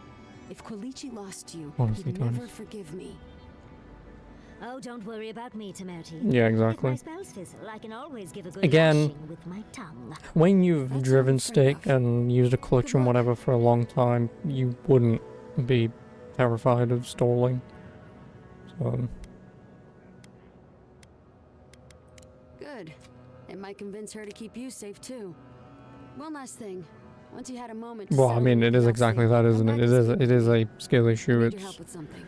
if Kolichi lost you, Honestly, he'd never Thomas. forgive me. Oh, don't worry about me, Timoti. Yeah, exactly. If my spells fizzle, I can always give a good Again, lashing with my tongue. when you've driven stick and used a clutch and whatever for a long time, you wouldn't be terrified of stalling. So, Good. It might convince her to keep you safe too. One last thing. Once you had a moment to well, I settle mean, it is Yahtzee, exactly that, isn't it? It is a skill issue. I need your It's help with something.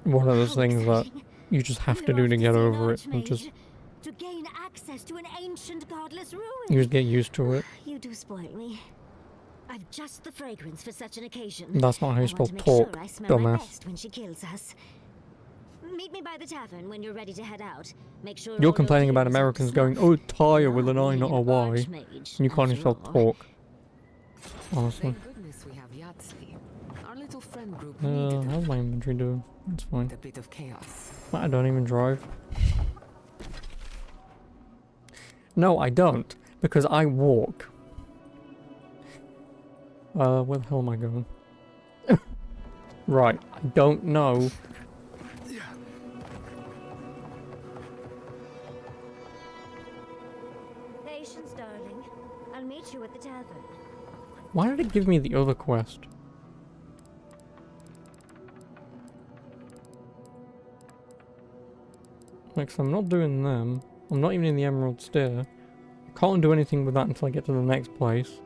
one of those things that you just have to do to get over it, and just To gain access to an ancient godless ruin. you just get used to it. You do spoil me. I've just the fragrance for such an occasion. That's not how you I spell want to make talk, sure I smell my dumbass. best when she kills us. Meet me by the tavern when you're ready to head out. Make sure You're all complaining your about gear is Americans up going, snuff. oh, tire with an I, not a Being Y. archmage, And you can't even spell after all. talk. Honestly. Thank goodness we have Yahtzee. Our little friend group needed How's my inventory doing? It's fine. a bit of chaos. I don't even drive. No, I don't. Because I walk. Where the hell am I going? Right, I don't know. Patience, darling. I'll meet you at the tavern. Why did it give me the other quest? Like, so I'm not doing them. I'm not even in the Emerald Stair. I can't do anything with that until I get to the next place.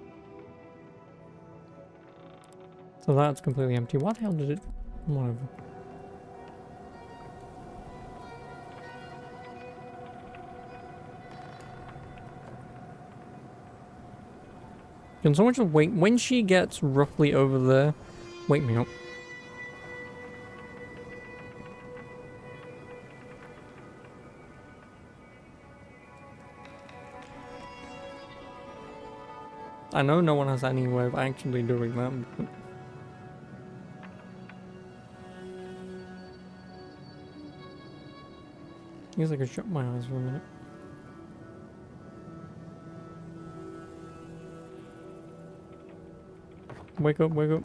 So that's completely empty. What the hell did it... Whatever. Can someone just wait? When she gets roughly over there, wake me up. I know no one has any way of actually doing that, but... I guess I could shut my eyes for a minute. Wake up, wake up.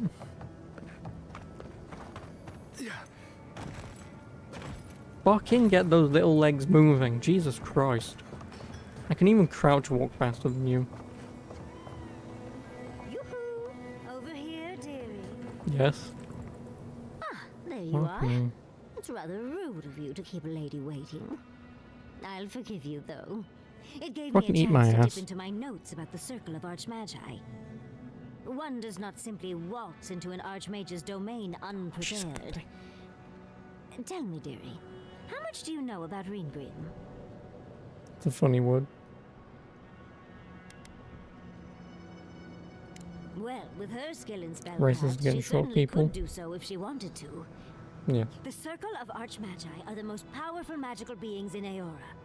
Fucking get those little legs moving, Jesus Christ. I can even crouch walk faster than you. Yoo-hoo! Over here, dearie. Yes. Ah, there you Okay. are. It's rather rude of you to keep a lady waiting. I'll forgive you, though. It gave Fucking me a eat my chance to ass. dip into my notes about the Circle of Archmagi. One does not simply waltz into an Archmage's domain unprepared. Tell me, dearie, how much do you know about Ringrim? It's a funny word. Well, with her skill in Racist spellcraft, against she short certainly people. could do so if she wanted to. Yes. The Circle of Archmagi are the most powerful magical beings in Aora.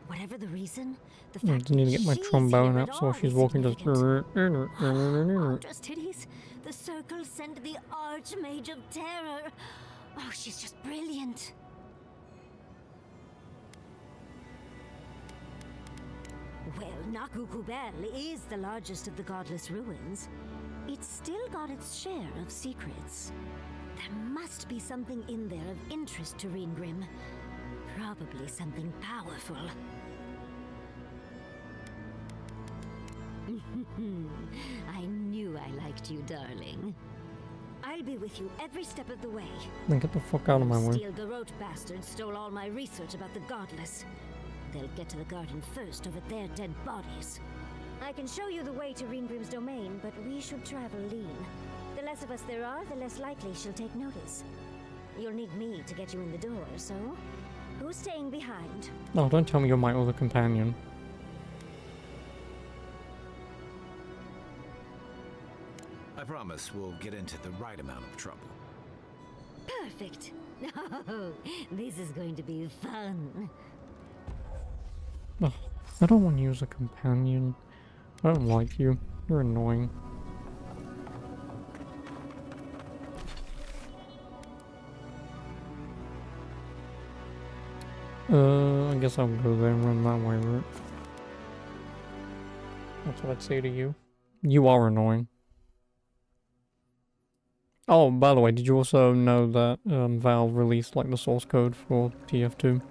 Whatever the reason, the I fact just need to get my she's trombone here up at so all she's is walking just... Wondrous titties. The Circle sent the Archmage of Terror. Oh, she's just brilliant. Well, Nakukubel is the largest of the godless ruins. It's still got its share of secrets. There must be something in there of interest to Ringrim. Probably something powerful. I knew I liked you, darling. I'll be with you every step of the way. Then get the fuck out of my way. Steel Garrote bastards stole all my research about the godless. They'll get to the garden first over their dead bodies. I can show you the way to Ringrim's domain, but we should travel lean. The less of us there are, the less likely she'll take notice. You'll need me to get you in the door, so who's staying behind? No, don't tell me you're my other companion. I promise we'll get into the right amount of trouble. Perfect. Oh, this is going to be fun. Ugh, I don't want you as a companion. I don't like you. You're annoying. I guess I'll go there and run that way, right? That's what I'd say to you. You are annoying. Oh, by the way, did you also know that Valve released like the source code for TF2?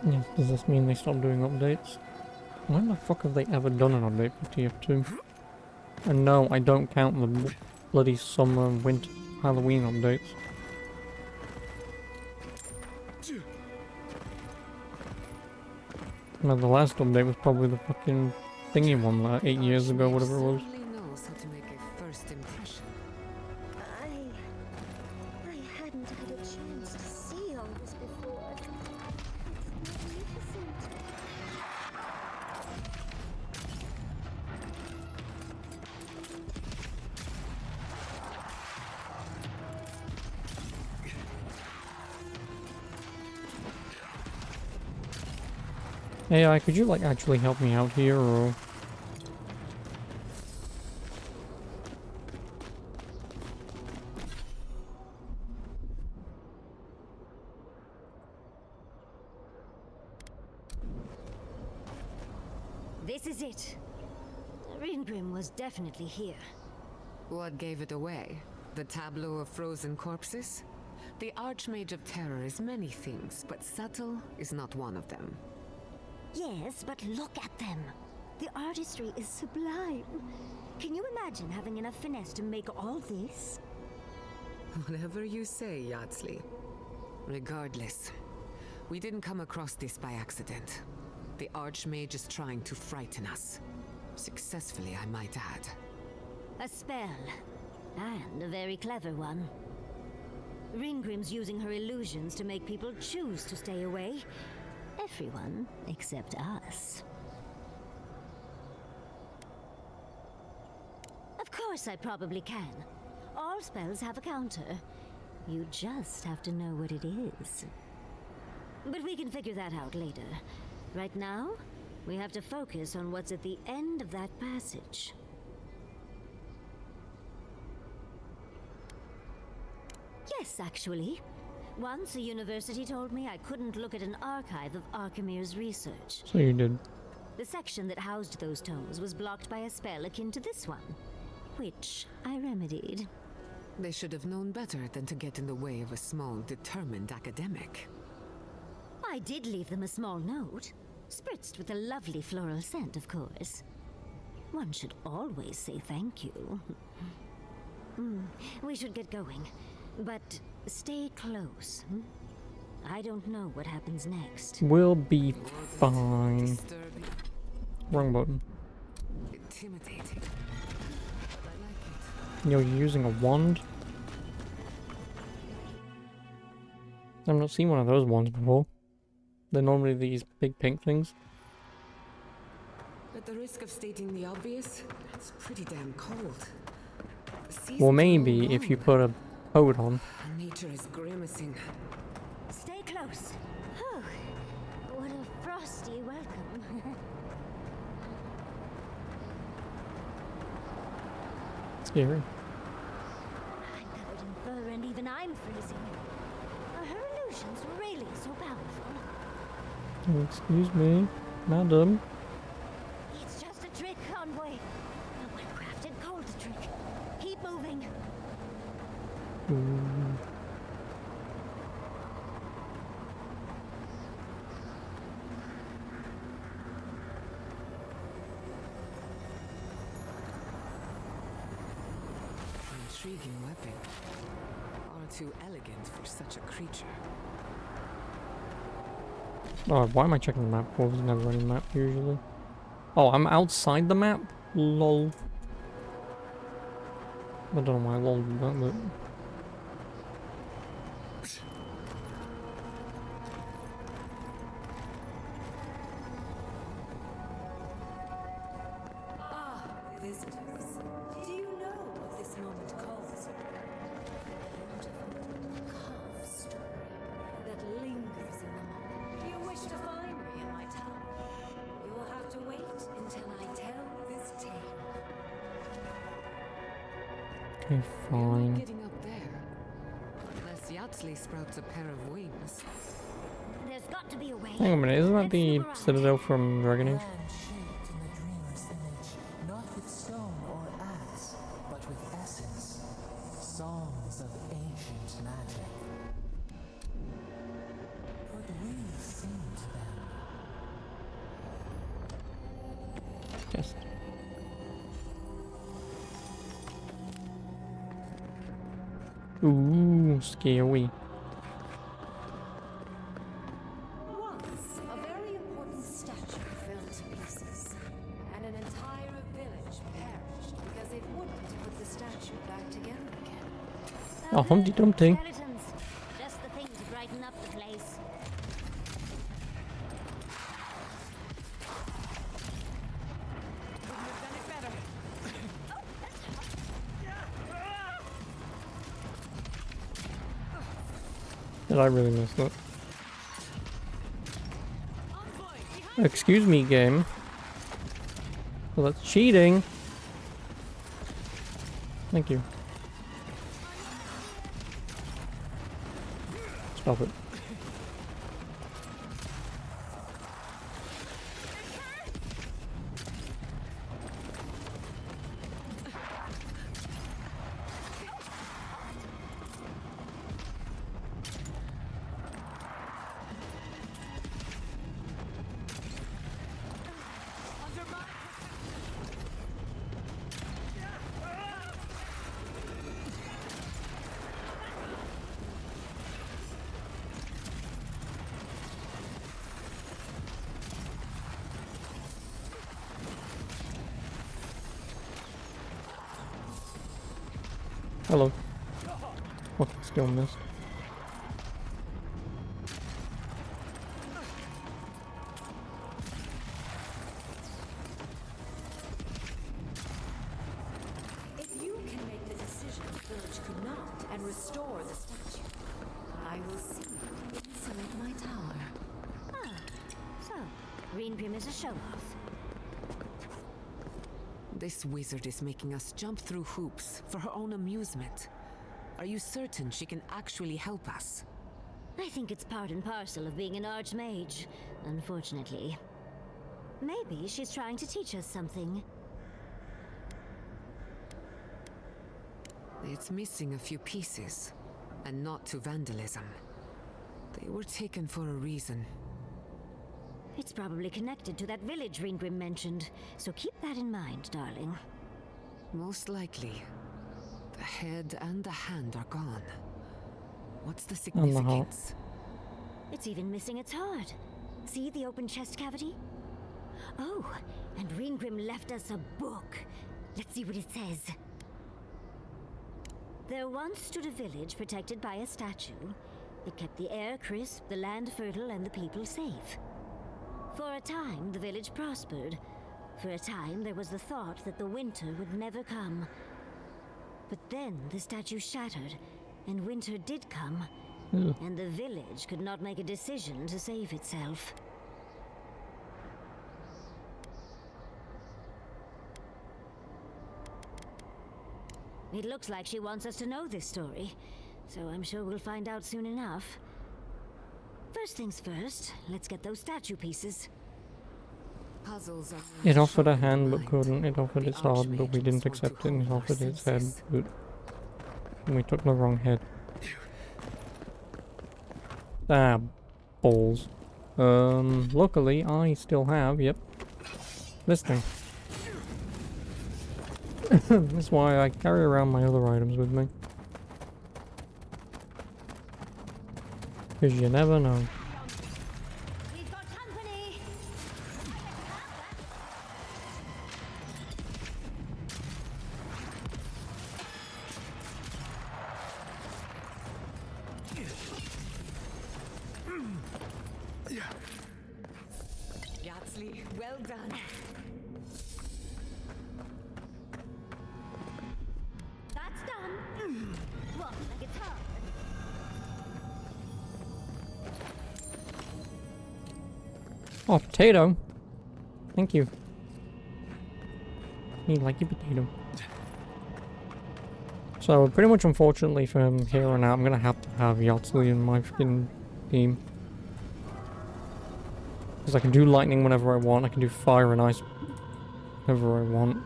Yes, does this mean they stopped doing updates? When the fuck have they ever done an update for TF2? And no, I don't count the bloody summer, winter, Halloween updates. No, the last update was probably the fucking thingy one, like 8 years ago, whatever it was. Knows how to make a first impression. I hadn't had a chance to see all this before. It's magnificent. AI, could you like actually help me out here, or? This is it. Ringrim was definitely here. What gave it away? The tableau of frozen corpses? The Archmage of Terror is many things, but subtle is not one of them. Yes, but look at them. The artistry is sublime. Can you imagine having enough finesse to make all this? Whatever you say, Yardsley. Regardless, we didn't come across this by accident. The Archmage is trying to frighten us. Successfully, I might add. A spell. And a very clever one. Ringrim's using her illusions to make people choose to stay away. Everyone except us. Of course I probably can. All spells have a counter. You just have to know what it is. But we can figure that out later. Right now, we have to focus on what's at the end of that passage. Yes, actually. Once a university told me I couldn't look at an archive of Archimir's research. So you did. The section that housed those tomes was blocked by a spell akin to this one, which I remedied. They should have known better than to get in the way of a small, determined academic. I did leave them a small note, spritzed with a lovely floral scent, of course. One should always say thank you. We should get going, but stay close. I don't know what happens next. We'll be fine. Wrong button. Intimidating. You're using a wand? I've not seen one of those wands before. They're normally these big pink things. At the risk of stating the obvious, it's pretty damn cold. Well, maybe if you put a coat on. Nature is grimacing. Stay close. Oh, what a frosty welcome. Scary. I'm covered in fur and even I'm freezing. Are her illusions really so powerful? Excuse me, madam. It's just a trick, Envoy. A well-crafted cold trick. Keep moving. Intriguing weapon. All too elegant for such a creature. Oh, why am I checking the map? Well, there's never any map usually. Oh, I'm outside the map? Lol. I don't know why lol did that, but... Ah, visitors. Do you know what this moment calls for? A beautiful, calm story that lingers in the mind. You wish to find me in my tower. You will have to wait until I tell this tale. Okay, fine. Getting up there. Unless Yardsley sprouts a pair of wings. There's got to be a way. Hang on a minute, isn't that the Citadel from Dragon Age? Not with stone or axe, but with essence. Songs of ancient magic. Could we sing to them? Yes. Ooh, scary. Once, a very important statue fell to pieces, and an entire village perished because they wouldn't put the statue back together again. Oh, Humpty Dumpty. Skeletons. Just the thing to brighten up the place. Did I really miss that? Excuse me, game. Well, that's cheating. Thank you. Stop it. Hello. Fucking still missed. If you can make the decision the village could not and restore the statue, I will see you inside my tower. Ah, so Greenbrim is a show-off. This wizard is making us jump through hoops for her own amusement. Are you certain she can actually help us? I think it's part and parcel of being an archmage, unfortunately. Maybe she's trying to teach us something. It's missing a few pieces, and not to vandalism. They were taken for a reason. It's probably connected to that village Greenbrim mentioned, so keep that in mind, darling. Most likely. The head and the hand are gone. What's the significance? It's even missing its heart. See the open chest cavity? Oh, and Greenbrim left us a book. Let's see what it says. There once stood a village protected by a statue. It kept the air crisp, the land fertile, and the people safe. For a time, the village prospered. For a time, there was the thought that the winter would never come. But then the statue shattered, and winter did come. And the village could not make a decision to save itself. It looks like she wants us to know this story, so I'm sure we'll find out soon enough. First things first, let's get those statue pieces. Puzzles are It offered a hand but couldn't. It offered its heart but we didn't accept it. And it offered its head but we took the wrong head. Ah, balls. Luckily I still have, yep, this thing. That's why I carry around my other items with me. Because you never know. We've got company. Yatsli, well done. That's done. Walk like it's hard. Oh, potato. Thank you. You like your potato. So, pretty much unfortunately from here on out, I'm gonna have to have Yahtzee in my freaking team. Because I can do lightning whenever I want, I can do fire and ice whenever I want.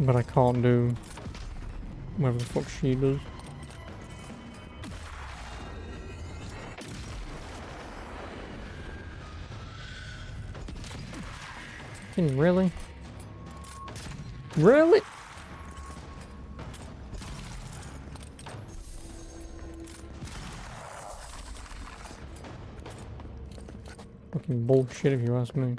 But I can't do whatever the fuck she does. Really? Really? Fucking bullshit if you ask me.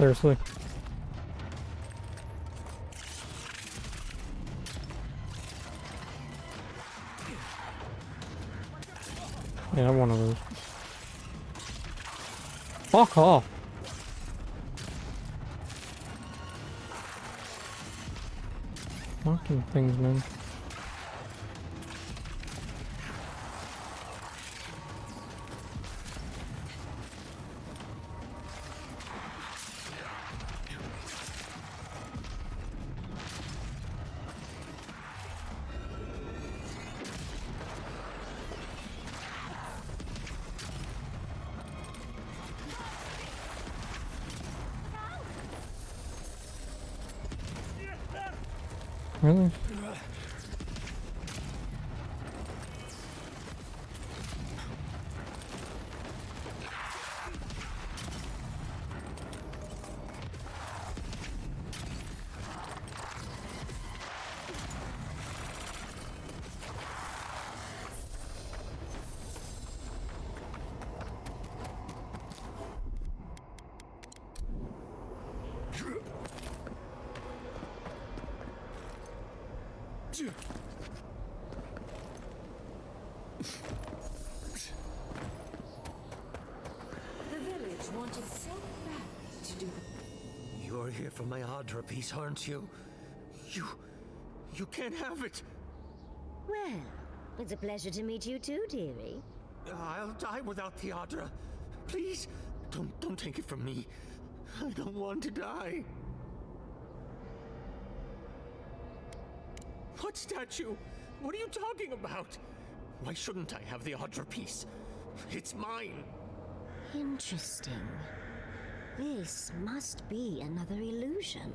Seriously. Yeah, I'm one of those. Fuck off. Fucking things, man. Really? The village wanted so bad to do You're here for my Adra piece, aren't you? You can't have it. Well, it's a pleasure to meet you too, dearie. I'll die without the Adra. Please, don't take it from me. I don't want to die. What statue? What are you talking about? Why shouldn't I have the Adra piece? It's mine. Interesting. This must be another illusion.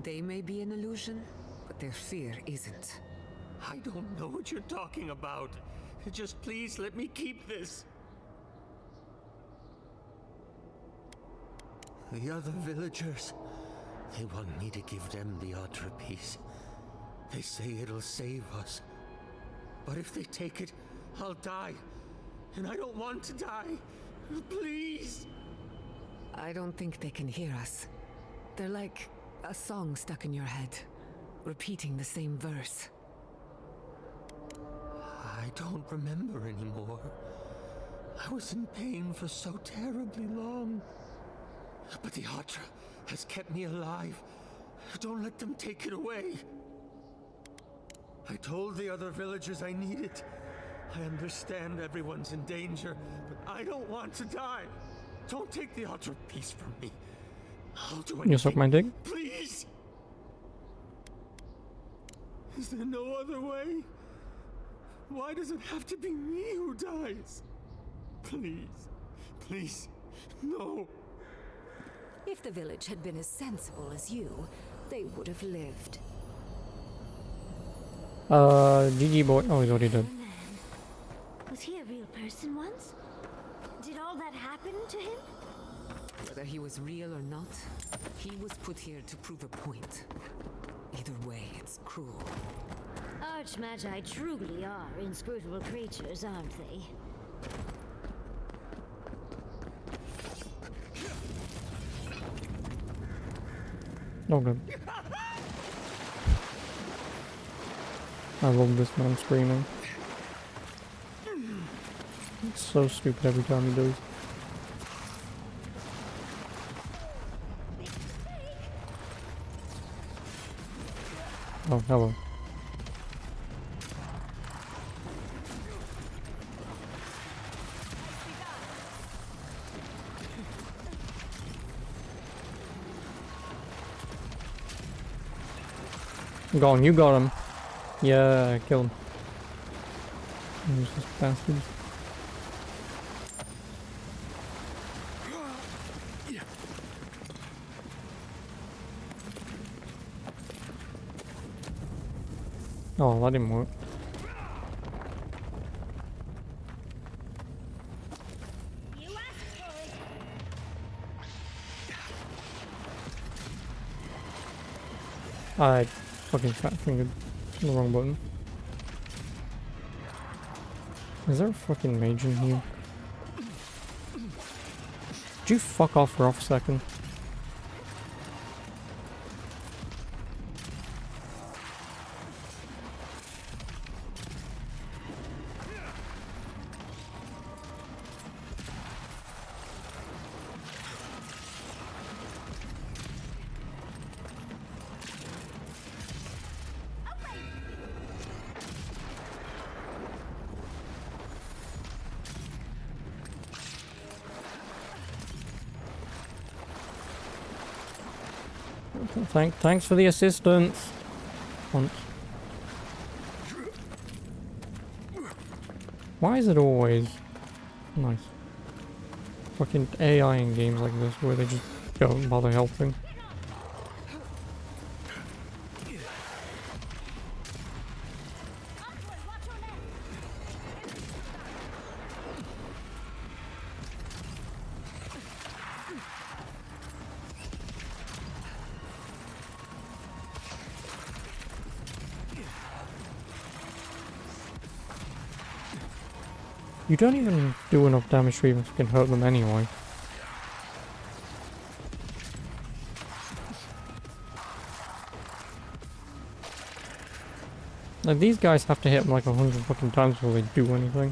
They may be an illusion, but their fear isn't. I don't know what you're talking about. Just please let me keep this. The other villagers, they want me to give them the Adra piece. They say it'll save us. But if they take it, I'll die. And I don't want to die. Please! I don't think they can hear us. They're like a song stuck in your head, repeating the same verse. I don't remember anymore. I was in pain for so terribly long. But the Adra has kept me alive. Don't let them take it away. I told the other villagers I need it. I understand everyone's in danger, but I don't want to die. Don't take the Adra piece from me. I'll do anything. You suck my dick? Please! Is there no other way? Why does it have to be me who dies? Please, please, no. If the village had been as sensible as you, they would have lived. GG boy. Oh, he's already dead. Was he a real person once? Did all that happen to him? Whether he was real or not, he was put here to prove a point. Either way, it's cruel. Archmagi truly are inscrutable creatures, aren't they? Oh good. I love this man screaming. It's so stupid every time he does. Oh, hello. Go on, you got him. Yeah, kill him. Useless bastards. Oh, that didn't work. I fucking fat fingered the wrong button. Is there a fucking mage in here? Did you fuck off for a second? Thanks for the assistance. Once. Why is it always nice? Fucking AI in games like this where they just don't bother helping. You don't even do enough damage to even fucking hurt them anyway. Like, these guys have to hit them like 100 fucking times before they do anything.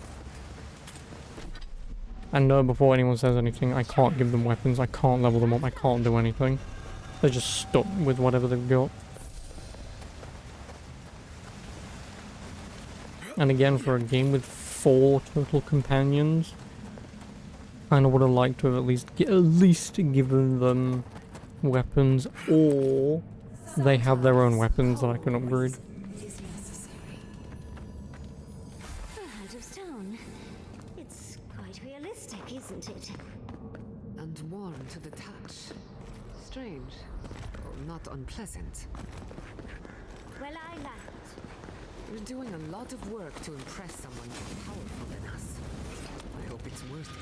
And before anyone says anything, I can't give them weapons, I can't level them up, I can't do anything. They're just stuck with whatever they've got. And again, for a game with 4 total companions, I would have liked to have at least given them weapons, or they have their own weapons that I can upgrade. Out of stone. It's quite realistic, isn't it? And warm to the touch. Strange. Not unpleasant. Well, I like it. You're doing a lot of work to impress someone more powerful than us. I hope it's worth it.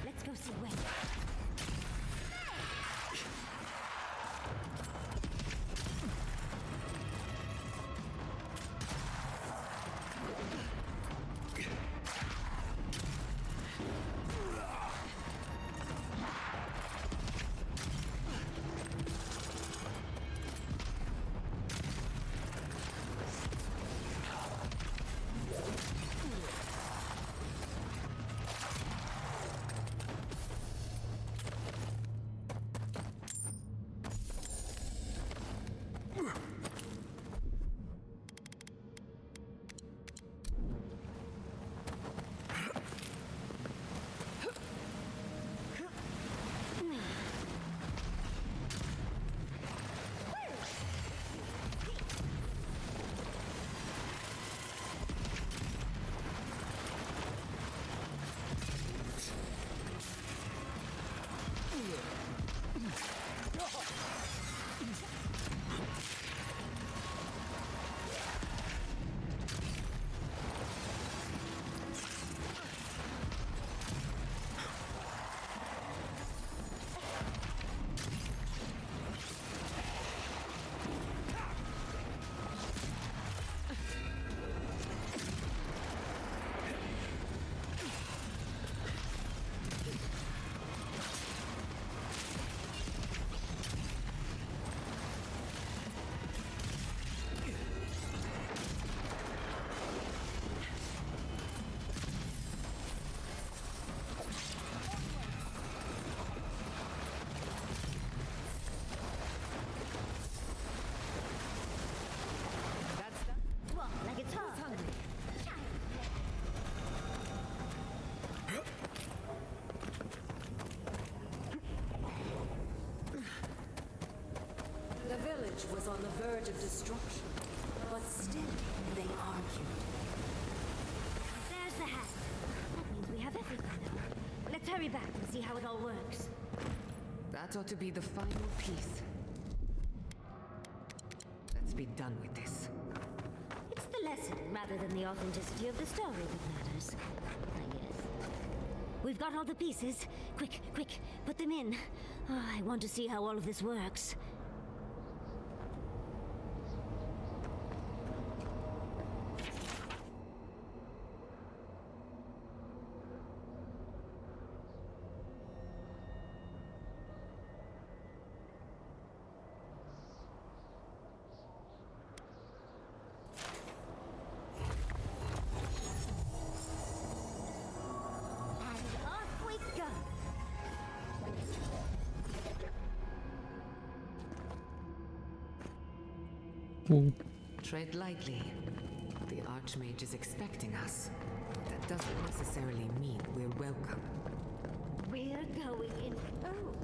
Let's go see Wayne. The village was on the verge of destruction, but still they argued. There's the hat. That means we have everything now. Let's hurry back and see how it all works. That ought to be the final piece. Let's be done with this. It's the lesson rather than the authenticity of the story that matters, I guess. We've got all the pieces. Quick, quick, put them in. Oh, I want to see how all of this works. Tread lightly. The Archmage is expecting us. That doesn't necessarily mean we're welcome. We're going in. Oh,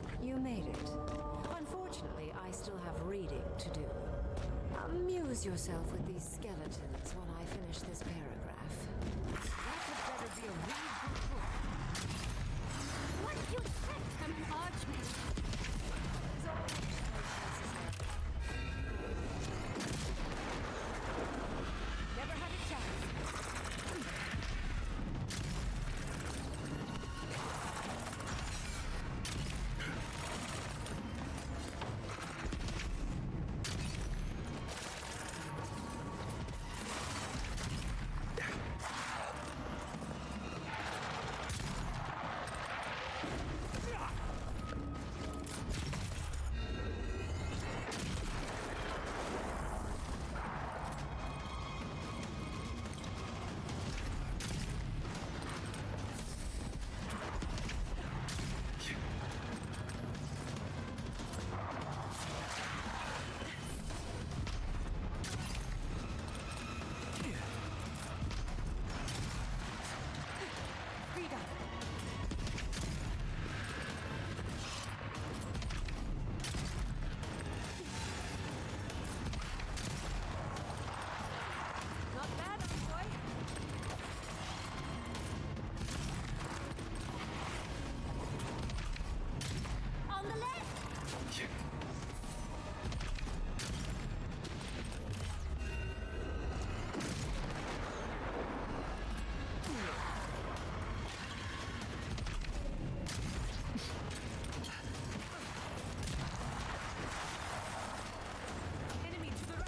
Amuse yourself with these skeletons while I finish this paragraph. That had better be a real good book. What did you expect from an archmage? Never had a chance. On the left! Enemy to the right.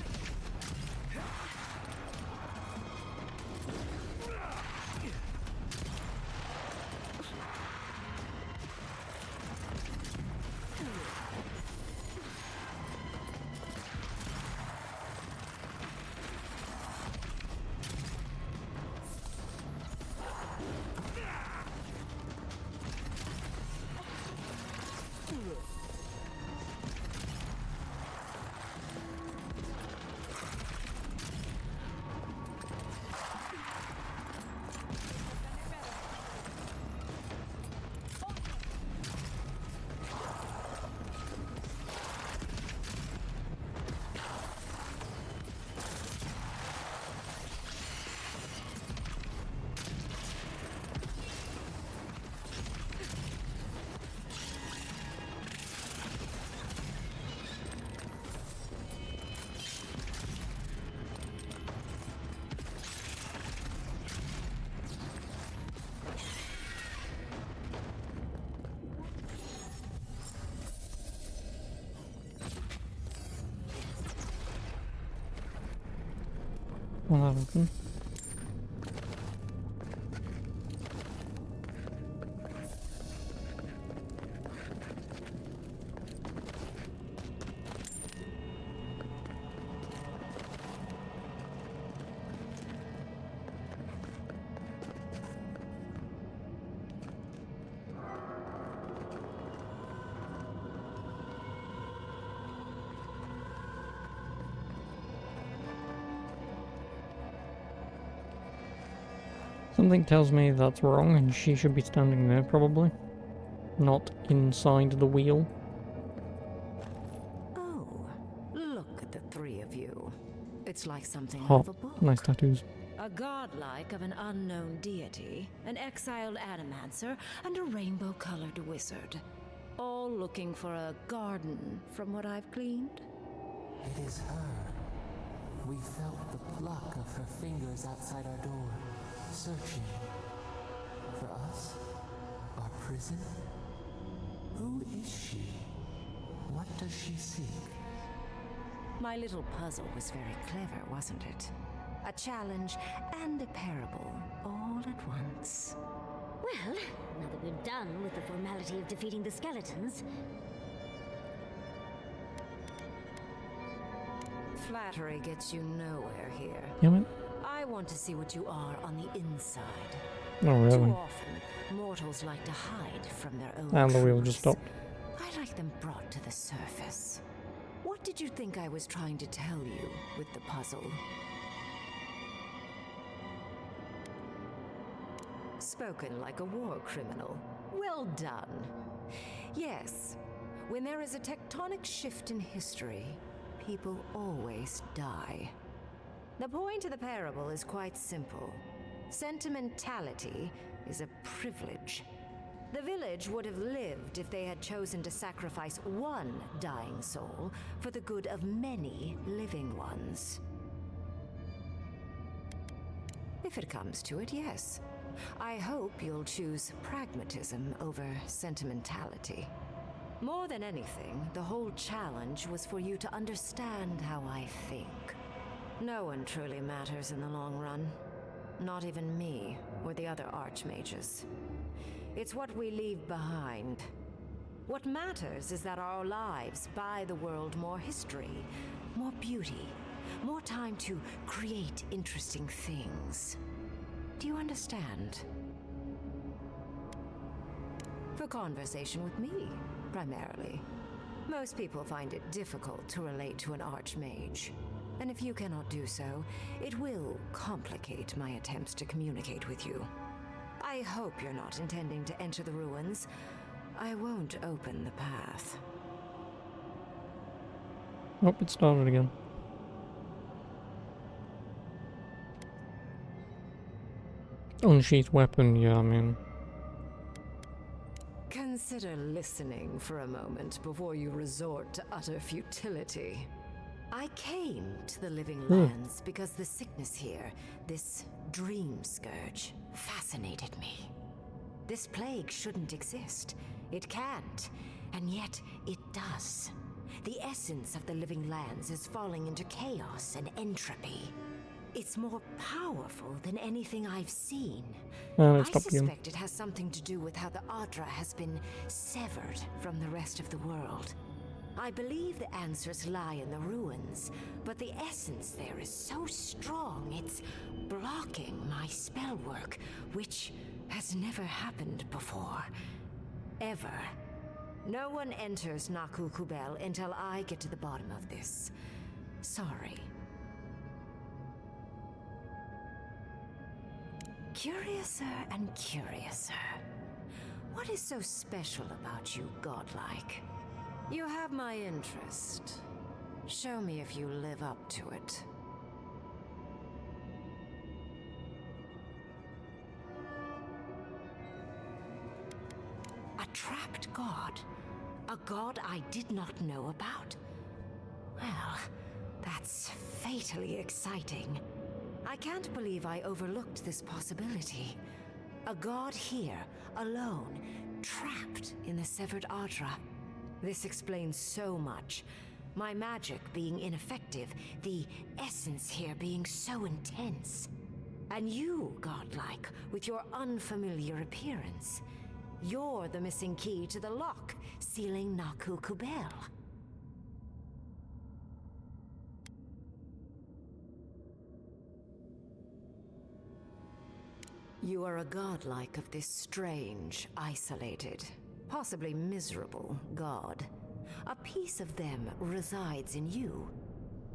Will that open? Something tells me that's wrong and she should be standing there probably. Not inside the wheel. Oh, look at the three of you. It's like something out Oh, of a book. nice tattoos. A godlike of an unknown deity, an exiled animancer, and a rainbow-colored wizard. All looking for a garden, from what I've gleaned. It is her. We felt the pluck of her fingers outside our door, searching. For us? Our prison? Who is she? What does she seek? My little puzzle was very clever, wasn't it? A challenge and a parable, all at once. Well, now that we're done with the formality of defeating the skeletons... Flattery gets you nowhere here. Damn it. I want to see what you are on the inside. Oh, really? Too often, mortals like to hide from their own And the wheel truths. just stopped. I like them brought to the surface. What did you think I was trying to tell you with the puzzle? Spoken like a war criminal. Well done. Yes, when there is a tectonic shift in history, people always die. The point of the parable is quite simple. Sentimentality is a privilege. The village would have lived if they had chosen to sacrifice one dying soul for the good of many living ones. If it comes to it, yes. I hope you'll choose pragmatism over sentimentality. More than anything, the whole challenge was for you to understand how I think. No one truly matters in the long run. Not even me or the other archmages. It's what we leave behind. What matters is that our lives buy the world more history, more beauty, more time to create interesting things. Do you understand? For conversation with me, primarily. Most people find it difficult to relate to an archmage. And if you cannot do so, it will complicate my attempts to communicate with you. I hope you're not intending to enter the ruins. I won't open the path. Oh, it started again. Unsheath weapon, yeah, I mean... Consider listening for a moment before you resort to utter futility. I came to the Living Lands because the sickness here, this dream scourge, fascinated me. This plague shouldn't exist. It can't, and yet it does. The essence of the Living Lands is falling into chaos and entropy. It's more powerful than anything I've seen. I suspect it has something to do with how the Adra has been severed from the rest of the world. I believe the answers lie in the ruins, but the essence there is so strong it's blocking my spell work, which has never happened before. Ever. No one enters Naku Kubel until I get to the bottom of this. Sorry. Curiouser and curiouser. What is so special about you, godlike? You have my interest. Show me if you live up to it. A trapped god? A god I did not know about? Well, that's fatally exciting. I can't believe I overlooked this possibility. A god here, alone, trapped in the severed Adra. This explains so much. My magic being ineffective, the essence here being so intense. And you, godlike, with your unfamiliar appearance. You're the missing key to the lock, sealing Naku Kubel. You are a godlike of this strange, isolated, possibly miserable god. A piece of them resides in you.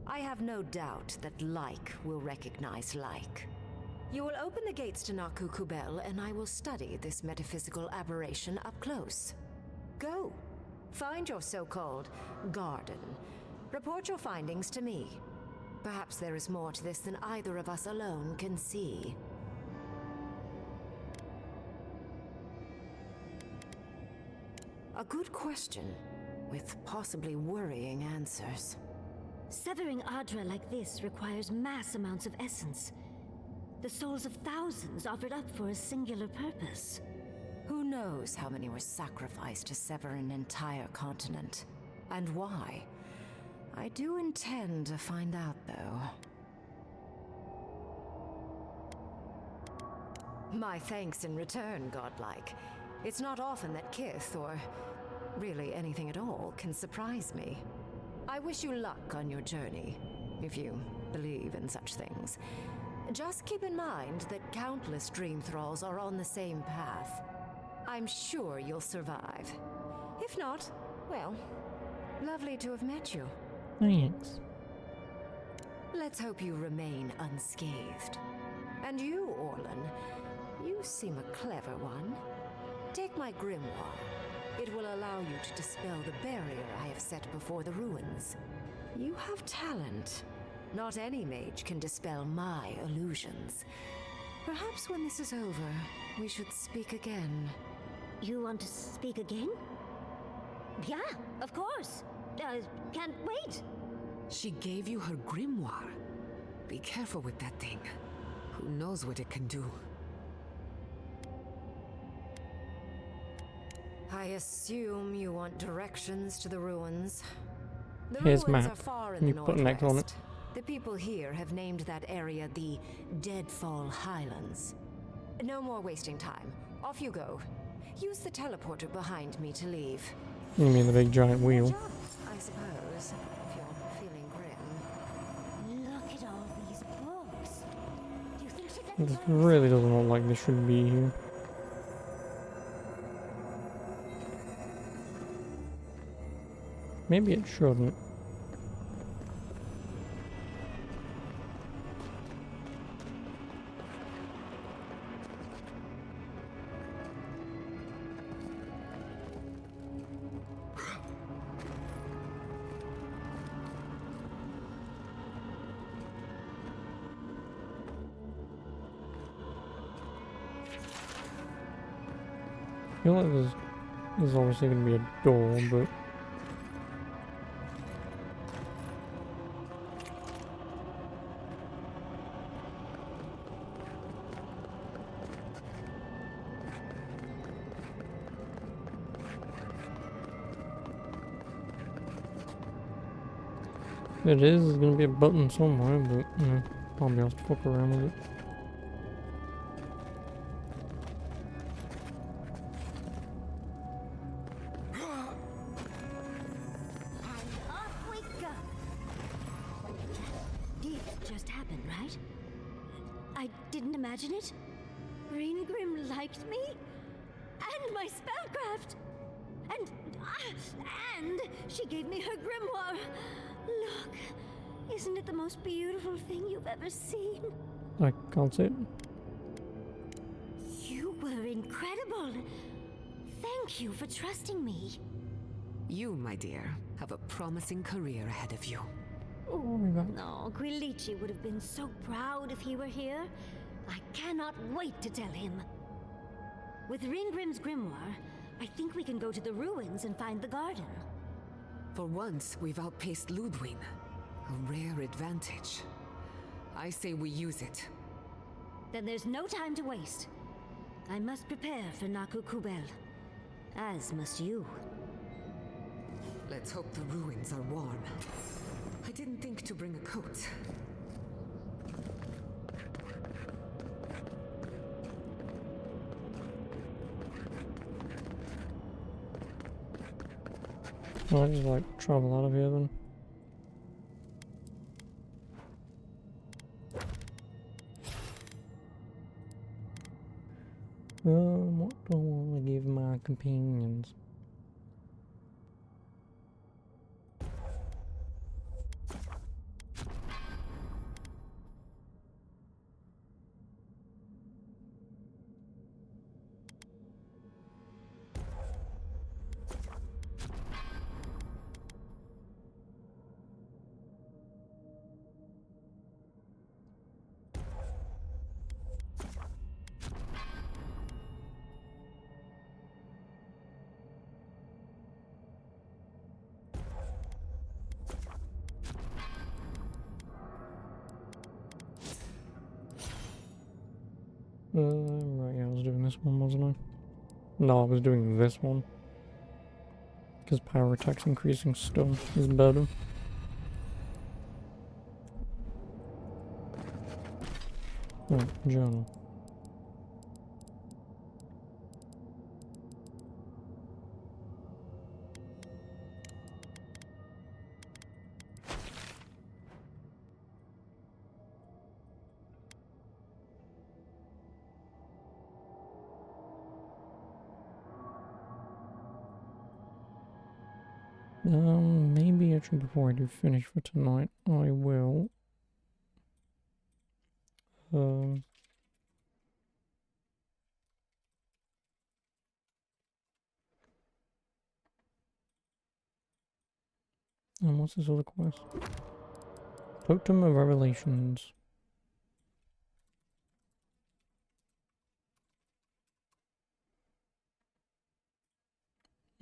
I have no doubt that like will recognize like. You will open the gates to Naku Kubel, and I will study this metaphysical aberration up close. Go. Find your so-called garden. Report your findings to me. Perhaps there is more to this than either of us alone can see. A good question, with possibly worrying answers. Severing Adra like this requires mass amounts of essence. The souls of thousands offered up for a singular purpose. Who knows how many were sacrificed to sever an entire continent? And why? I do intend to find out, though. My thanks in return, godlike. It's not often that Kith, or really anything at all, can surprise me. I wish you luck on your journey, if you believe in such things. Just keep in mind that countless dream thralls are on the same path. I'm sure you'll survive. If not, well, lovely to have met you. Thanks. Let's hope you remain unscathed. And you, Orlan, you seem a clever one. Take my grimoire. It will allow you to dispel the barrier I have set before the ruins. You have talent. Not any mage can dispel my illusions. Perhaps when this is over, we should speak again. You want to speak again? Yeah, of course. Can't wait. She gave you her grimoire. Be careful with that thing. Who knows what it can do? I assume you want directions to the ruins. The Here's ruins map. are far in Can you the put an X on it? northwest. The people here have named that area the Deadfall Highlands. No more wasting time. Off you go. Use the teleporter behind me to leave. You mean the big giant wheel? I suppose, if you're feeling grim. Look at all these books. Do you think she'd let me This go? really doesn't look like this should be here. Maybe it shouldn't. I feel like there's obviously going to be a door, but... It is, there's going to be a button somewhere, but, you know, I'll be able to fuck around with it. Off we go. This just happened, right? I didn't imagine it. Ringrim liked me, and my spellcraft, and she gave me her grimoire. Look, isn't it the most beautiful thing you've ever seen? I can't see it. You were incredible. Thank you for trusting me. You, my dear, have a promising career ahead of you. Oh my god. No, Quilici would have been so proud if he were here. I cannot wait to tell him. With Ringrim's grimoire, I think we can go to the ruins and find the garden. For once, we've outpaced Ludwig. A rare advantage. I say we use it. Then there's no time to waste. I must prepare for Naku Kubel. As must you. Let's hope the ruins are warm. I didn't think to bring a coat. I'll just like travel out of here then. What do I want to give my companions? Right, yeah, I was doing this one, wasn't I? No, I was doing this one. Because power attack's increasing still is better. Oh, journal. Maybe actually before I do finish for tonight, I will, And what's this other quest? Totem of Revelations.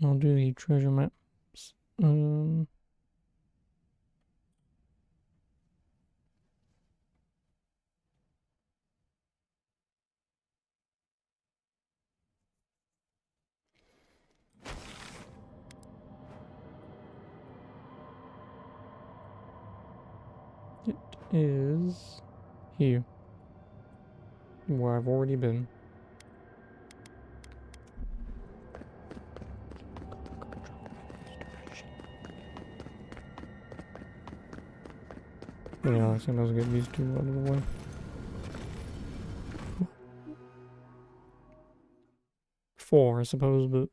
I'll do the treasure maps. It is here, where I've already been. Yeah, I think I'll get these two out of the way. Four, I suppose, but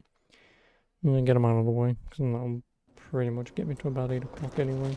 I'm gonna get them out of the way, because that'll pretty much get me to about 8 o'clock anyway.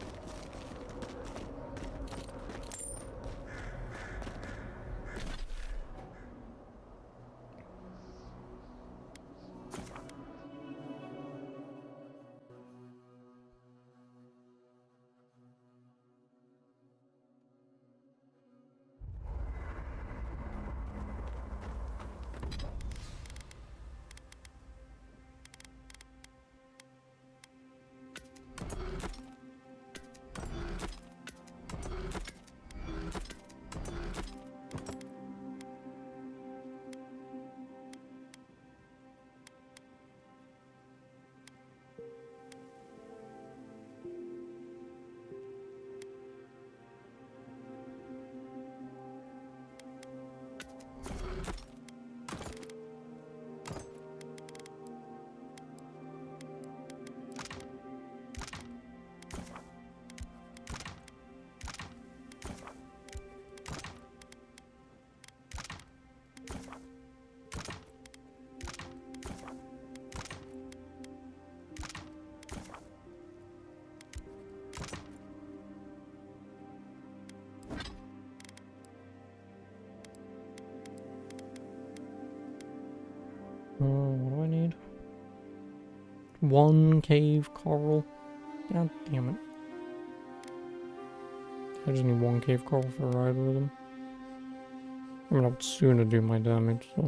What do I need? 1 cave coral. God damn it. I just need 1 cave coral for either of them. I mean, I would sooner do my damage, so...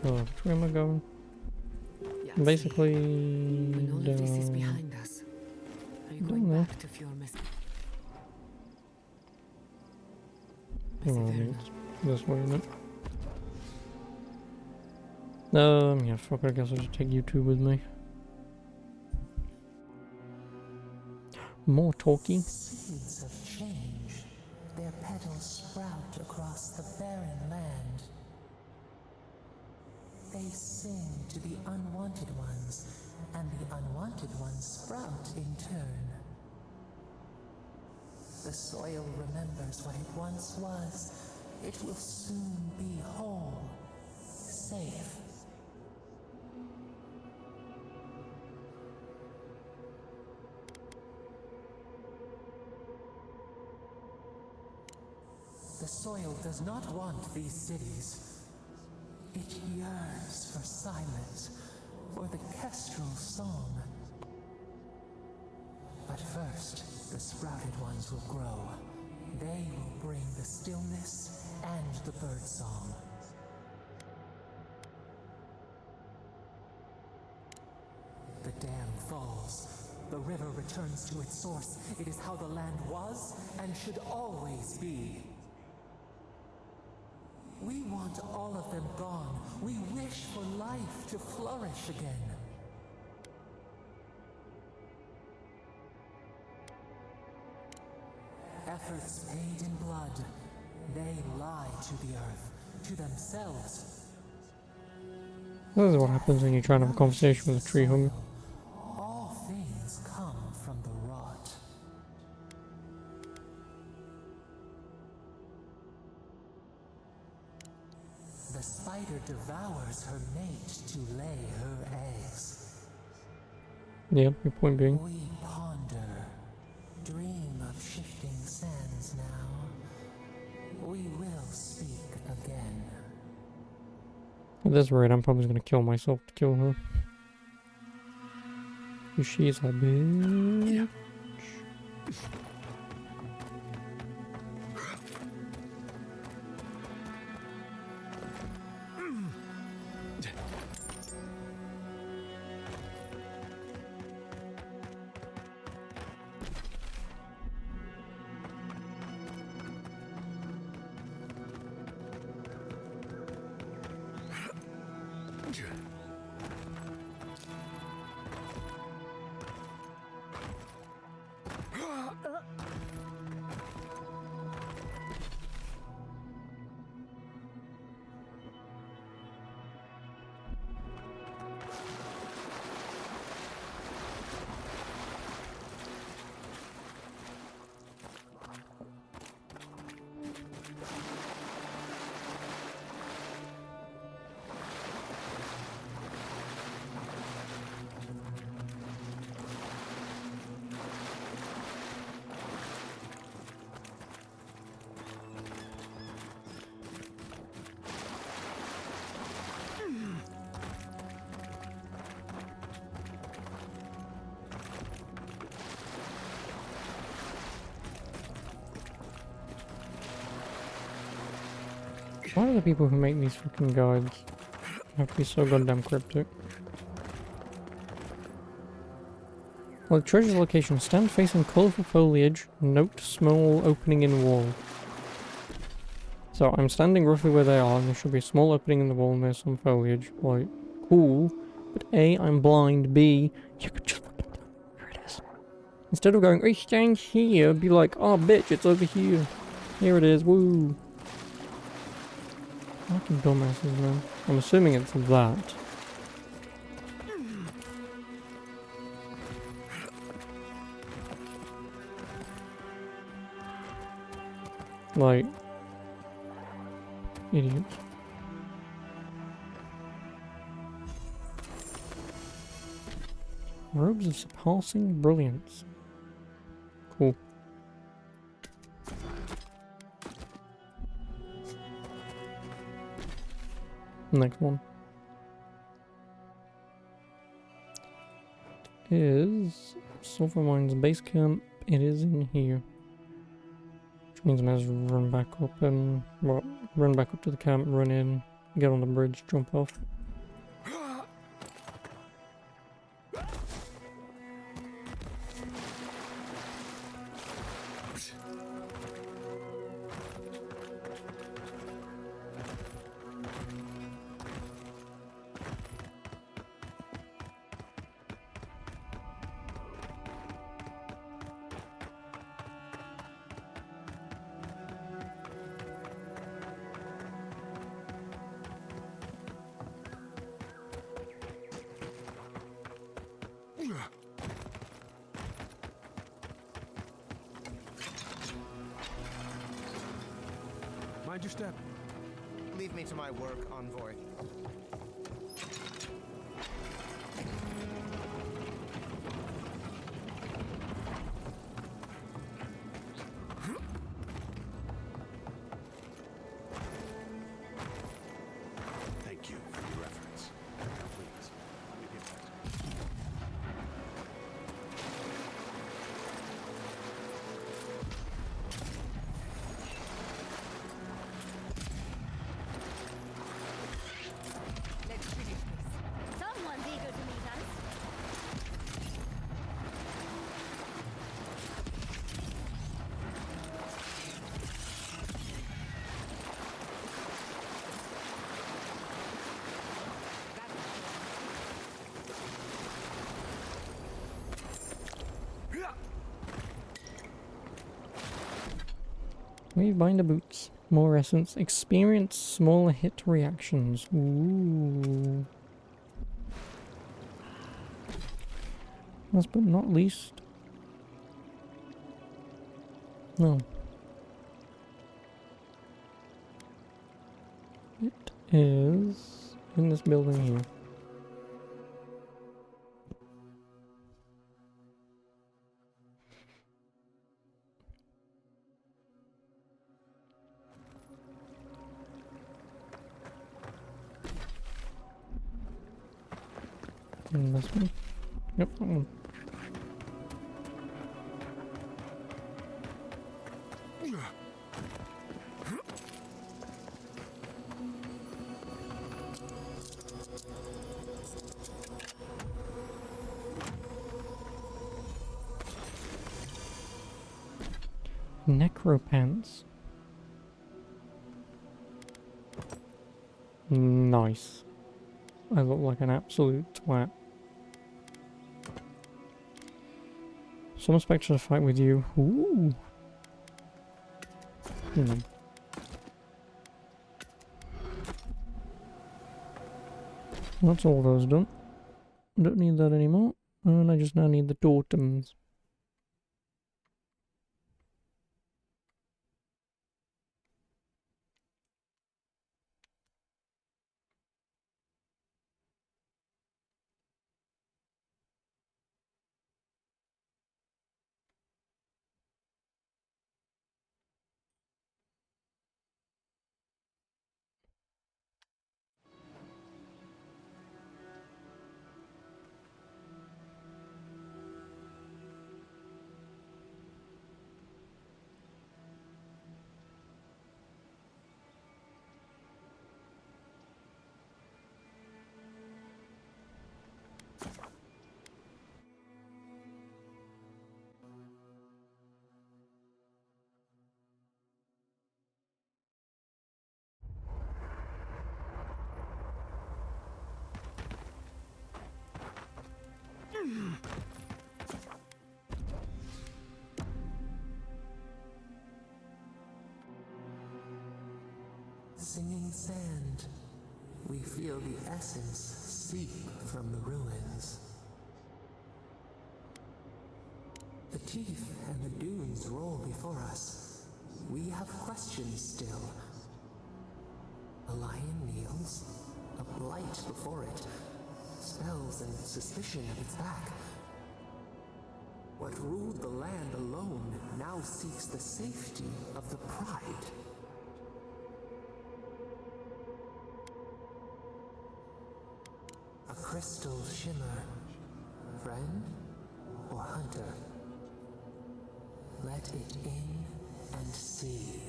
which way am I going? Basically, When all of this is behind us, are you going back to Fjormis? This way, isn't it? Yeah, fuck it, I guess I'll just take you two with me. More talking. Seeds of change. Their petals sprout across the barren land. They sing to the unwanted ones, and the unwanted ones sprout in turn. The soil remembers what it once was. It will soon be whole, safe. The soil does not want these cities. It yearns for silence, for the kestrel song. But first, the sprouted ones will grow. They will bring the stillness and the bird song. The dam falls. The river returns to its source. It is how the land was and should always be. We want all of them gone. We wish for life to flourish again. Efforts paid in blood. They lie to the earth, to themselves. This is what happens when you try and have a conversation with a tree hugger. All things come from the rot. The spider devours her mate to lay her eggs. Yeah, your point being. We ponder, dream of shifting sands now. We will speak again. At this rate, I'm probably gonna kill myself to kill her. She's a bitch. Why do the people who make these fucking guides have to be so goddamn cryptic? Well, treasure location. Stand facing colourful foliage. Note small opening in wall. So I'm standing roughly where they are, and there should be a small opening in the wall and there's some foliage. Like, cool. But A, I'm blind. B, you could just fucking tell where it is. Instead of going, it stands here, be like, oh bitch, it's over here. Here it is, woo. Fucking dumbasses, man. I'm assuming it's that. Like, idiots. Robes of surpassing brilliance. Cool. Next one is Sulphur Mines base camp. It is in here. Which means I might as well run back up and, well, run back up to the camp, run in, get on the bridge, jump off. Mind your step. Leave me to my work, envoy. Thank you for your efforts. Now please, let me get that. Let's finish this. Someone's eager to meet us. Leave binder boots. More essence. Experience smaller hit reactions. Ooh. Last but not least. No. It is in this building here. This one. Yep, that one. Necropants. Nice. I look like an absolute twat. Summon Spectre to fight with you. Ooh. That's all those done. Don't need that anymore. And I just now need the totems. Singing sand, we feel the essence seep from the ruins. The teeth and the dunes roll before us. We have questions still. A lion kneels, a blight before it, spells and suspicion at its back. What ruled the land alone now seeks the safety of the pride. A crystal shimmer, friend or hunter? Let it in and see.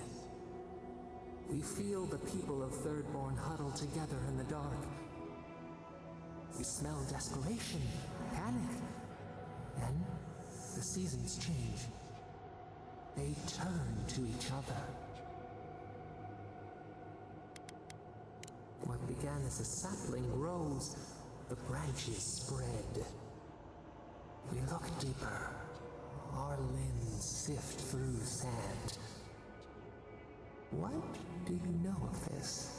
We feel the people of Thirdborn huddle together in the dark. We smell desperation, panic. Then the seasons change. They turn to each other. What began as a sapling grows, the branches spread. We look deeper. Our limbs sift through sand. What do you know of this?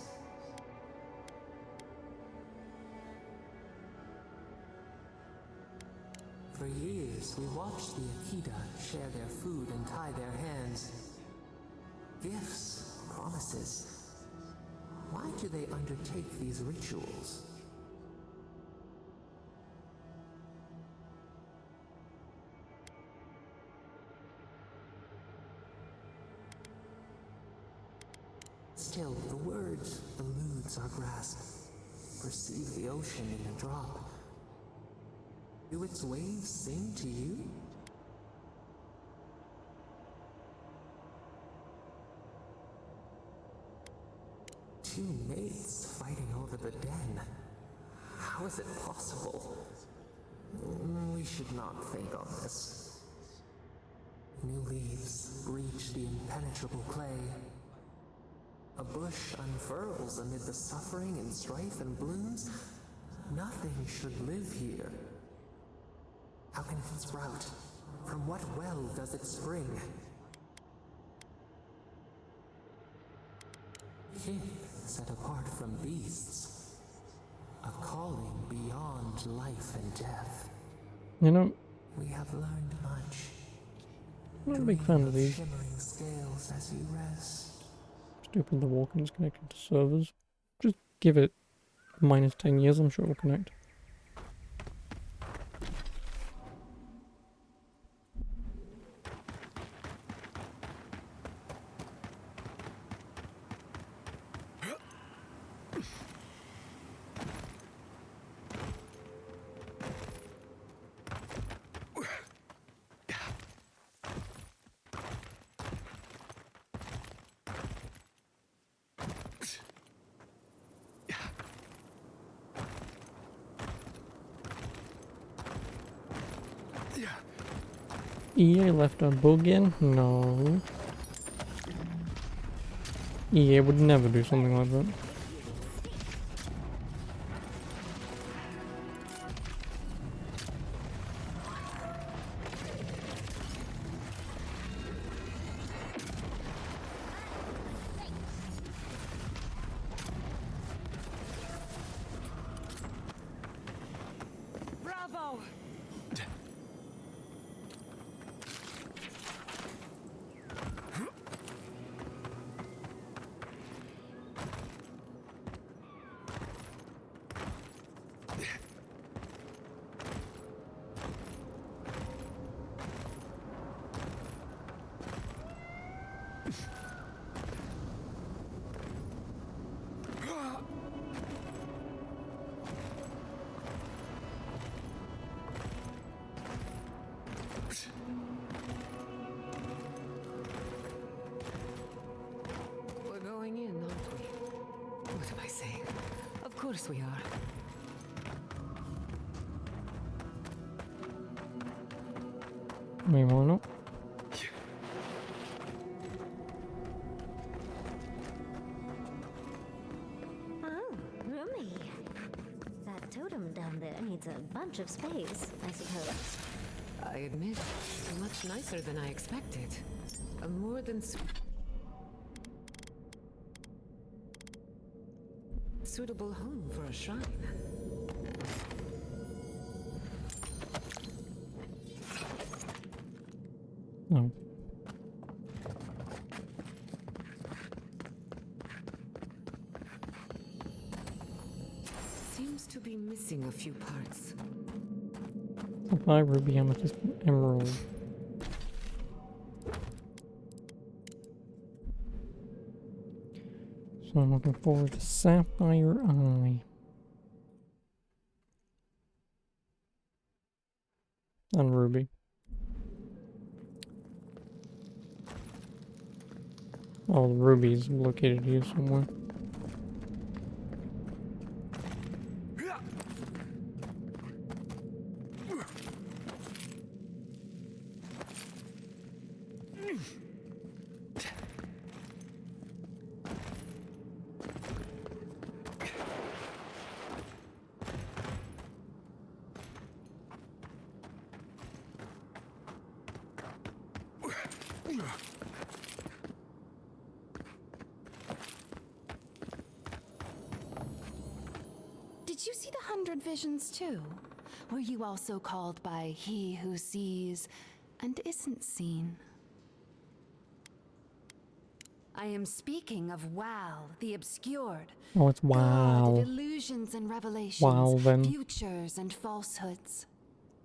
For years, we watched the Akita share their food and tie their hands. Gifts, promises. Why do they undertake these rituals? Still, the word eludes our grasp. Perceive the ocean in a drop. Do its waves sing to you? Two mates fighting over the den. How is it possible? We should not think on this. New leaves breach the impenetrable clay. A bush unfurls amid the suffering and strife and blooms. Nothing should live here. How can it sprout? From what well does it spring? Kin set apart from beasts. A calling beyond life and death. You know, we have learned much. I'm not a big fan of these. Shimmering scales as you rest. Stupid the walk-in's connected to servers. Just give it minus 10 years, I'm sure it'll connect. EA left a bug in? No. EA would never do something like that. Bravo! We're going in, aren't we? What am I saying? Of course we are. Wait, why not? Oh, roomy. That totem down there needs a bunch of space, I suppose. I admit, much nicer than I expected. A more than suitable home for a shrine. No. Seems to be missing a few parts. Sapphire, ruby, amethyst, emerald. So I'm looking forward to Sapphire Eye. And ruby. Oh, the ruby's located here somewhere. Did you see the 100 visions too? Were you also called by he who sees and isn't seen? I am speaking of Wow, the obscured. Oh, it's God wow. of illusions and revelations, Wow, then. futures and falsehoods.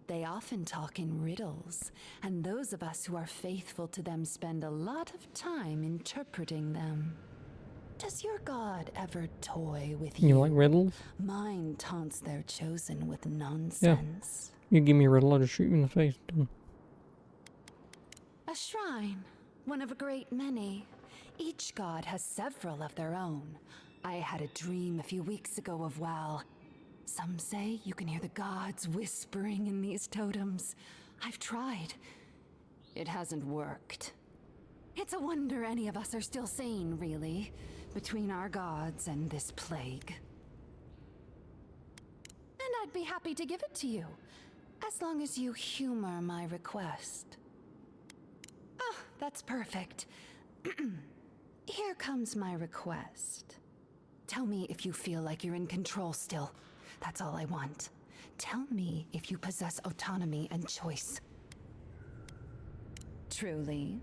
They often talk in riddles, and those of us who are faithful to them spend a lot of time interpreting them. Does your god ever toy with you? You like riddles? Mine taunts their chosen with nonsense. You give me a riddle, I'll just shoot you in the face. Done. A shrine, one of a great many. Each god has several of their own. I had a dream a few weeks ago of Wal. Some say you can hear the gods whispering in these totems. I've tried. It hasn't worked. It's a wonder any of us are still sane, really, between our gods and this plague. And I'd be happy to give it to you, as long as you humor my request. Ah, that's perfect. Here comes my request. Tell me if you feel like you're in control still. That's all I want. Tell me if you possess autonomy and choice. Truly?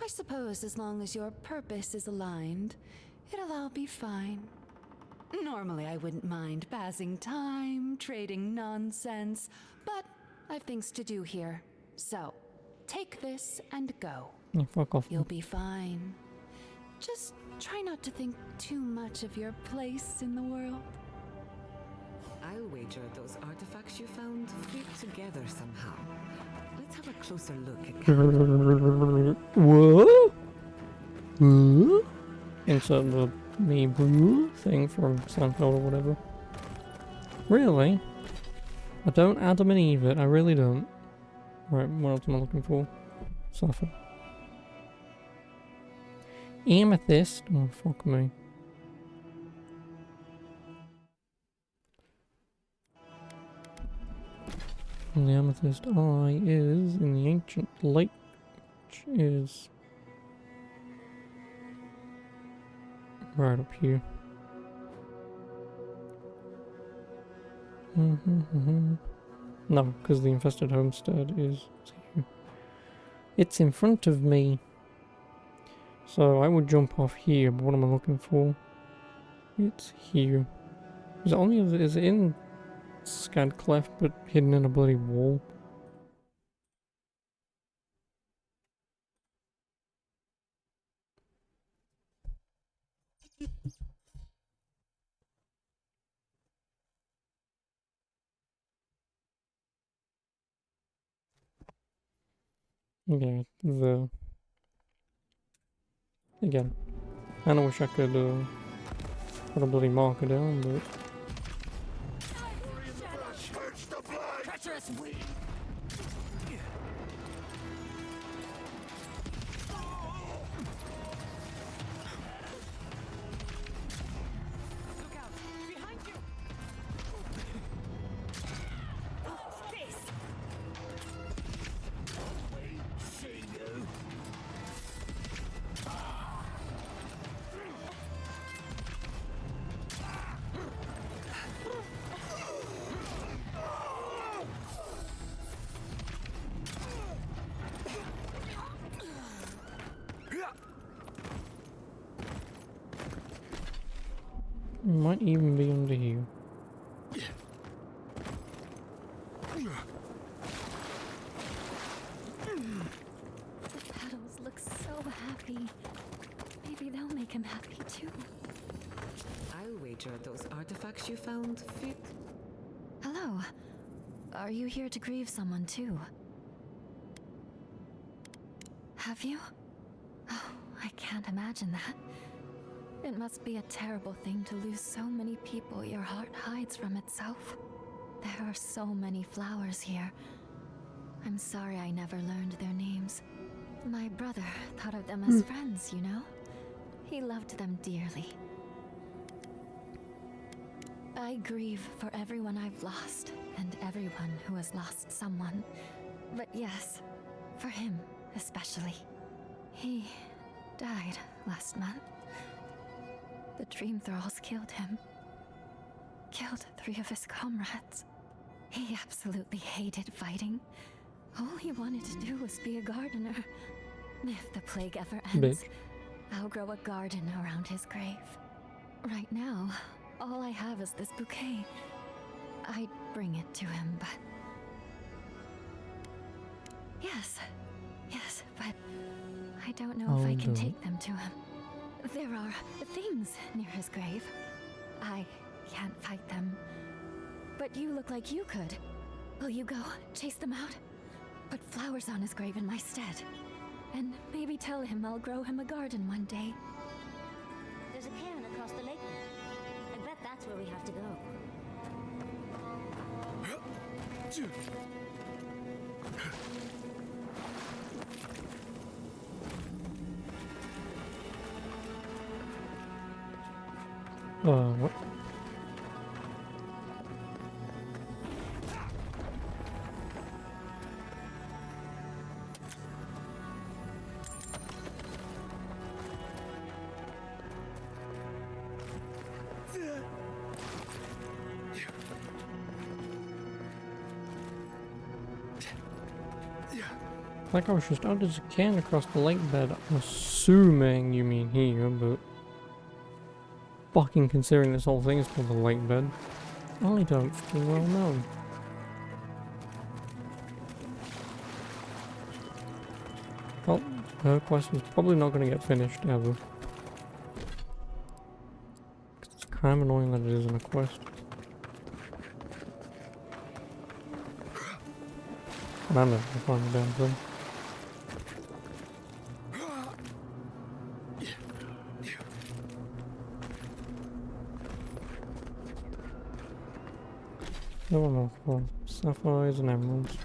I suppose as long as your purpose is aligned, it'll all be fine. Normally I wouldn't mind passing time, trading nonsense, but I've things to do here. So, take this and go. Yeah, fuck off. You'll be fine. Just try not to think too much of your place in the world. I'll wager those artifacts you found fit together somehow. Let's have a closer look at What? What? Insert the me blue thing from Seinfeld or whatever. Really? I don't Adam and Eve it, I really don't. Right, what else am I looking for? Sapphire. Amethyst. Oh, fuck me. And the amethyst eye is in the ancient lake, which is right up here. No, because the infested homestead is here. It's in front of me. So I would jump off here, but what am I looking for? It's here. Is it only is it in Scad Cleft but hidden in a bloody wall? Yeah, again. I wish I could put a bloody marker down, but Treacherous weed! Look out! Behind you! Face! See you! might even be under here. The petals look so happy. Maybe they'll make him happy too. I'll wager those artifacts you found fit. Hello. Are you here to grieve someone too? Have you? Oh, I can't imagine that. It must be a terrible thing to lose so many people your heart hides from itself. There are so many flowers here. I'm sorry I never learned their names. My brother thought of them as friends, you know? He loved them dearly. I grieve for everyone I've lost, and everyone who has lost someone. But yes, for him especially. He died last month. The Dream Thralls killed him. Killed 3 of his comrades. He absolutely hated fighting. All he wanted to do was be a gardener. If the plague ever ends, I'll grow a garden around his grave. Right now, all I have is this bouquet. I'd bring it to him, but... Yes, but I don't know if I can take them to him. There are things near his grave. I can't fight them. But you look like you could. Will you go chase them out? Put flowers on his grave in my stead. And maybe tell him I'll grow him a garden one day. There's a cairn across the lake. I bet that's where we have to go. What? Like I was just, oh, there's a can across the lake bed. I'm assuming you mean here, but fucking considering this whole thing is called the lake bed, I don't fucking well know. Well, her quest is probably not going to get finished ever. It's kind of annoying that it isn't a quest. And I'm never going to find the damn thing. No more for sapphires and emeralds.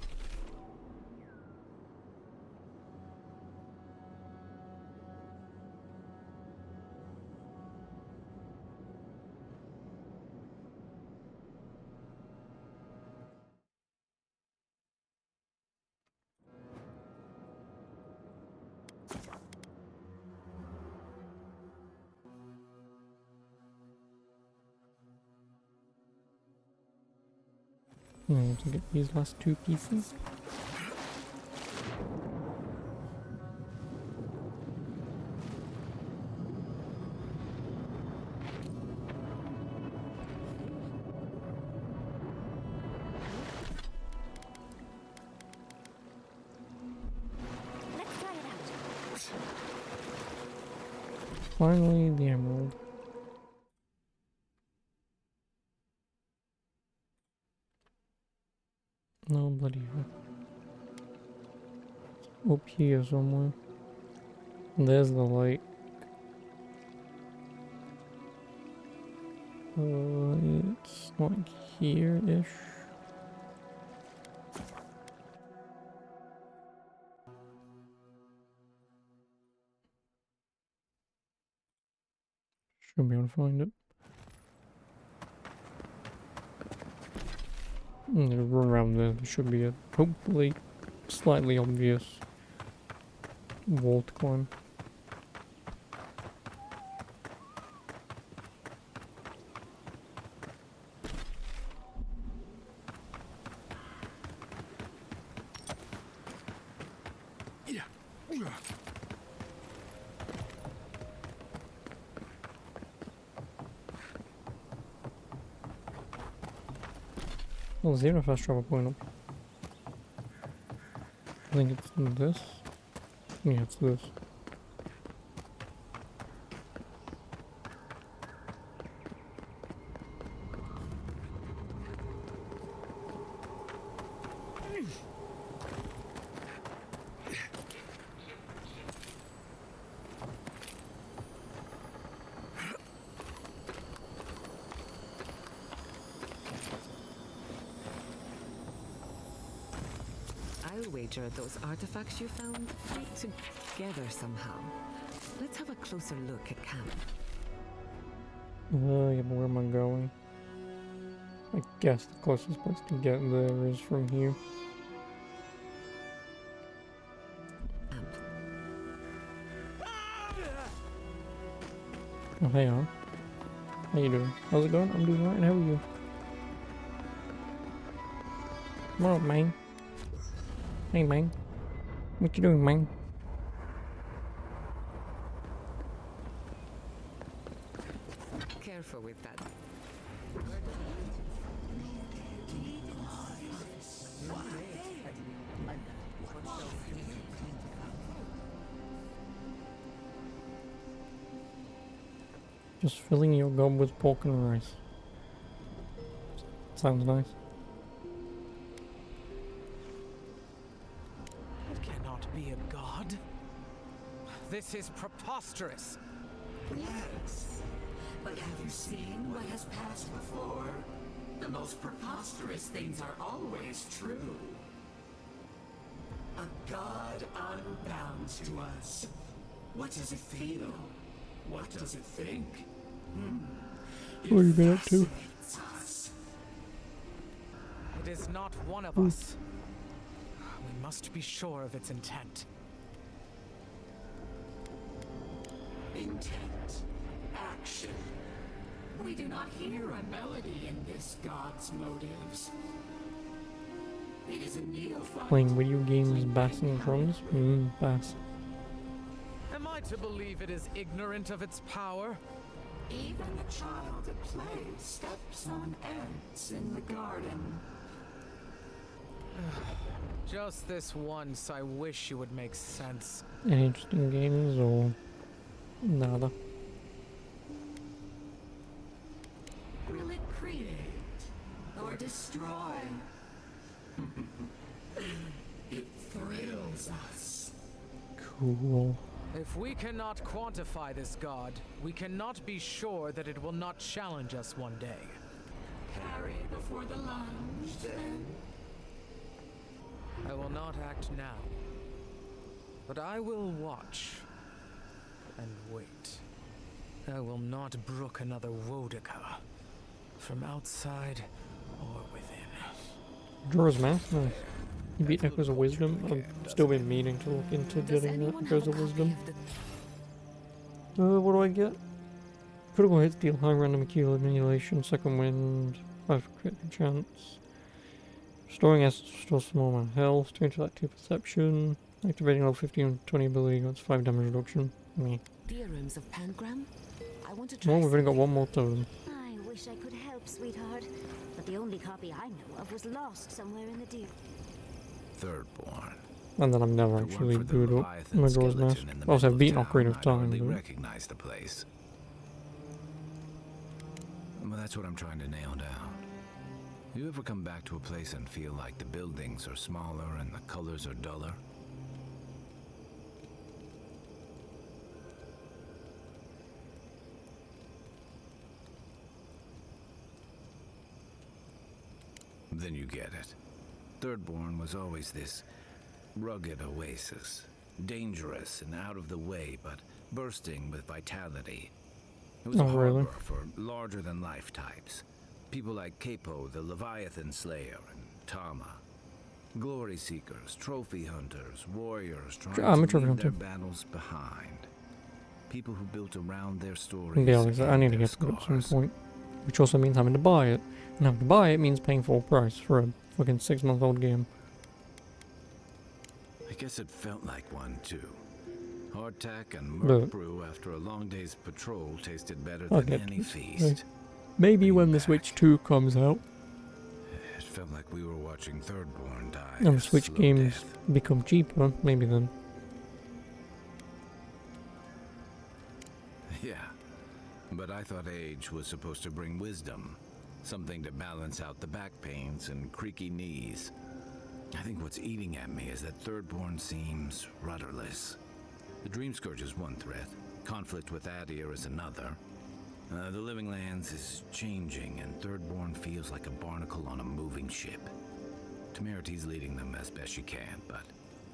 To get these last two pieces. Finally, the emerald. No bloody hell. Up here somewhere. There's the light. It's like here-ish. Should be able to find it. Run around there. There should be a hopefully slightly obvious wall to climb. Well, zero fast travel point up. I think it's this. Yeah, it's this. I'll wager those artifacts you found fit together somehow. Let's have a closer look at camp. Yeah, but where am I going? I guess the closest place to get there is from here. Oh, hey on. How you doing? How's it going? I'm doing alright, and how are you? Come on, man. Hey, man. What you doing, man? Careful with that. Just filling your gob with pork and rice. Sounds nice. It cannot be a god. This is preposterous. Yes. But have you seen what has passed before? The most preposterous things are always true. A god unbound to us. What does it feel? What does it think? What have you been up to? Us. It is not one of us. We must be sure of its intent. Intent. Action. We do not hear a melody in this god's motives. It is a neophyte. Playing video games, bass and drums? Bass. Am I to believe it is ignorant of its power? Even a child at play steps on ants in the garden. Just this once, I wish you would make sense. Any interesting games or nada? Will it create or destroy? It thrills us. Cool. If we cannot quantify this god, we cannot be sure that it will not challenge us one day. Carry before the lunge, then. I will not act now, but I will watch and wait. I will not brook another Wodica, from outside or within. Jorah's Mask? Nice. You beat Echoes of Wisdom? I've still been meaning to look into getting that Echoes of Wisdom. What do I get? Critical hits deal high random accumulation, second wind, 5 crit chance. Storing assets restores small amount of health. To intellect 2 perception. Activating level 15 and 20 ability gets 5 damage reduction. Me. Theorems of Pangram? I want to try. Well, we've only got one more totem. I wish I could help, sweetheart. But the only copy I know of was lost somewhere in the deep. Thirdborn. And then I'm never actually booted up Majora's Mask. Also, I've beaten Ocarina of Time. I But... recognize the place. Well, that's what I'm trying to nail down. You ever come back to a place and feel like the buildings are smaller and the colors are duller? Then you get it. Thirdborn was always this rugged oasis. Dangerous and out of the way, but bursting with vitality. It was a harbor for larger-than-life types. People like Capo, the Leviathan Slayer, and Tama. Glory seekers, trophy hunters, warriors trying to leave their battles behind. People who built around their stories. Yeah, I need to get to it at some point. Which also means having to buy it. And having to buy it means paying full price for a fucking 6-month-old game. I guess it felt like one, too. Hardtack and murk brew after a long day's patrol tasted better than any feast. Maybe when the Switch 2 comes out. It felt like we were watching Thirdborn die. And the Switch games become cheaper, maybe then. Yeah, but I thought age was supposed to bring wisdom. Something to balance out the back pains and creaky knees. I think what's eating at me is that Thirdborn seems rudderless. The Dream Scourge is one threat. Conflict with Adir is another. The Living Lands is changing, and Thirdborn feels like a barnacle on a moving ship. Temeriti's leading them as best she can, but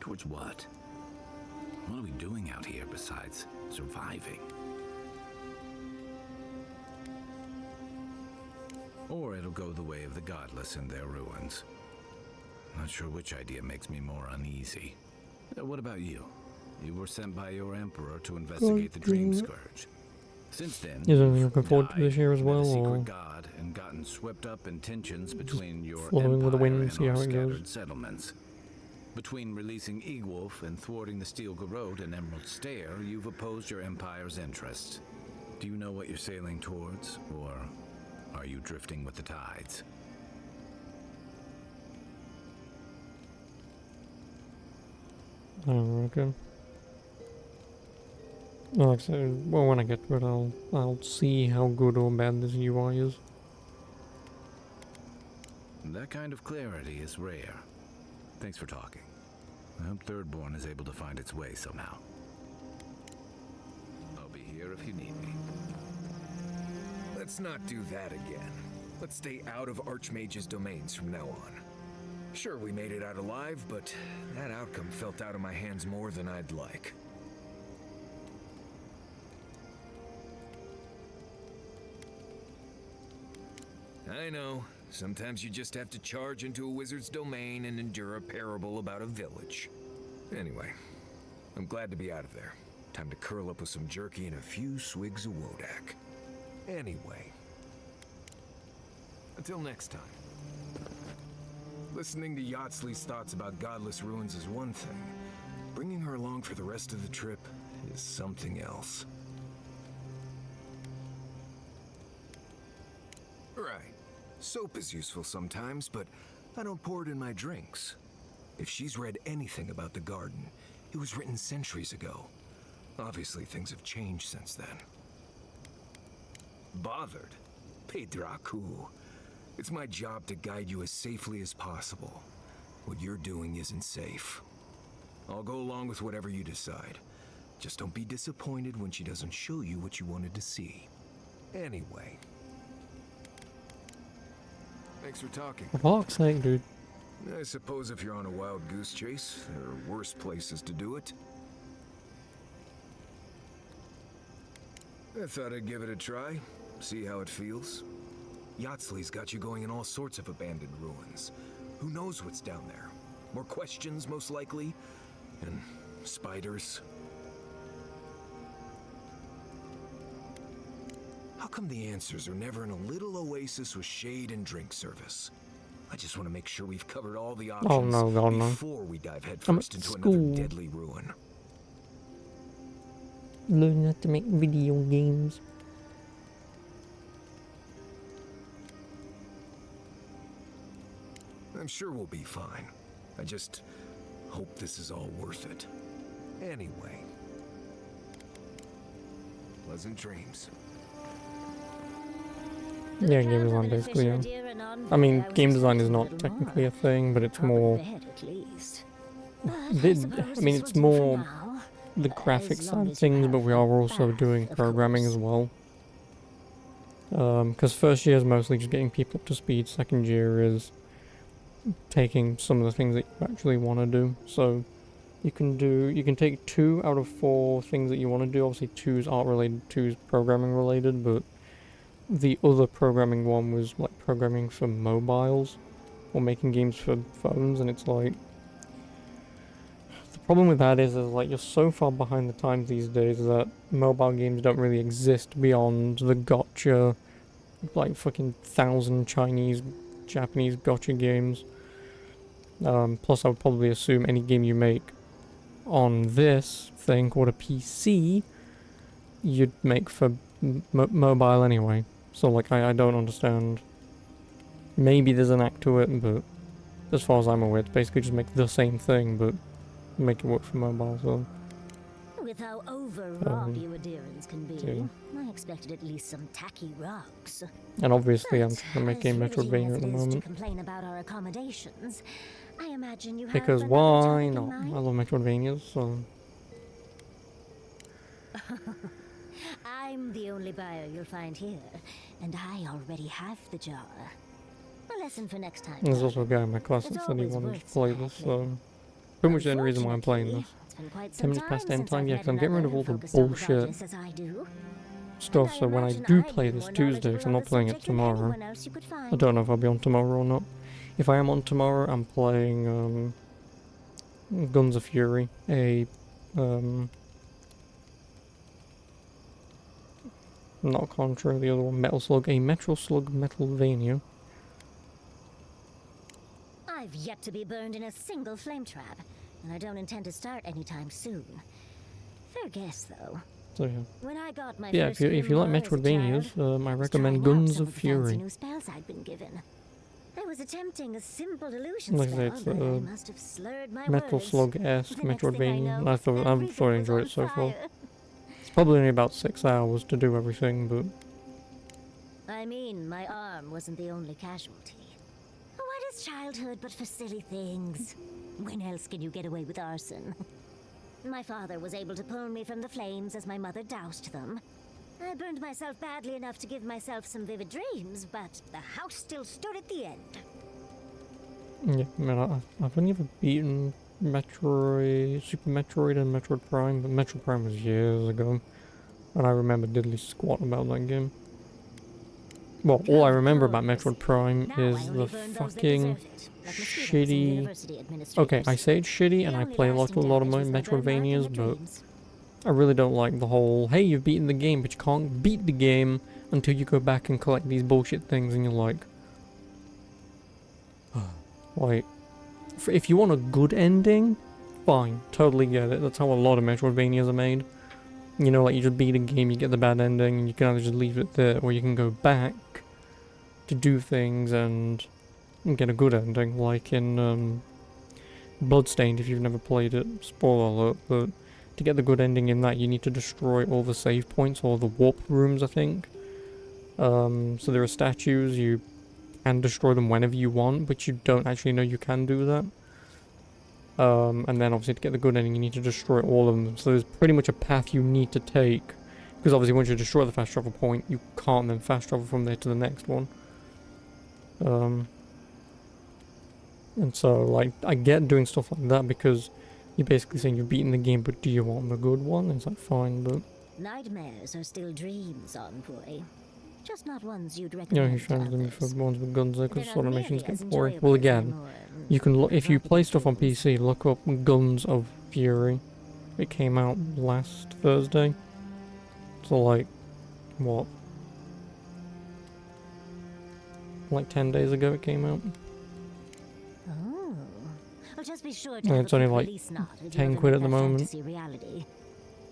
towards what? What are we doing out here besides surviving? Or it'll go the way of the godless in their ruins. Not sure which idea makes me more uneasy. What about you? You were sent by your emperor to investigate the Dream Scourge. Since then, is anything looking forward to this year as well, or or god and gotten swept up in tensions between your flowing with the wind and and see how it scattered goes? settlements? Between releasing Egwolf and thwarting the Steel Garrote and Emerald Stair, you've opposed your empire's interests. Do you know what you're sailing towards, or are you drifting with the tides? I reckon. Like I said, well, when I get to it, I'll see how good or bad this UI is. That kind of clarity is rare. Thanks for talking. I hope Thirdborn is able to find its way somehow. I'll be here if you need me. Let's not do that again. Let's stay out of Archmage's domains from now on. Sure, we made it out alive, but that outcome felt out of my hands more than I'd like. I know. Sometimes you just have to charge into a wizard's domain and endure a parable about a village. Anyway, I'm glad to be out of there. Time to curl up with some jerky and a few swigs of Wodak. Anyway, until next time. Listening to Yatsley's thoughts about godless ruins is one thing. Bringing her along for the rest of the trip is something else. Right. Soap is useful sometimes, but I don't pour it in my drinks. If she's read anything about the garden, it was written centuries ago. Obviously, things have changed since then. Bothered? Pedraku. It's my job to guide you as safely as possible. What you're doing isn't safe. I'll go along with whatever you decide. Just don't be disappointed when she doesn't show you what you wanted to see. Anyway. Thanks for talking. For fuck's sake, dude. I suppose if you're on a wild goose chase, there are worse places to do it. I thought I'd give it a try, see how it feels. Yatsley's got you going in all sorts of abandoned ruins. Who knows what's down there? More questions, most likely. And spiders. How come the answers are never in a little oasis with shade and drink service? I just want to make sure we've covered all the Oh options no, God no. before we dive I'm headfirst at into school. another deadly ruin. Learn how to make video games. I'm sure we'll be fine. I just hope this is all worth it. Anyway, pleasant dreams. Yeah, game design basically, yeah. I mean, game design is not technically a thing, but it's more... I mean, it's more the graphics side of things, but we are also doing programming as well. Because first year is mostly just getting people up to speed, second year is taking some of the things that you actually want to do. So you can take 2 out of 4 things that you want to do. Obviously 2's art related, 2's programming related, but the other programming one was like programming for mobiles or making games for phones, and it's like the problem with that is like you're so far behind the times these days that mobile games don't really exist beyond the gotcha, like fucking 1,000 Chinese, Japanese gotcha games. Plus I would probably assume any game you make on this thing called a PC, you'd make for mobile anyway. So like I don't understand. Maybe there's an act to it, but as far as I'm aware, it's basically just make the same thing, but make it work for mobile. So with how overwrought you adherents can be, I expected at least some tacky rocks. And obviously I'm trying to make a Metroidvania at the moment. To complain about our accommodations, I imagine you have Because why not? I love Metroidvanias, so... I'm the only buyer you'll find here, and I already have the jar. A lesson for next time. There's also a guy in my class that said he wanted to play this, so... Pretty much the only reason why I'm playing this. 10 minutes past end time, yeah, because I'm getting rid of all the bullshit stuff, so when I do play this Tuesday, because I'm not playing it tomorrow, I don't know if I'll be on tomorrow or not. If I am on tomorrow, I'm playing, Guns of Fury, not Contra, the other one, Metal Slug, a Metro Slug Metalvania. I've yet to be burned in a single flame trap, and I don't intend to start anytime soon. Fair guess, though. So yeah. When I got my Yeah, if you like Metroidvanias, I recommend Guns of Fury. New spells I'd been given. I was attempting a simple illusion Like I say, it's Metal Slug-esque Metroidvania. I thought I enjoyed it so far. It's probably only about 6 hours to do everything, but... I mean, my arm wasn't the only casualty. What is childhood but for silly things? When else can you get away with arson? My father was able to pull me from the flames as my mother doused them. I burned myself badly enough to give myself some vivid dreams, but the house still stood at the end. Yeah, I mean, I've only ever beaten Metroid, Super Metroid and Metroid Prime, but Metroid Prime was years ago. And I remember diddly squat about that game. Well, all I remember about Metroid Prime is the fucking shitty... Okay, I say it's shitty and I play a lot of my Metroidvanias, but I really don't like the whole, hey, you've beaten the game, but you can't beat the game until you go back and collect these bullshit things, and you're like... like, if you want a good ending, fine, totally get it. That's how a lot of Metroidvanias are made. You know, like you just beat a game, you get the bad ending, and you can either just leave it there, or you can go back to do things and get a good ending, like in Bloodstained, if you've never played it. Spoiler alert, but to get the good ending in that, you need to destroy all the save points, or the warp rooms, I think. So there are statues, you can destroy them whenever you want, but you don't actually know you can do that. And then obviously to get the good ending, you need to destroy all of them. So there's pretty much a path you need to take, because obviously once you destroy the fast travel point, you can't then fast travel from there to the next one. And so, like, I get doing stuff like that because you're basically saying you're beating the game, but do you want the good one? It's like, fine, but... Nightmares are still dreams, Envoy. Just not ones you'd recommend. Yeah, he's trying to do me for ones with guns there, because sort of missions get boring. Well, again, you can look, if you play stuff on PC, look up Guns of Fury. It came out last Thursday. So, like, what? Like 10 days ago it came out. I'll just be sure to And have it's a only quick like release knot if you 10 ever quid make at the that moment. fantasy reality.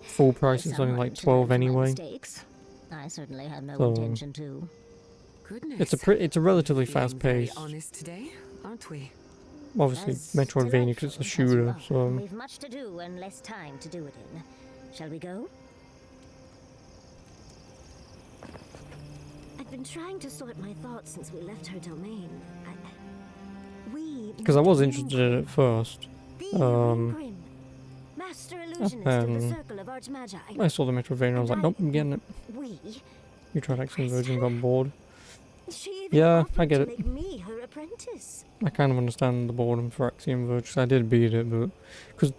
Full price is only Someone like to learn 12 from my anyway. mistakes. I certainly have no So, intention to. Goodness. it's a relatively Feeling fast very pace. honest today, aren't we? Obviously, As Metroidvania because it's a shooter, so We've much to do and less time to do it in. Shall we go? I've been trying to sort my thoughts since we left her domain. because I was interested in it at first. Master And illusionist of the Circle of Archmagi. I saw the Metroidvania and I was like, nope, I'm getting it. We. You tried Axiom Verge and got bored. She even Yeah, offered I get to it. make me her apprentice. I kind of understand the boredom for Axiom Verge, 'cause I did beat it, but... Because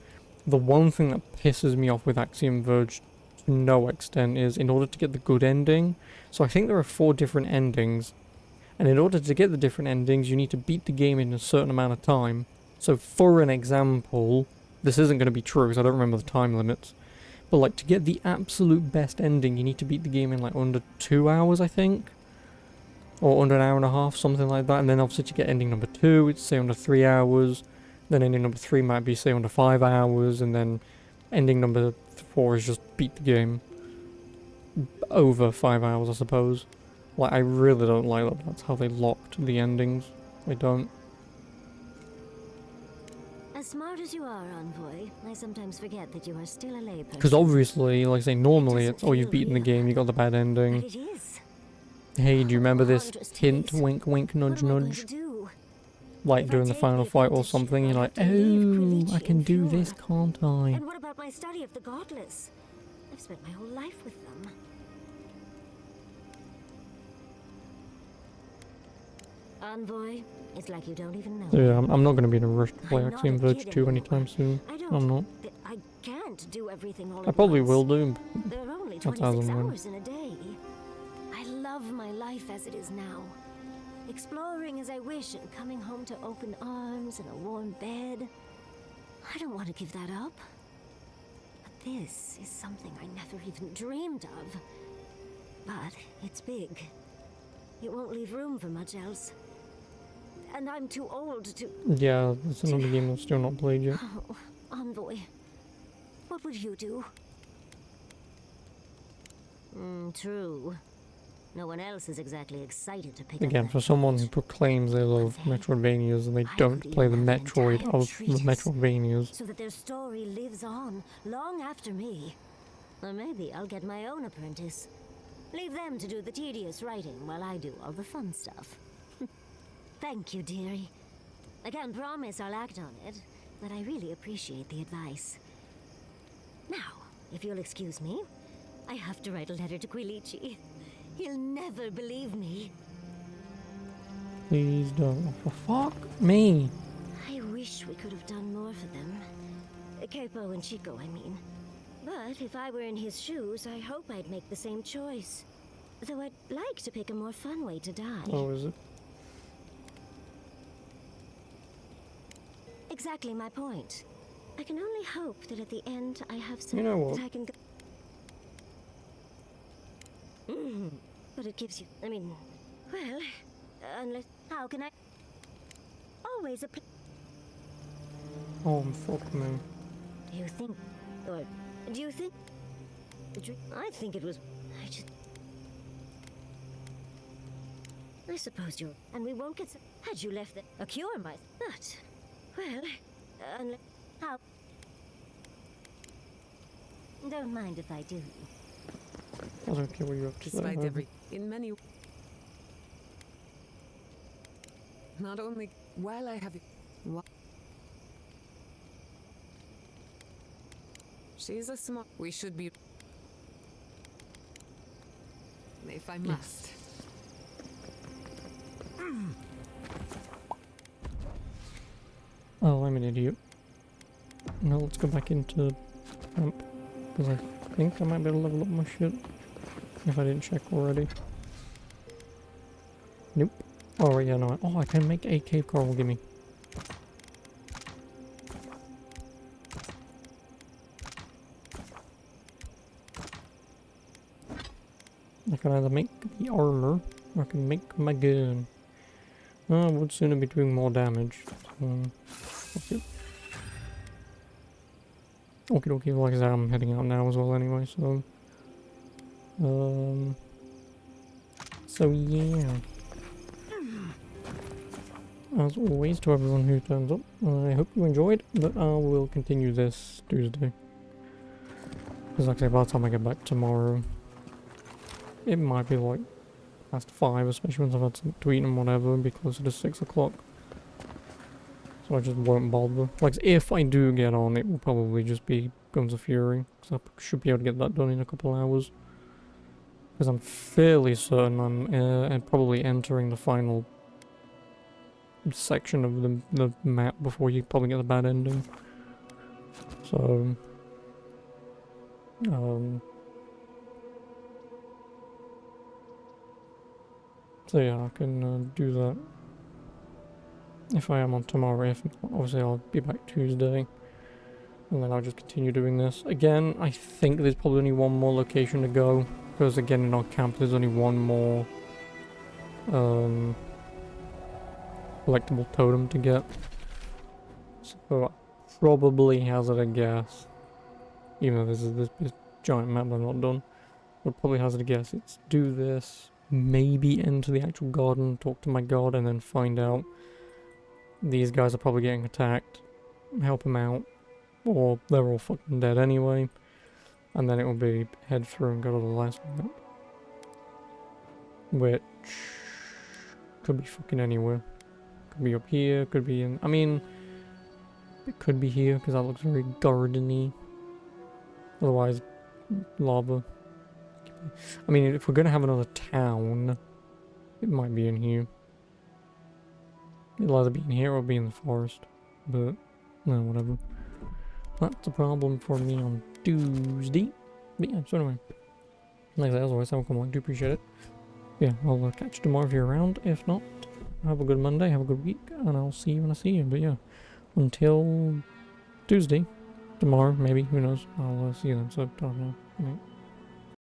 the one thing that pisses me off with Axiom Verge to no extent is in order to get the good ending... So I think there are 4 different endings, and in order to get the different endings, you need to beat the game in a certain amount of time. So for an example, this isn't going to be true, because I don't remember the time limits, but like, to get the absolute best ending, you need to beat the game in like under 2 hours, I think? Or under an hour and a half, something like that. And then obviously to get ending number 2, it's say under 3 hours. Then ending number 3 might be say under 5 hours. And then ending number 4 is just beat the game over 5 hours, I suppose. Like, I really don't like that. That's how they locked the endings. I don't. As smart as you are, Envoy, I sometimes forget that you are still a layperson. Because obviously, like I say, normally it's, oh, you've beaten the game, you got the bad ending. But it is. Hey, do you remember this hint, wink, wink, nudge, nudge? Like during the final fight or something, you're like, oh, I can do this, can't I? And what about my study of the godless? I've spent my whole life with them. Envoy, it's like you don't even know. So yeah, I'm not going to be in a rush to play Axiom Verge 2 anytime soon. I'm not. I can't do everything all I at probably once. will do, There are only that's 26 as and when. hours in a day. I love my life as it is now. Exploring as I wish and coming home to open arms and a warm bed. I don't want to give that up. But this is something I never even dreamed of. But it's big. It won't leave room for much else. And I'm too old to... Yeah, it's another game that's still not played yet. Oh, Envoy. What would you do? True. No one else is exactly excited to pick Again, up for someone who proclaims they love Metroidvanias and they don't play the Metroid of the Metroidvanias. so that their story lives on long after me. Or maybe I'll get my own apprentice. Leave them to do the tedious writing while I do all the fun stuff. Thank you, dearie. I can't promise I'll act on it, but I really appreciate the advice. Now, if you'll excuse me, I have to write a letter to Quilici. He'll never believe me. Please don't. For fuck me. I wish we could have done more for them. Capo and Chico, I mean. But if I were in his shoes, I hope I'd make the same choice. Though I'd like to pick a more fun way to die. Oh, is it? Exactly my point. I can only hope that at the end I have something You know what? that I can go. But it gives you. I mean, well, unless. How can I? Always a. Oh, fuck me. Do you think. Or. Do you think. I think it was. I suppose you're. And we won't get. Had you left a cure might. But. Well, unless. How? Don't mind if I do. I don't care what you have to say. Despite Herbie. in many. Not only while I have it. She's a smart. We should be. If I must. Oh, I'm an idiot. Now let's go back into camp. Because I think I might be able to level up my shit. If I didn't check already. Nope. Oh, yeah, no. Oh, I can make a cave coral, gimme. I can either make the armor, or I can make my gun. I would sooner be doing more damage. So, okay. Okie dokie, like I said, I'm heading out now as well anyway, so... So yeah. As always, to everyone who turns up, I hope you enjoyed, but I will continue this Tuesday. Because like I say, by the time I get back tomorrow, it might be like past 5, especially once I've had something to eat and whatever, it'll be closer to 6 o'clock. So I just won't bother. Like, if I do get on, it will probably just be Guns of Fury, because I should be able to get that done in a couple of hours. Because I'm fairly certain I'm probably entering the final section of the map before you probably get the bad ending. So, so yeah, I can do that if I am on tomorrow. If not, obviously I'll be back Tuesday, and then I'll just continue doing this. Again, I think there's probably only one more location to go, because again in our camp there's only one more collectible totem to get. So I probably hazard a guess, even though this is this giant map I'm not done, I'll probably hazard a guess it's do this, maybe enter the actual garden, talk to my god, and then find out these guys are probably getting attacked, help them out, or they're all fucking dead anyway, and then it will be head through and go to the last map, which could be fucking anywhere. Could be up here, could be in... I mean, it could be here, because that looks very gardeny. Otherwise, lava. I mean, if we're going to have another town, it might be in here. It'll either be in here or be in the forest. But, no, whatever. That's a problem for me on Tuesday. But yeah, so anyway. Like I said, as always, have a good one. I do appreciate it. Yeah, I'll catch you tomorrow if you're around. If not, have a good Monday, have a good week, and I'll see you when I see you. But yeah, until Tuesday, tomorrow, maybe, who knows, I'll see you then. So, I don't know.